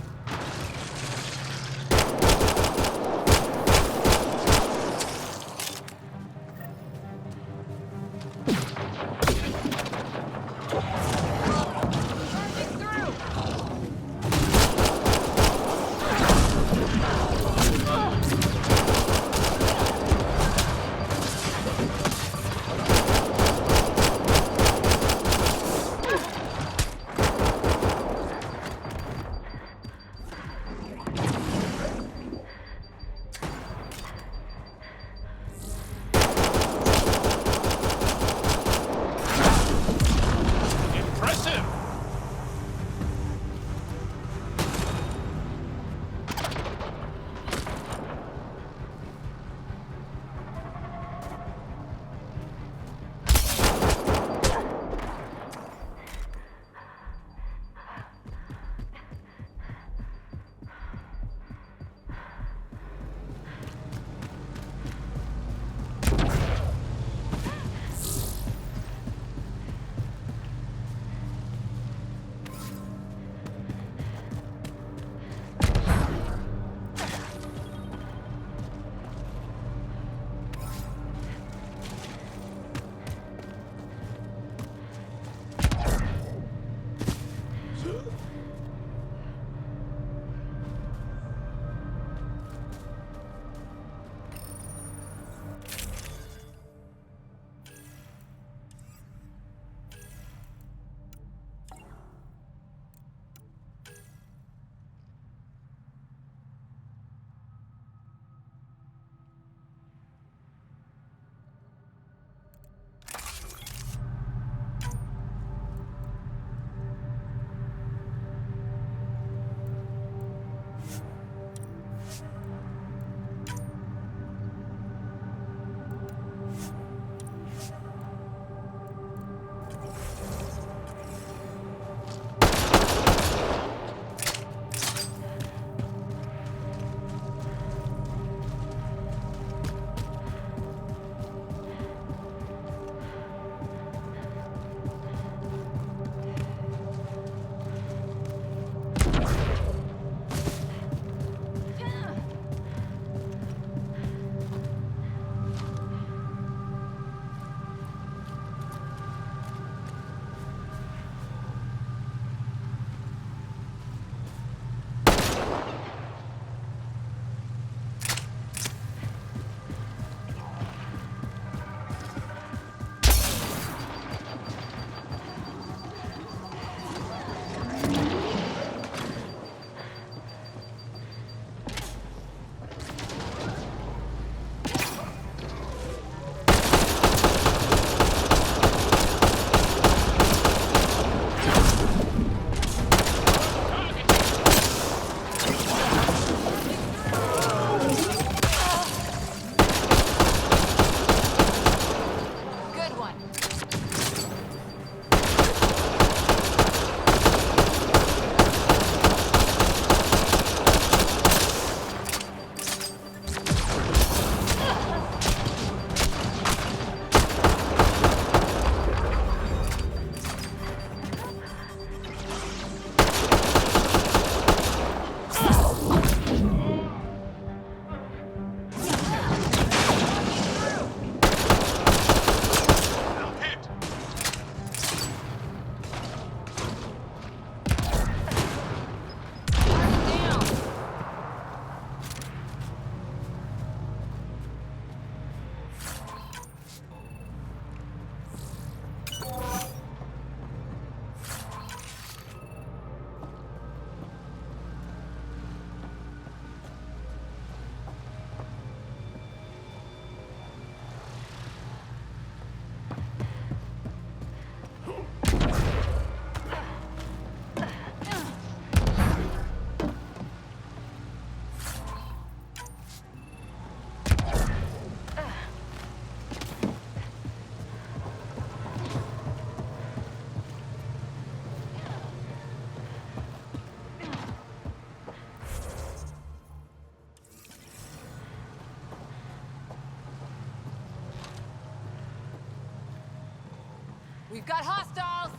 We've got hostiles!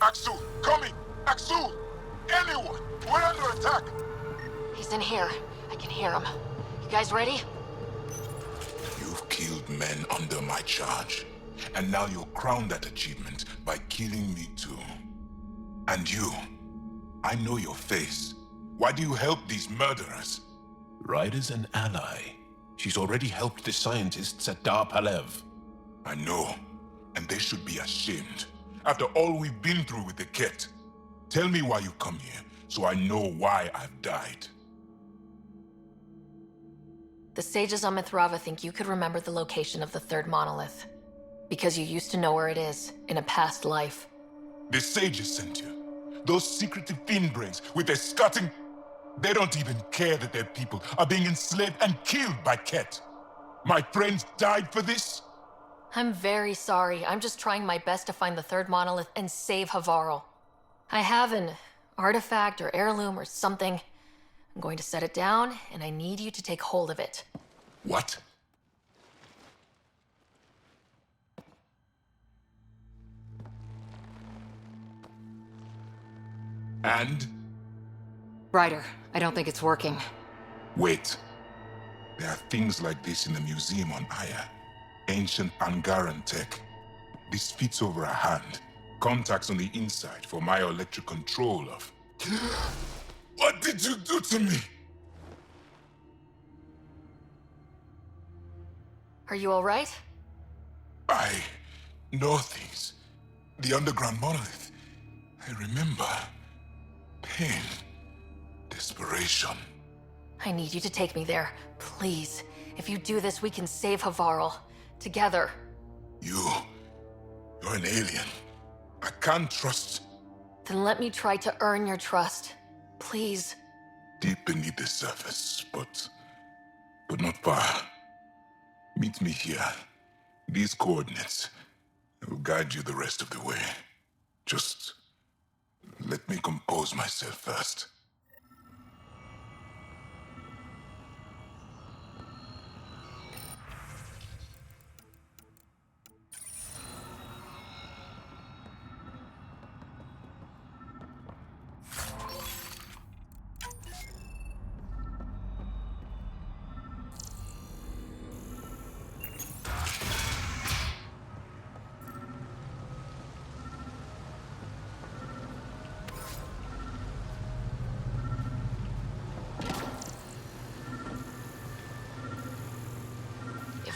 Axel, coming! Axel! Anyone! We're under attack! He's in here. I can hear him. You guys ready? You've killed men under my charge. And now you'll crown that achievement by killing me too. And you, I know your face. Why do you help these murderers? Ryder's an ally. She's already helped the scientists at Dar Palev. I know, and they should be ashamed. After all we've been through with the Ket. Tell me why you come here, so I know why I've died. The sages on Mithrava think you could remember the location of the third monolith. Because you used to know where it is, in a past life. The sages sent you. Those secretive fiend brains with their scutting... They don't even care that their people are being enslaved and killed by Ket. My friends died for this? I'm very sorry. I'm just trying my best to find the third monolith and save Havarl. I have an artifact or heirloom or something. I'm going to set it down, and I need you to take hold of it. What? And? Ryder, I don't think it's working. Wait. There are things like this in the museum on Aya. Ancient Angaran tech. This fits over a hand. Contacts on the inside for my electric control of... What did you do to me? Are you all right? I know things. The underground monolith. I remember. Pain. Desperation. I need you to take me there, please. If you do this, we can save Havarl. Together. You're an alien. I can't trust... Then let me try to earn your trust. Please. Deep beneath the surface, but not far. Meet me here. These coordinates. I will guide you the rest of the way. Just let me compose myself first.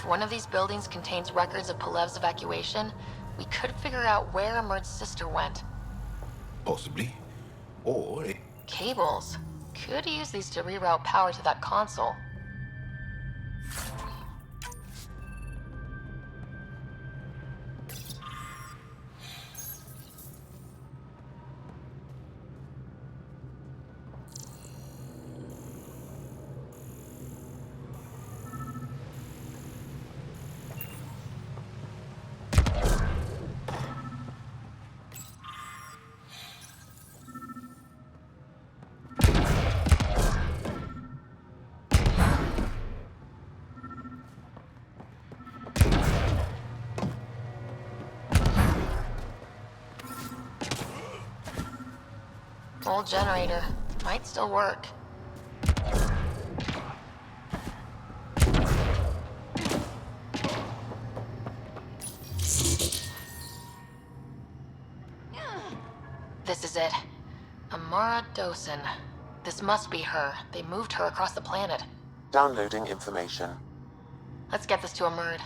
one of these buildings contains records of Palev's evacuation, we could figure out where Emert's sister went. Possibly. Or it... Cables. Could use these to reroute power to that console. Old generator. Might still work. This is it. Amara Dosen. This must be her. They moved her across the planet. Downloading information. Let's get this to Emerd.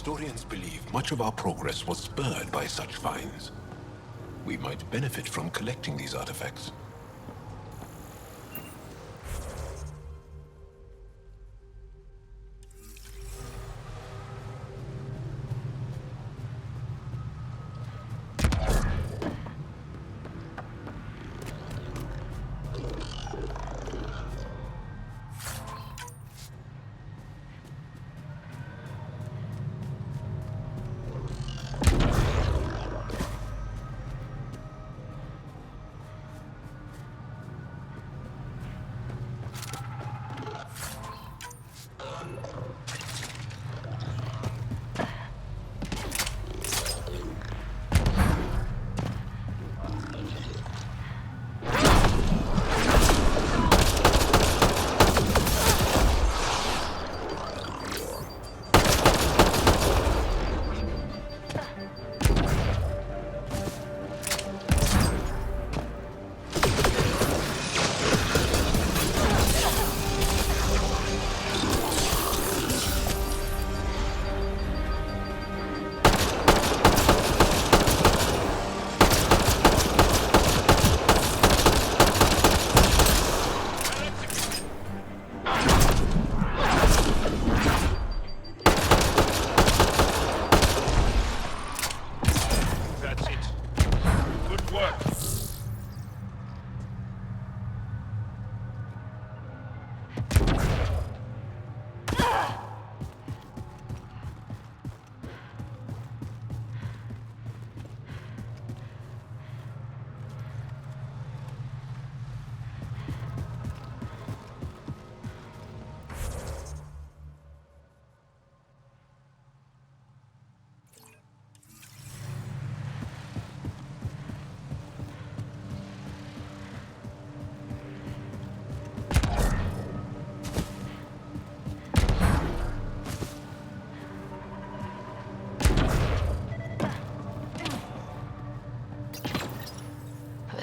Historians believe much of our progress was spurred by such finds. We might benefit from collecting these artifacts.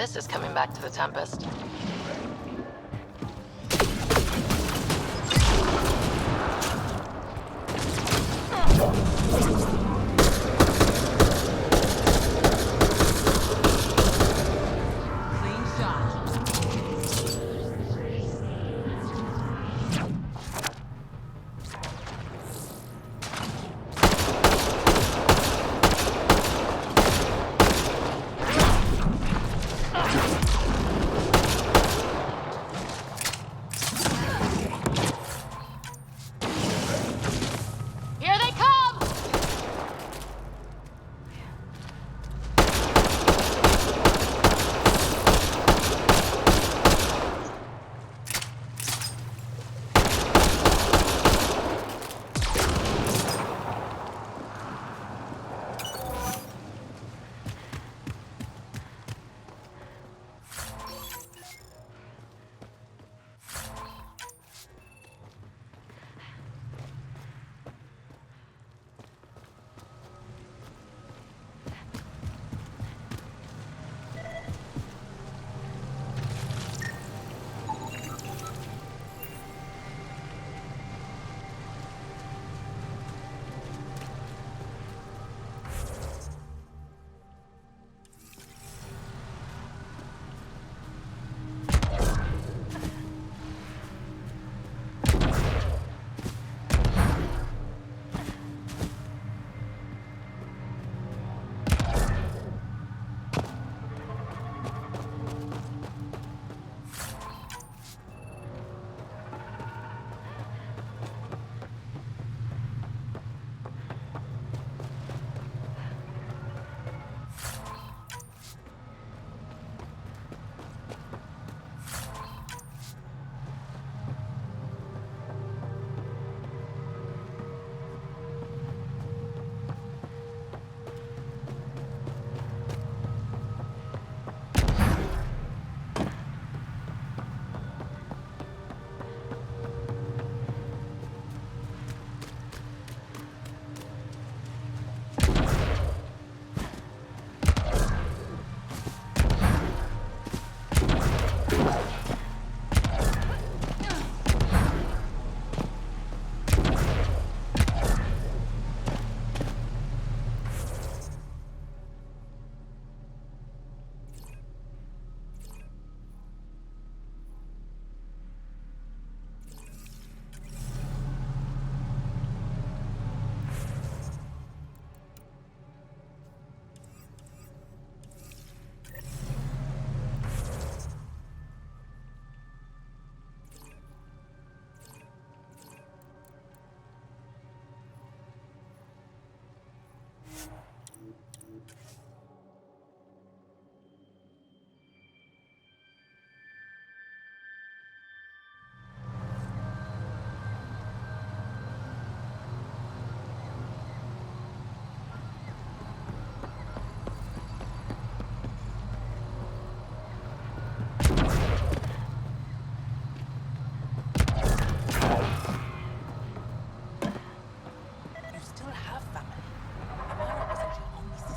This is coming back to the Tempest.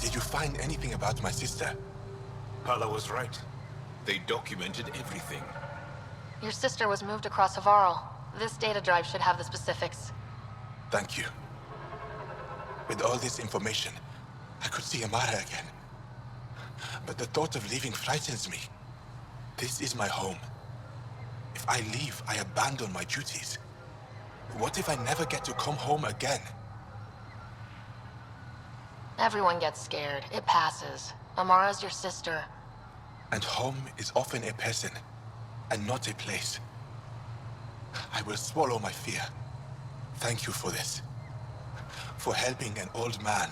Did you find anything about my sister? Hala was right. They documented everything. Your sister was moved across Havarl. This data drive should have the specifics. Thank you. With all this information, I could see Amara again. But the thought of leaving frightens me. This is my home. If I leave, I abandon my duties. What if I never get to come home again? Everyone gets scared. It passes. Amara's your sister. And home is often a person, and not a place. I will swallow my fear. Thank you for this. For helping an old man.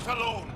Alone.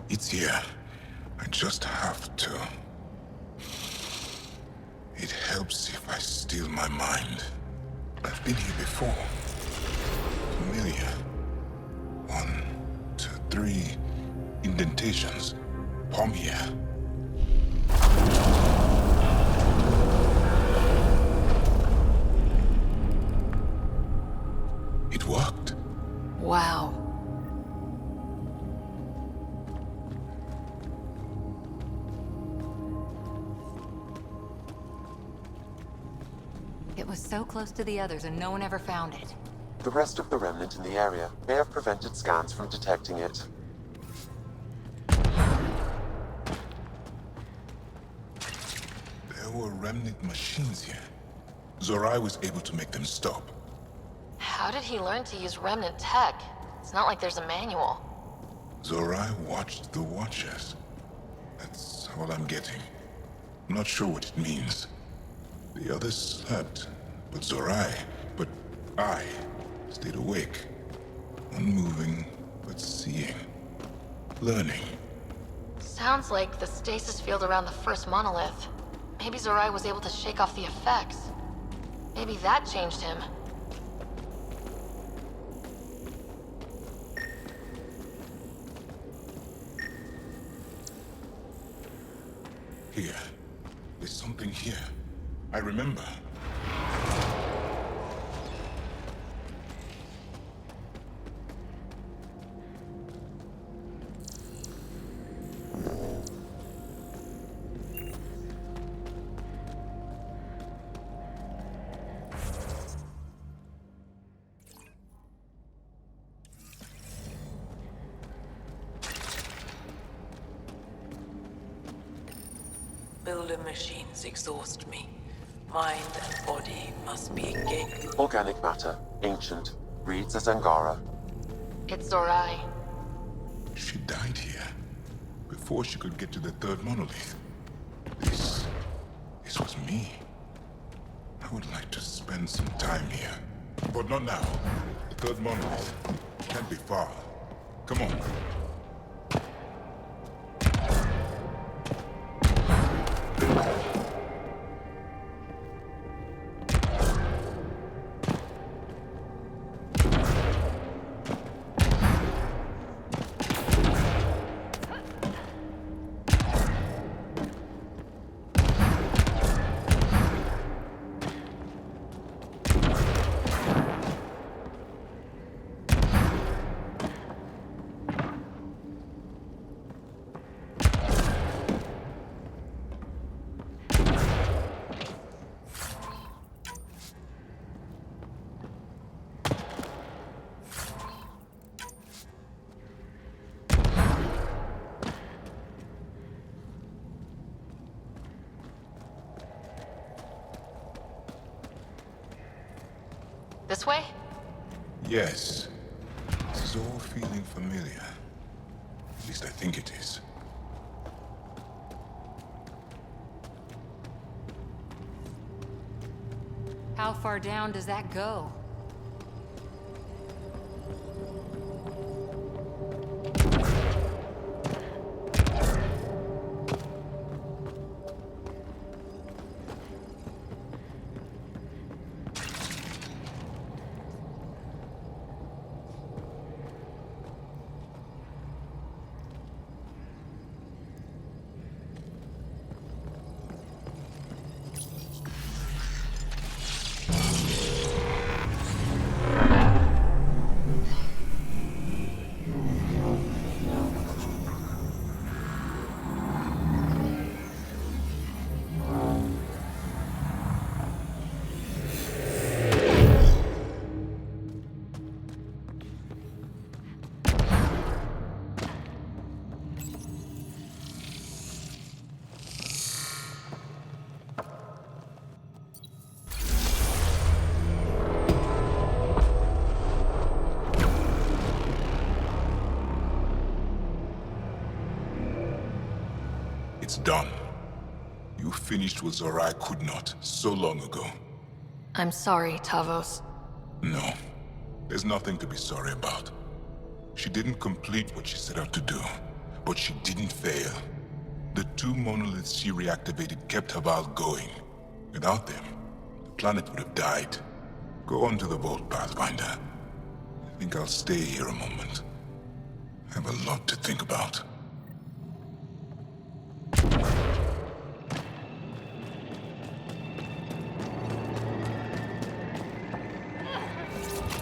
It's here. I just have to. It helps if I steal my mind. I've been here before. Familiar. 1, 2, 3 indentations. Palm here. It worked. Wow. It was so close to the others and no one ever found it. The rest of the remnant in the area may have prevented scans from detecting it. There were remnant machines here. Zorai was able to make them stop. How How did he learn to use remnant tech? It's not like there's a manual. Zorai watched the Watchers. That's all I'm getting. I'm not sure what it means. The others slept, but I stayed awake. Unmoving, but seeing. Learning. Sounds like the stasis field around the first monolith. Maybe Zorai was able to shake off the effects. Maybe that changed him. Here. There's something here. I remember. Builder machines exhaust me. Mind and body must be engaged. Organic matter, ancient, reads as Angara. It's Zorai. She died here. Before she could get to the third monolith. This was me. I would like to spend some time here. But not now. The third monolith can't be far. Come on. This way? Yes. This is all feeling familiar. At least I think it is. How far down does that go? It's done. You finished what Zorai could not so long ago. I'm sorry, Tavos. No. There's nothing to be sorry about. She didn't complete what she set out to do, but she didn't fail. The two monoliths she reactivated kept Haval going. Without them, the planet would have died. Go on to the vault, Pathfinder. I think I'll stay here a moment. I have a lot to think about.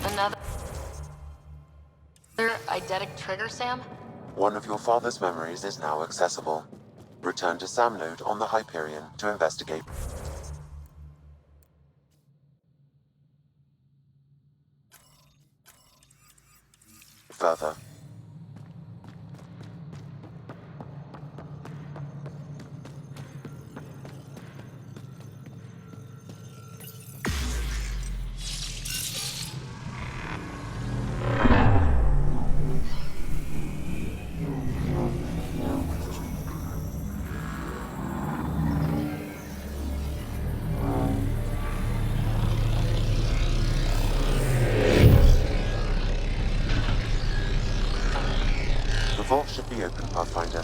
Another eidetic trigger, Sam? One of your father's memories is now accessible. Return to Sam Node on the Hyperion to investigate. Further. be open, Pathfinder.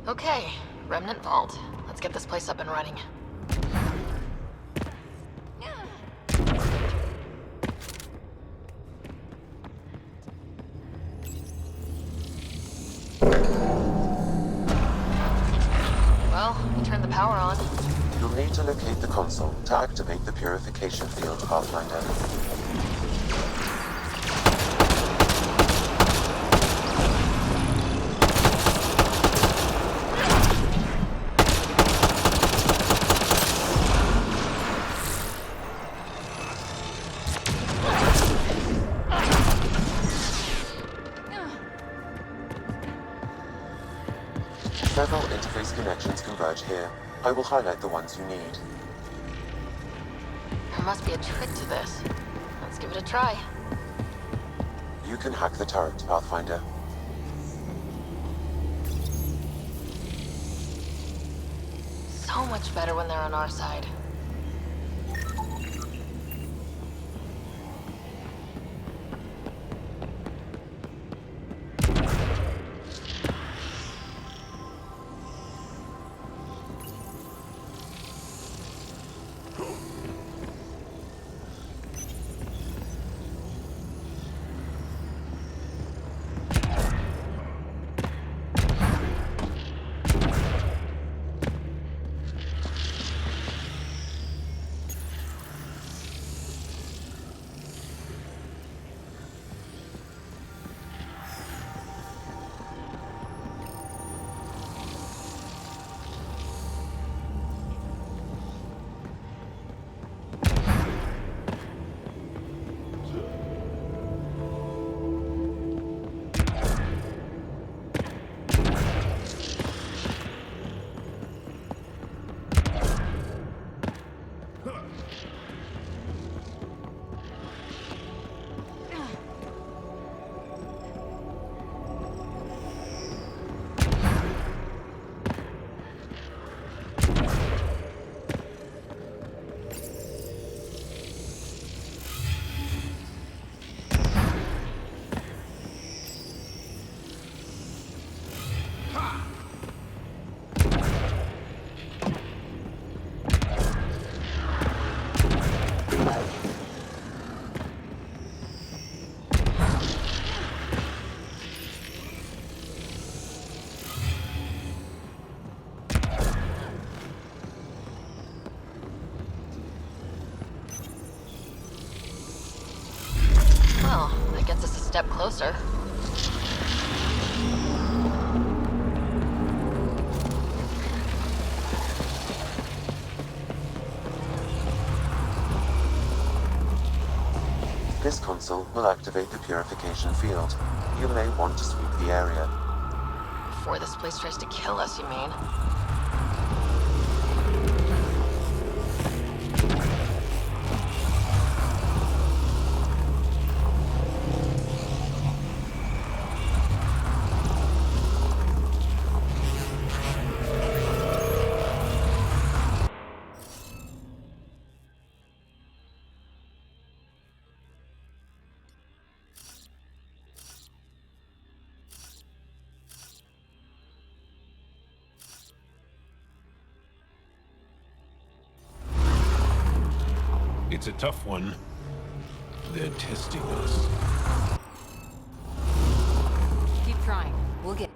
Okay, Remnant Vault. Let's get this place up and running. Well, we turned the power on. You'll need to locate the console to activate the purification field, Pathfinder. Several interface connections converge here. I will highlight the ones you need. There must be a trick to this. Let's give it a try. You can hack the turret, Pathfinder. So much better when they're on our side. it gets us a step closer. This console will activate the purification field. You may want to sweep the area. Before this place tries to kill us, you mean? It's a tough one. They're testing us. Keep trying. We'll get...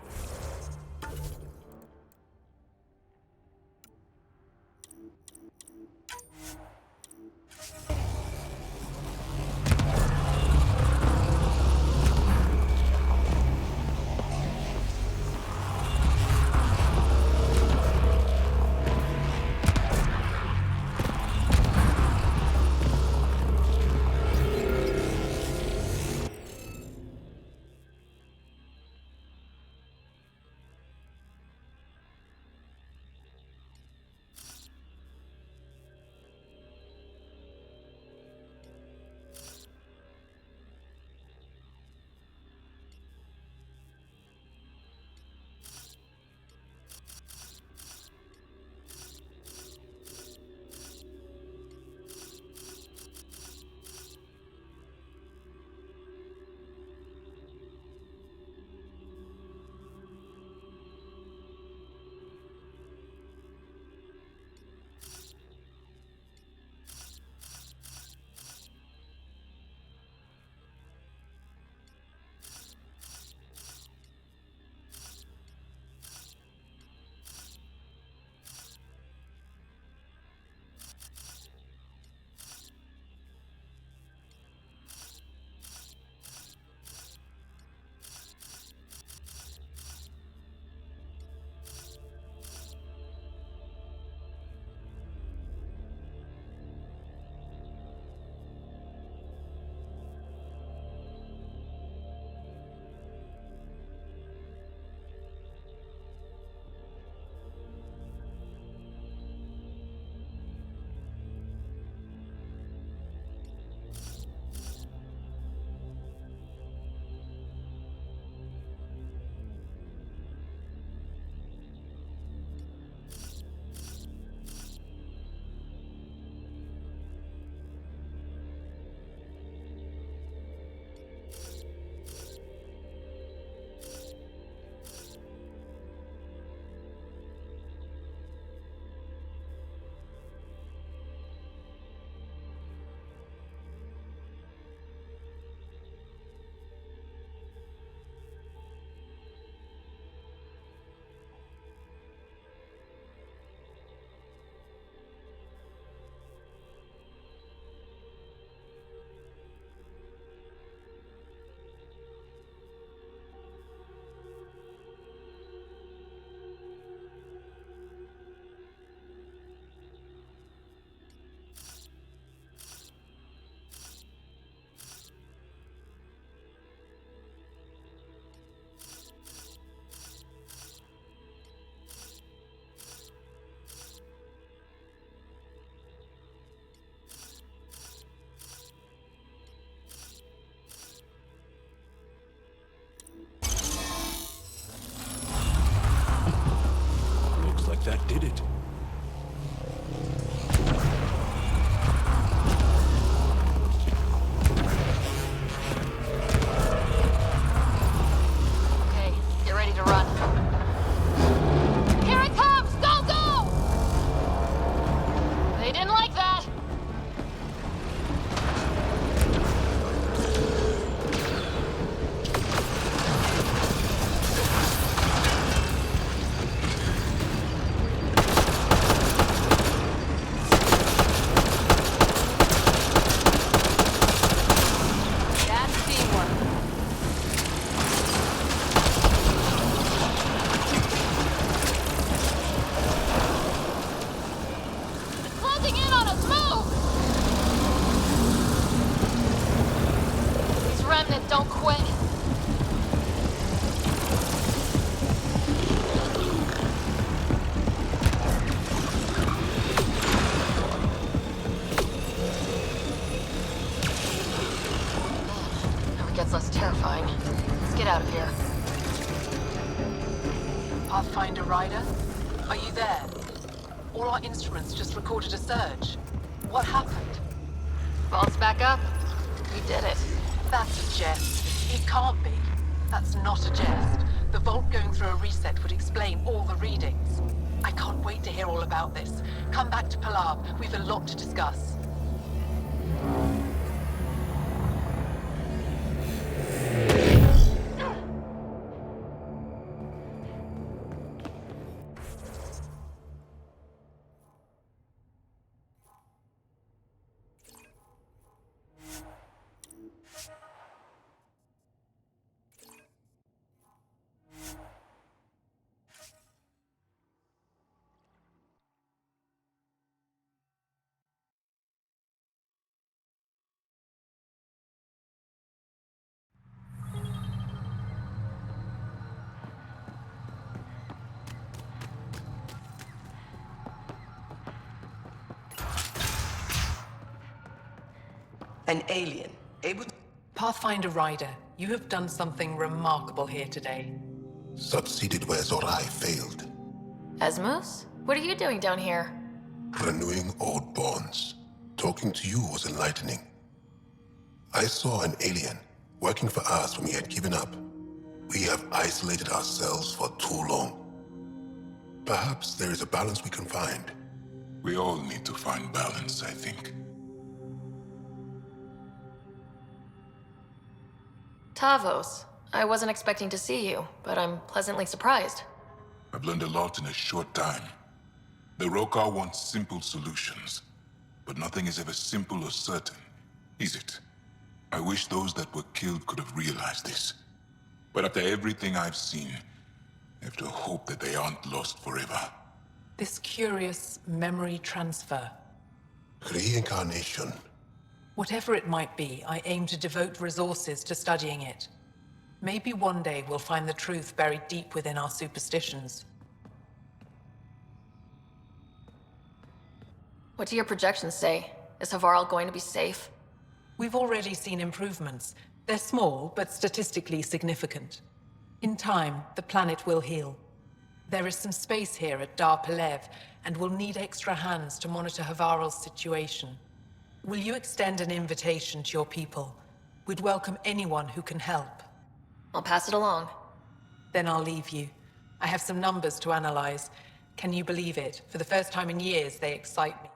Don't quit. Never gets less terrifying. Let's get out of here. Pathfinder Ryder? Are you there? All our instruments just recorded a surge. What happened? Vault's back up. We did it. That's a jest. It can't be. That's not a jest. The vault going through a reset would explain all the readings. I can't wait to hear all about this. Come back to Palab. We've a lot to discuss. An alien, able to... Pathfinder Ryder, you have done something remarkable here today. Succeeded where Zorai failed. Asmus? What are you doing down here? Renewing old bonds. Talking to you was enlightening. I saw an alien working for us when we had given up. We have isolated ourselves for too long. Perhaps there is a balance we can find. We all need to find balance, I think. Tavos. I wasn't expecting to see you, but I'm pleasantly surprised. I've learned a lot in a short time. The Rokar want simple solutions, but nothing is ever simple or certain, is it? I wish those that were killed could have realized this. But after everything I've seen, I have to hope that they aren't lost forever. This curious memory transfer. Reincarnation. Whatever it might be, I aim to devote resources to studying it. Maybe one day we'll find the truth buried deep within our superstitions. What do your projections say? Is Havarl going to be safe? We've already seen improvements. They're small, but statistically significant. In time, the planet will heal. There is some space here at Dar Pelev, and we'll need extra hands to monitor Havarl's situation. Will you extend an invitation to your people? We'd welcome anyone who can help. I'll pass it along. Then I'll leave you. I have some numbers to analyze. Can you believe it? For the first time in years, they excite me.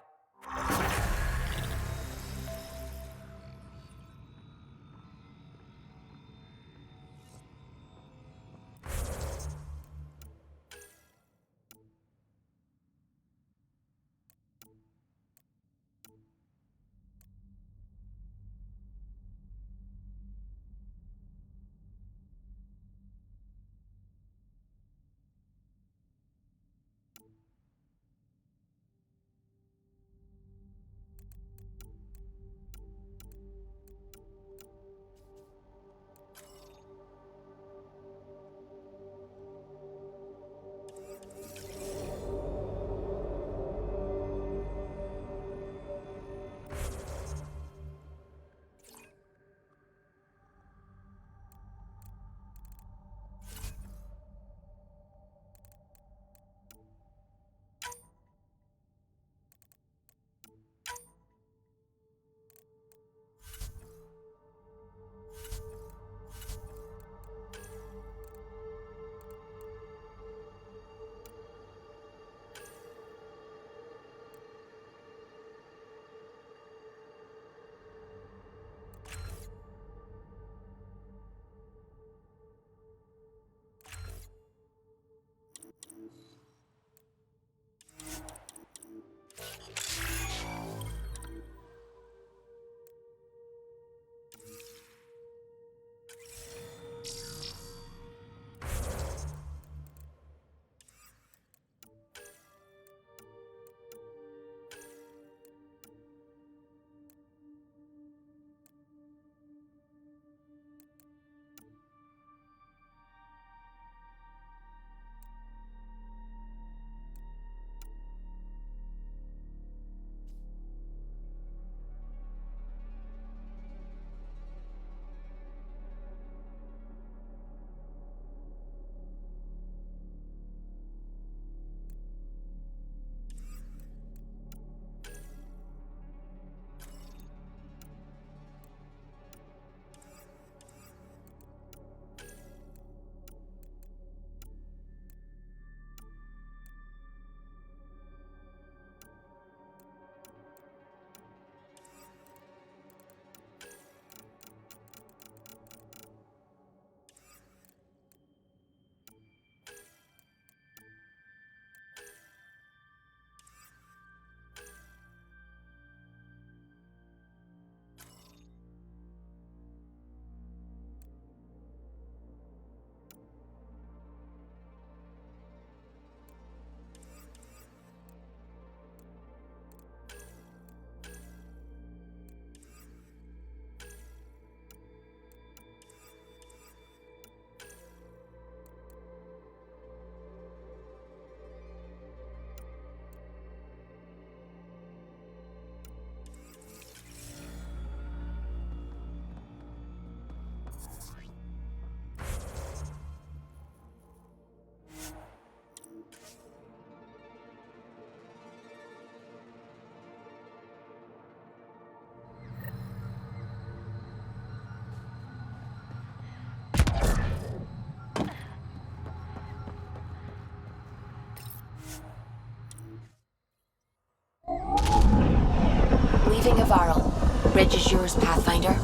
Bridge is yours, Pathfinder.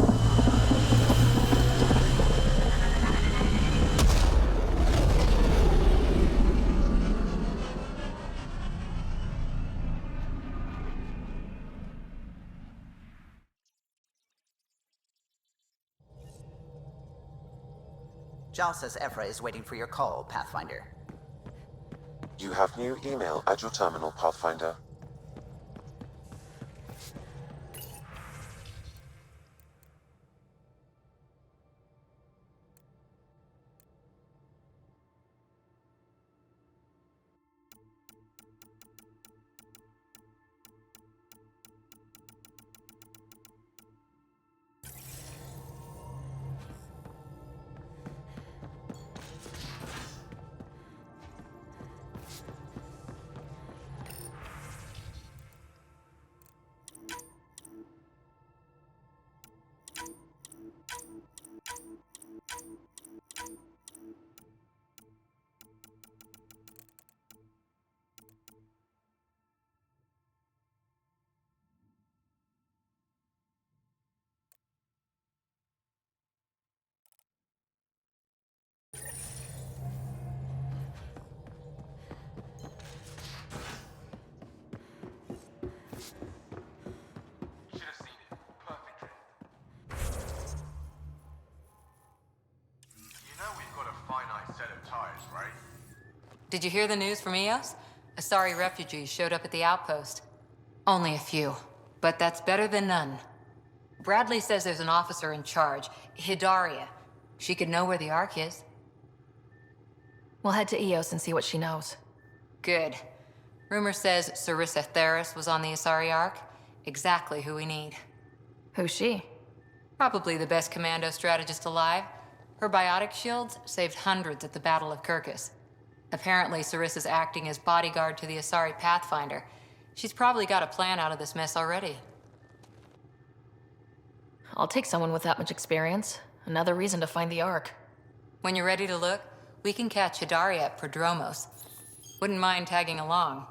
Jal says Ephra is waiting for your call, Pathfinder. You have new email at your terminal, Pathfinder. Did you hear the news from Eos? Asari refugees showed up at the outpost. Only a few, but that's better than none. Bradley says there's an officer in charge, Hidaria. She could know where the Ark is. We'll head to Eos and see what she knows. Good. Rumor says Sarissa Theris was on the Asari Ark. Exactly who we need. Who's she? Probably the best commando strategist alive. Her biotic shields saved hundreds at the Battle of Kirkus. Apparently, Sarissa's acting as bodyguard to the Asari Pathfinder. She's probably got a plan out of this mess already. I'll take someone with that much experience. Another reason to find the Ark. When you're ready to look, we can catch Hidaria at Prodromos. Wouldn't mind tagging along.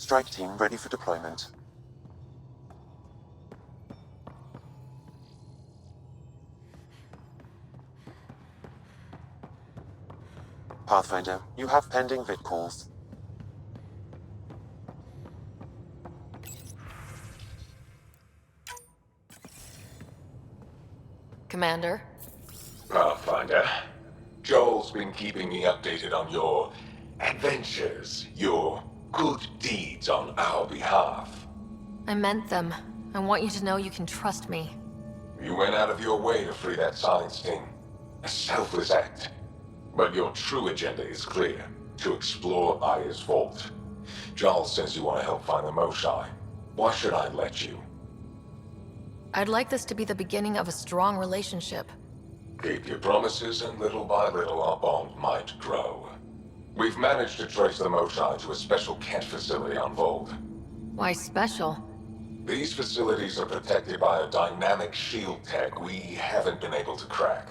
Strike team ready for deployment. Pathfinder, you have pending vid calls. Commander? Pathfinder, Joel's been keeping me updated on your adventures, your good deeds on our behalf. I meant them. I want you to know you can trust me. You went out of your way to free that science team. A selfless act. But your true agenda is clear. To explore Aya's vault. Joel says you want to help find the Moshae. Why should I let you? I'd like this to be the beginning of a strong relationship. Keep your promises, and little by little our bond might grow. We've managed to trace the Moshae to a special Kent facility on Vold. Why special? These facilities are protected by a dynamic shield tech we haven't been able to crack.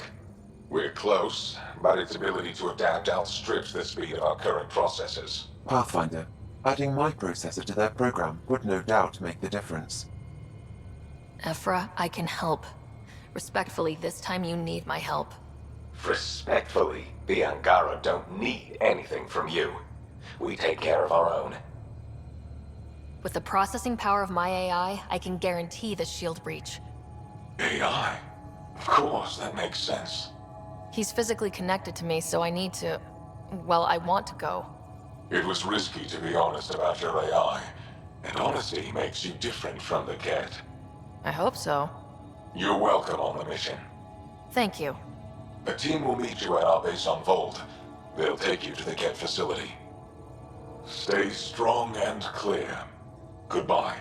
We're close, but its ability to adapt outstrips the speed of our current processors. Pathfinder, adding my processor to their program would no doubt make the difference. Ephra, I can help. Respectfully, this time you need my help. Respectfully, the Angara don't need anything from you. We take care of our own. With the processing power of my AI, I can guarantee the shield breach. AI? Of course, that makes sense. He's physically connected to me, so I need to... well, I want to go. It was risky to be honest about your AI, and honesty makes you different from the Ket. I hope so. You're welcome on the mission. Thank you. A team will meet you at our base on Vold. They'll take you to the Ket facility. Stay strong and clear. Goodbye.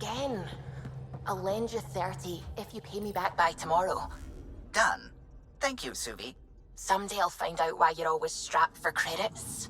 again. I'll lend you 30 if you pay me back by tomorrow. Done. Thank you, Suvi. Someday I'll find out why you're always strapped for credits.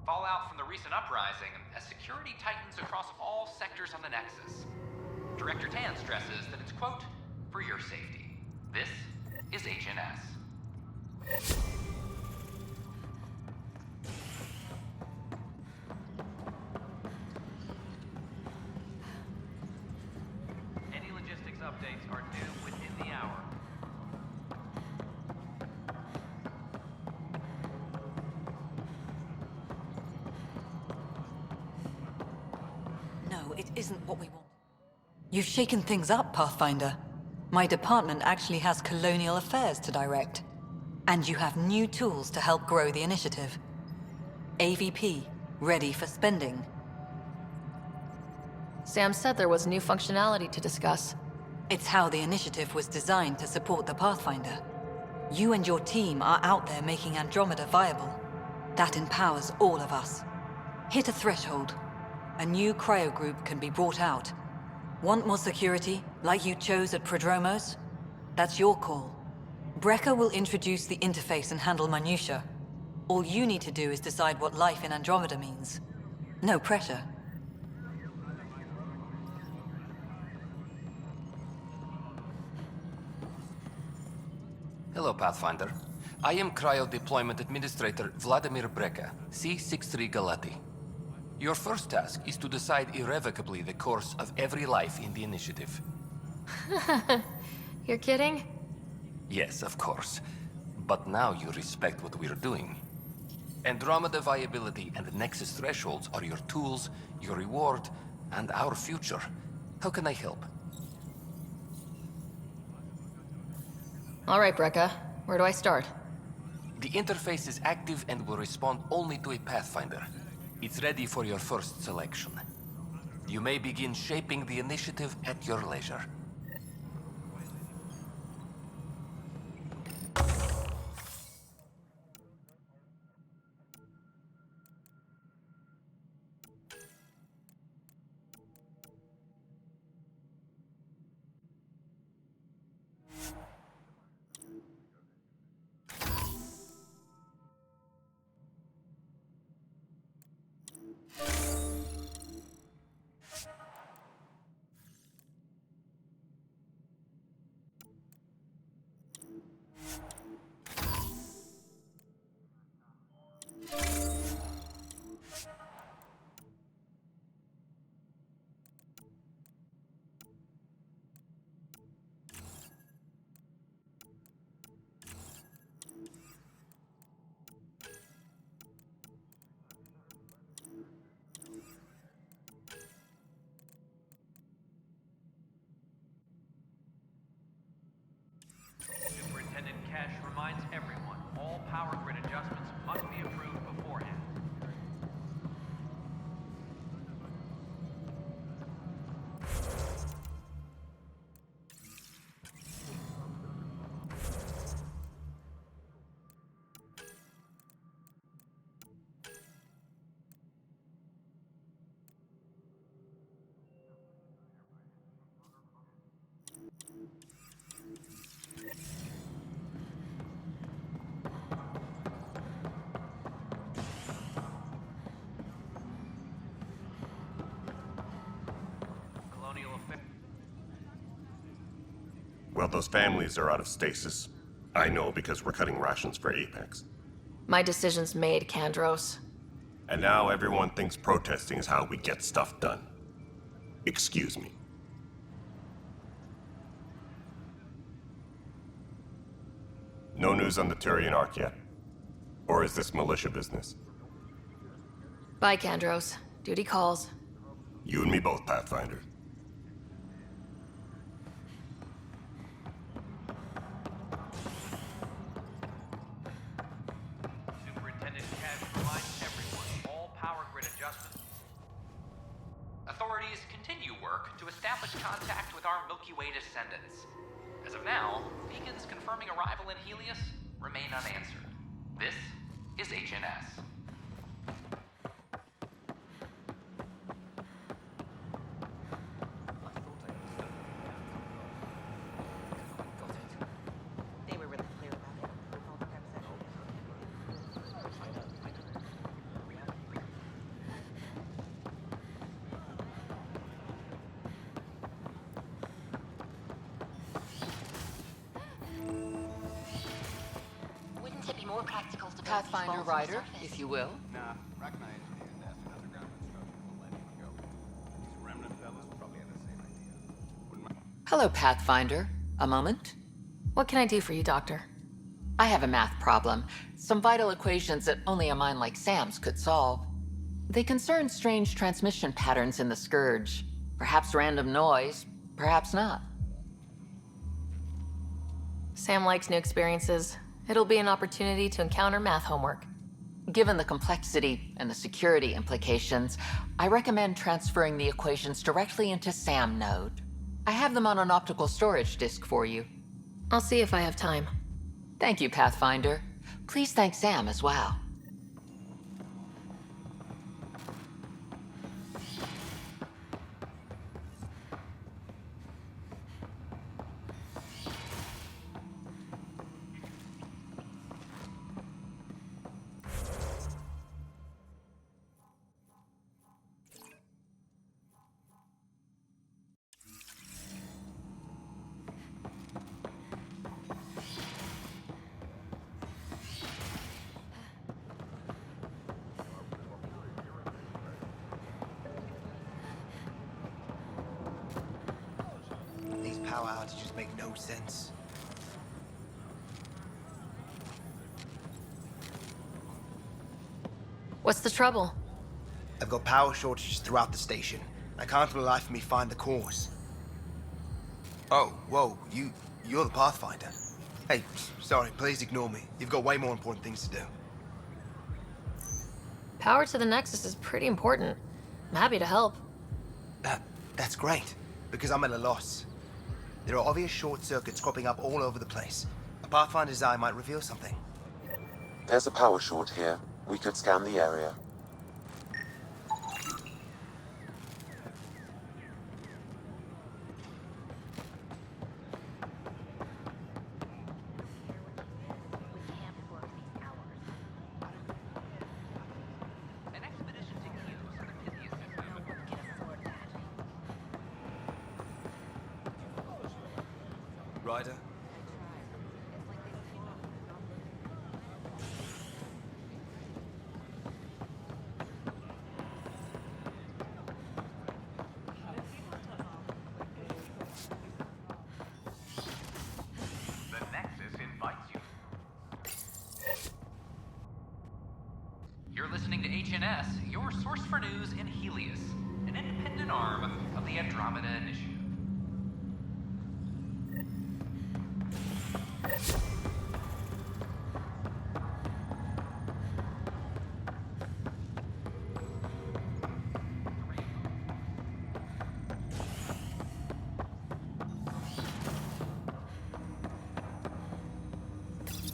Fallout from the recent uprising as security tightens across all sectors on the Nexus. Director Tan stresses that it's, quote, for your safety. This is HNS. Any logistics updates are due within the hour. No, it isn't what we want. You've shaken things up, Pathfinder. My department actually has colonial affairs to direct. And you have new tools to help grow the initiative. AVP, ready for spending. Sam said there was new functionality to discuss. It's how the initiative was designed to support the Pathfinder. You and your team are out there making Andromeda viable. That empowers all of us. Hit a threshold. A new cryo group can be brought out. Want more security, like you chose at Prodromos? That's your call. Brecker will introduce the interface and handle minutiae. All you need to do is decide what life in Andromeda means. No pressure. Hello, Pathfinder. I am Cryo Deployment Administrator Vladimir Brecker, C-63 Galati. Your first task is to decide irrevocably the course of every life in the initiative. You're kidding? Yes, of course. But now you respect what we're doing. Andromeda viability and Nexus thresholds are your tools, your reward, and our future. How can I help? All right, Brekka. Where do I start? The interface is active and will respond only to a Pathfinder. It's ready for your first selection. You may begin shaping the initiative at your leisure. Superintendent Cash reminds everyone, all power grid adjustments must be approved beforehand. Colonial Effect. Well, those families are out of stasis. I know because we're cutting rations for Apex. My decision's made, Kandros. And now everyone thinks protesting is how we get stuff done. Excuse me. No news on the Turian Ark yet? Or is this militia business? Bye, Kandros. Duty calls. You and me both, Pathfinder. Superintendent Cash reminds everyone, all power grid adjustments. Authorities continue work to establish contact with our Milky Way descendants. As of now, beacons confirming arrival in Helios remain unanswered. This is HNS. They were really clear about it. Wouldn't it be more practical to Pathfinder Rider, if you will. Nah, Rachni engineered NASA underground construction millennia ago. These remnant fellows probably had the same idea. Hello, Pathfinder. A moment? What can I do for you, Doctor? I have a math problem. Some vital equations that only a mind like Sam's could solve. They concern strange transmission patterns in the Scourge. Perhaps random noise, perhaps not. Sam likes new experiences. It'll be an opportunity to encounter math homework. Given the complexity and the security implications, I recommend transferring the equations directly into SAM node. I have them on an optical storage disk for you. I'll see if I have time. Thank you, Pathfinder. Please thank Sam as well. These power outages make no sense. What's the trouble? I've got power shortages throughout the station. I can't for the life of me find the cause. Oh, whoa, you're the Pathfinder. Hey, sorry, please ignore me. You've got way more important things to do. Power to the Nexus is pretty important. I'm happy to help. That's great, because I'm at a loss. There are obvious short circuits cropping up all over the place. A Pathfinder's eye might reveal something. There's a power short here. We could scan the area. Ryder? The Nexus invites you. You're listening to HNS, your source for news in Helios, an independent arm of the Andromeda Initiative.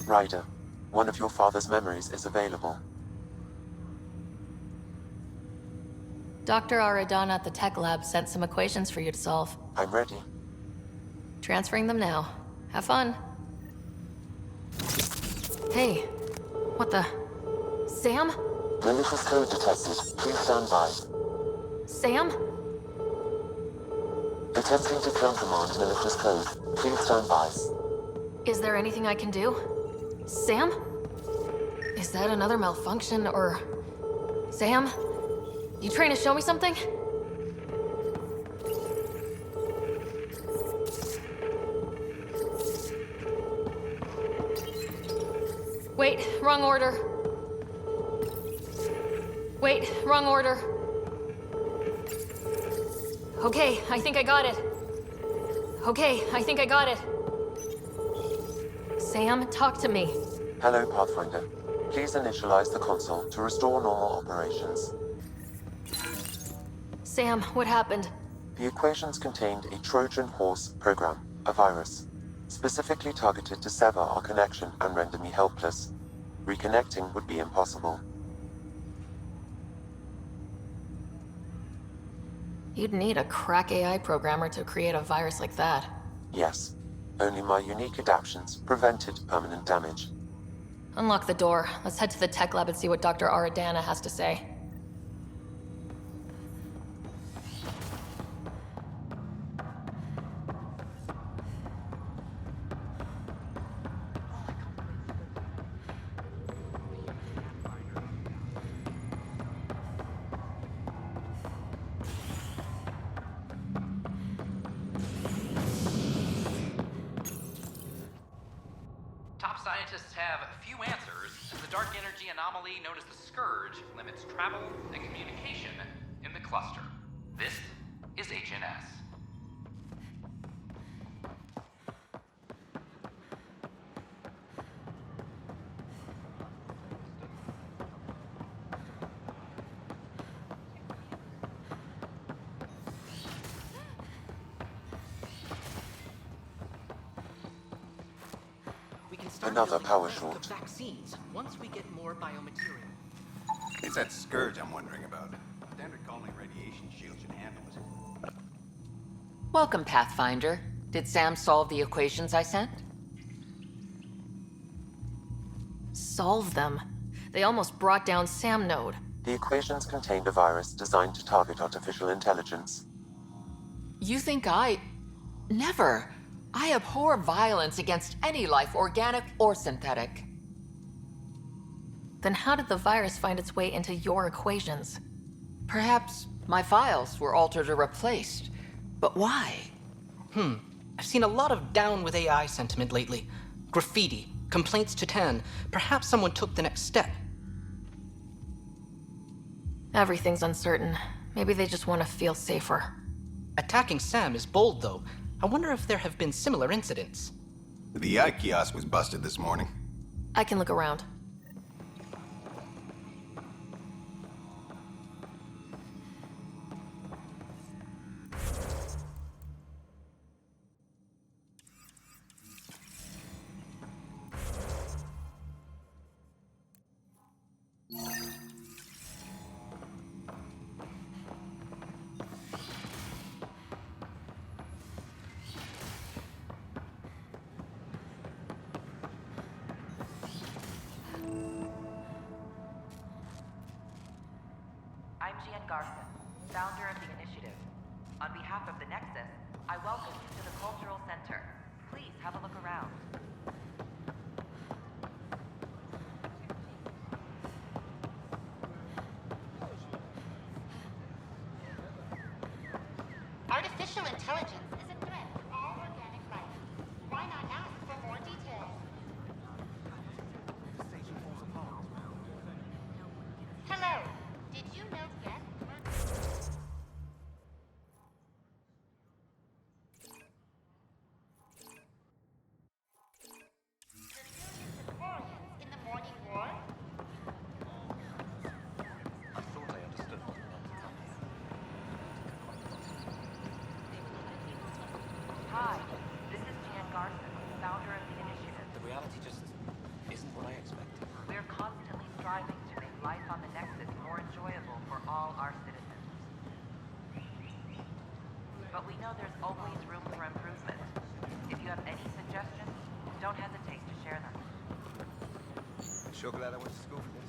Ryder, one of your father's memories is available. Dr. Aradana at the tech lab sent some equations for you to solve. I'm ready. Transferring them now. Have fun. Hey, what the? Sam? Malicious code detected. Please stand by. Sam? Attempting to countermand malicious code. Please stand by. Is there anything I can do? Sam? Is that another malfunction, or... Sam? You trying to show me something? Wait, wrong order. Wait, wrong order. Okay, I think I got it. Okay, I think I got it. Sam, talk to me. Hello, Pathfinder. Please initialize the console to restore normal operations. Sam, what happened? The equations contained a Trojan horse program, a virus, specifically targeted to sever our connection and render me helpless. Reconnecting would be impossible. You'd need a crack AI programmer to create a virus like that. Yes. Only my unique adaptions prevented permanent damage. Unlock the door. Let's head to the tech lab and see what Dr. Aradana has to say. Top scientists have few answers, as the dark energy anomaly known as the Scourge limits travel and communication in the cluster. This is HNS. Another power short. Vaccines once we get more biomaterial. It's that scourge I'm wondering about. Standard colony radiation shield should handle it. Welcome, Pathfinder. Did Sam solve the equations I sent? Solve them? They almost brought down Sam Node. The equations contained a virus designed to target artificial intelligence. You think I... Never. I abhor violence against any life, organic or synthetic. Then how did the virus find its way into your equations? Perhaps my files were altered or replaced. But why? I've seen a lot of down with AI sentiment lately. Graffiti, complaints to Tan. Perhaps someone took the next step. Everything's uncertain. Maybe they just want to feel safer. Attacking Sam is bold, though. I wonder if there have been similar incidents. The eye kiosk was busted this morning. I can look around. I'm Gian Garson, founder of the initiative. On behalf of the Nexus, I welcome you to the Cultural Center. Please have a look around. Artificial intelligence is a threat to all organic life. Why not ask for more details? Hello. Did you know guests Civilians in the morning war? I thought I understood what you wanted to tell me. Hi, this is Gian Garson, founder of the initiative. The reality just isn't what I expected. We're constantly striving to make life on the Nexus more enjoyable for all our citizens. But we know there's always room for improvement. If you have any suggestions, don't hesitate to share them. Sure glad I went to school for this.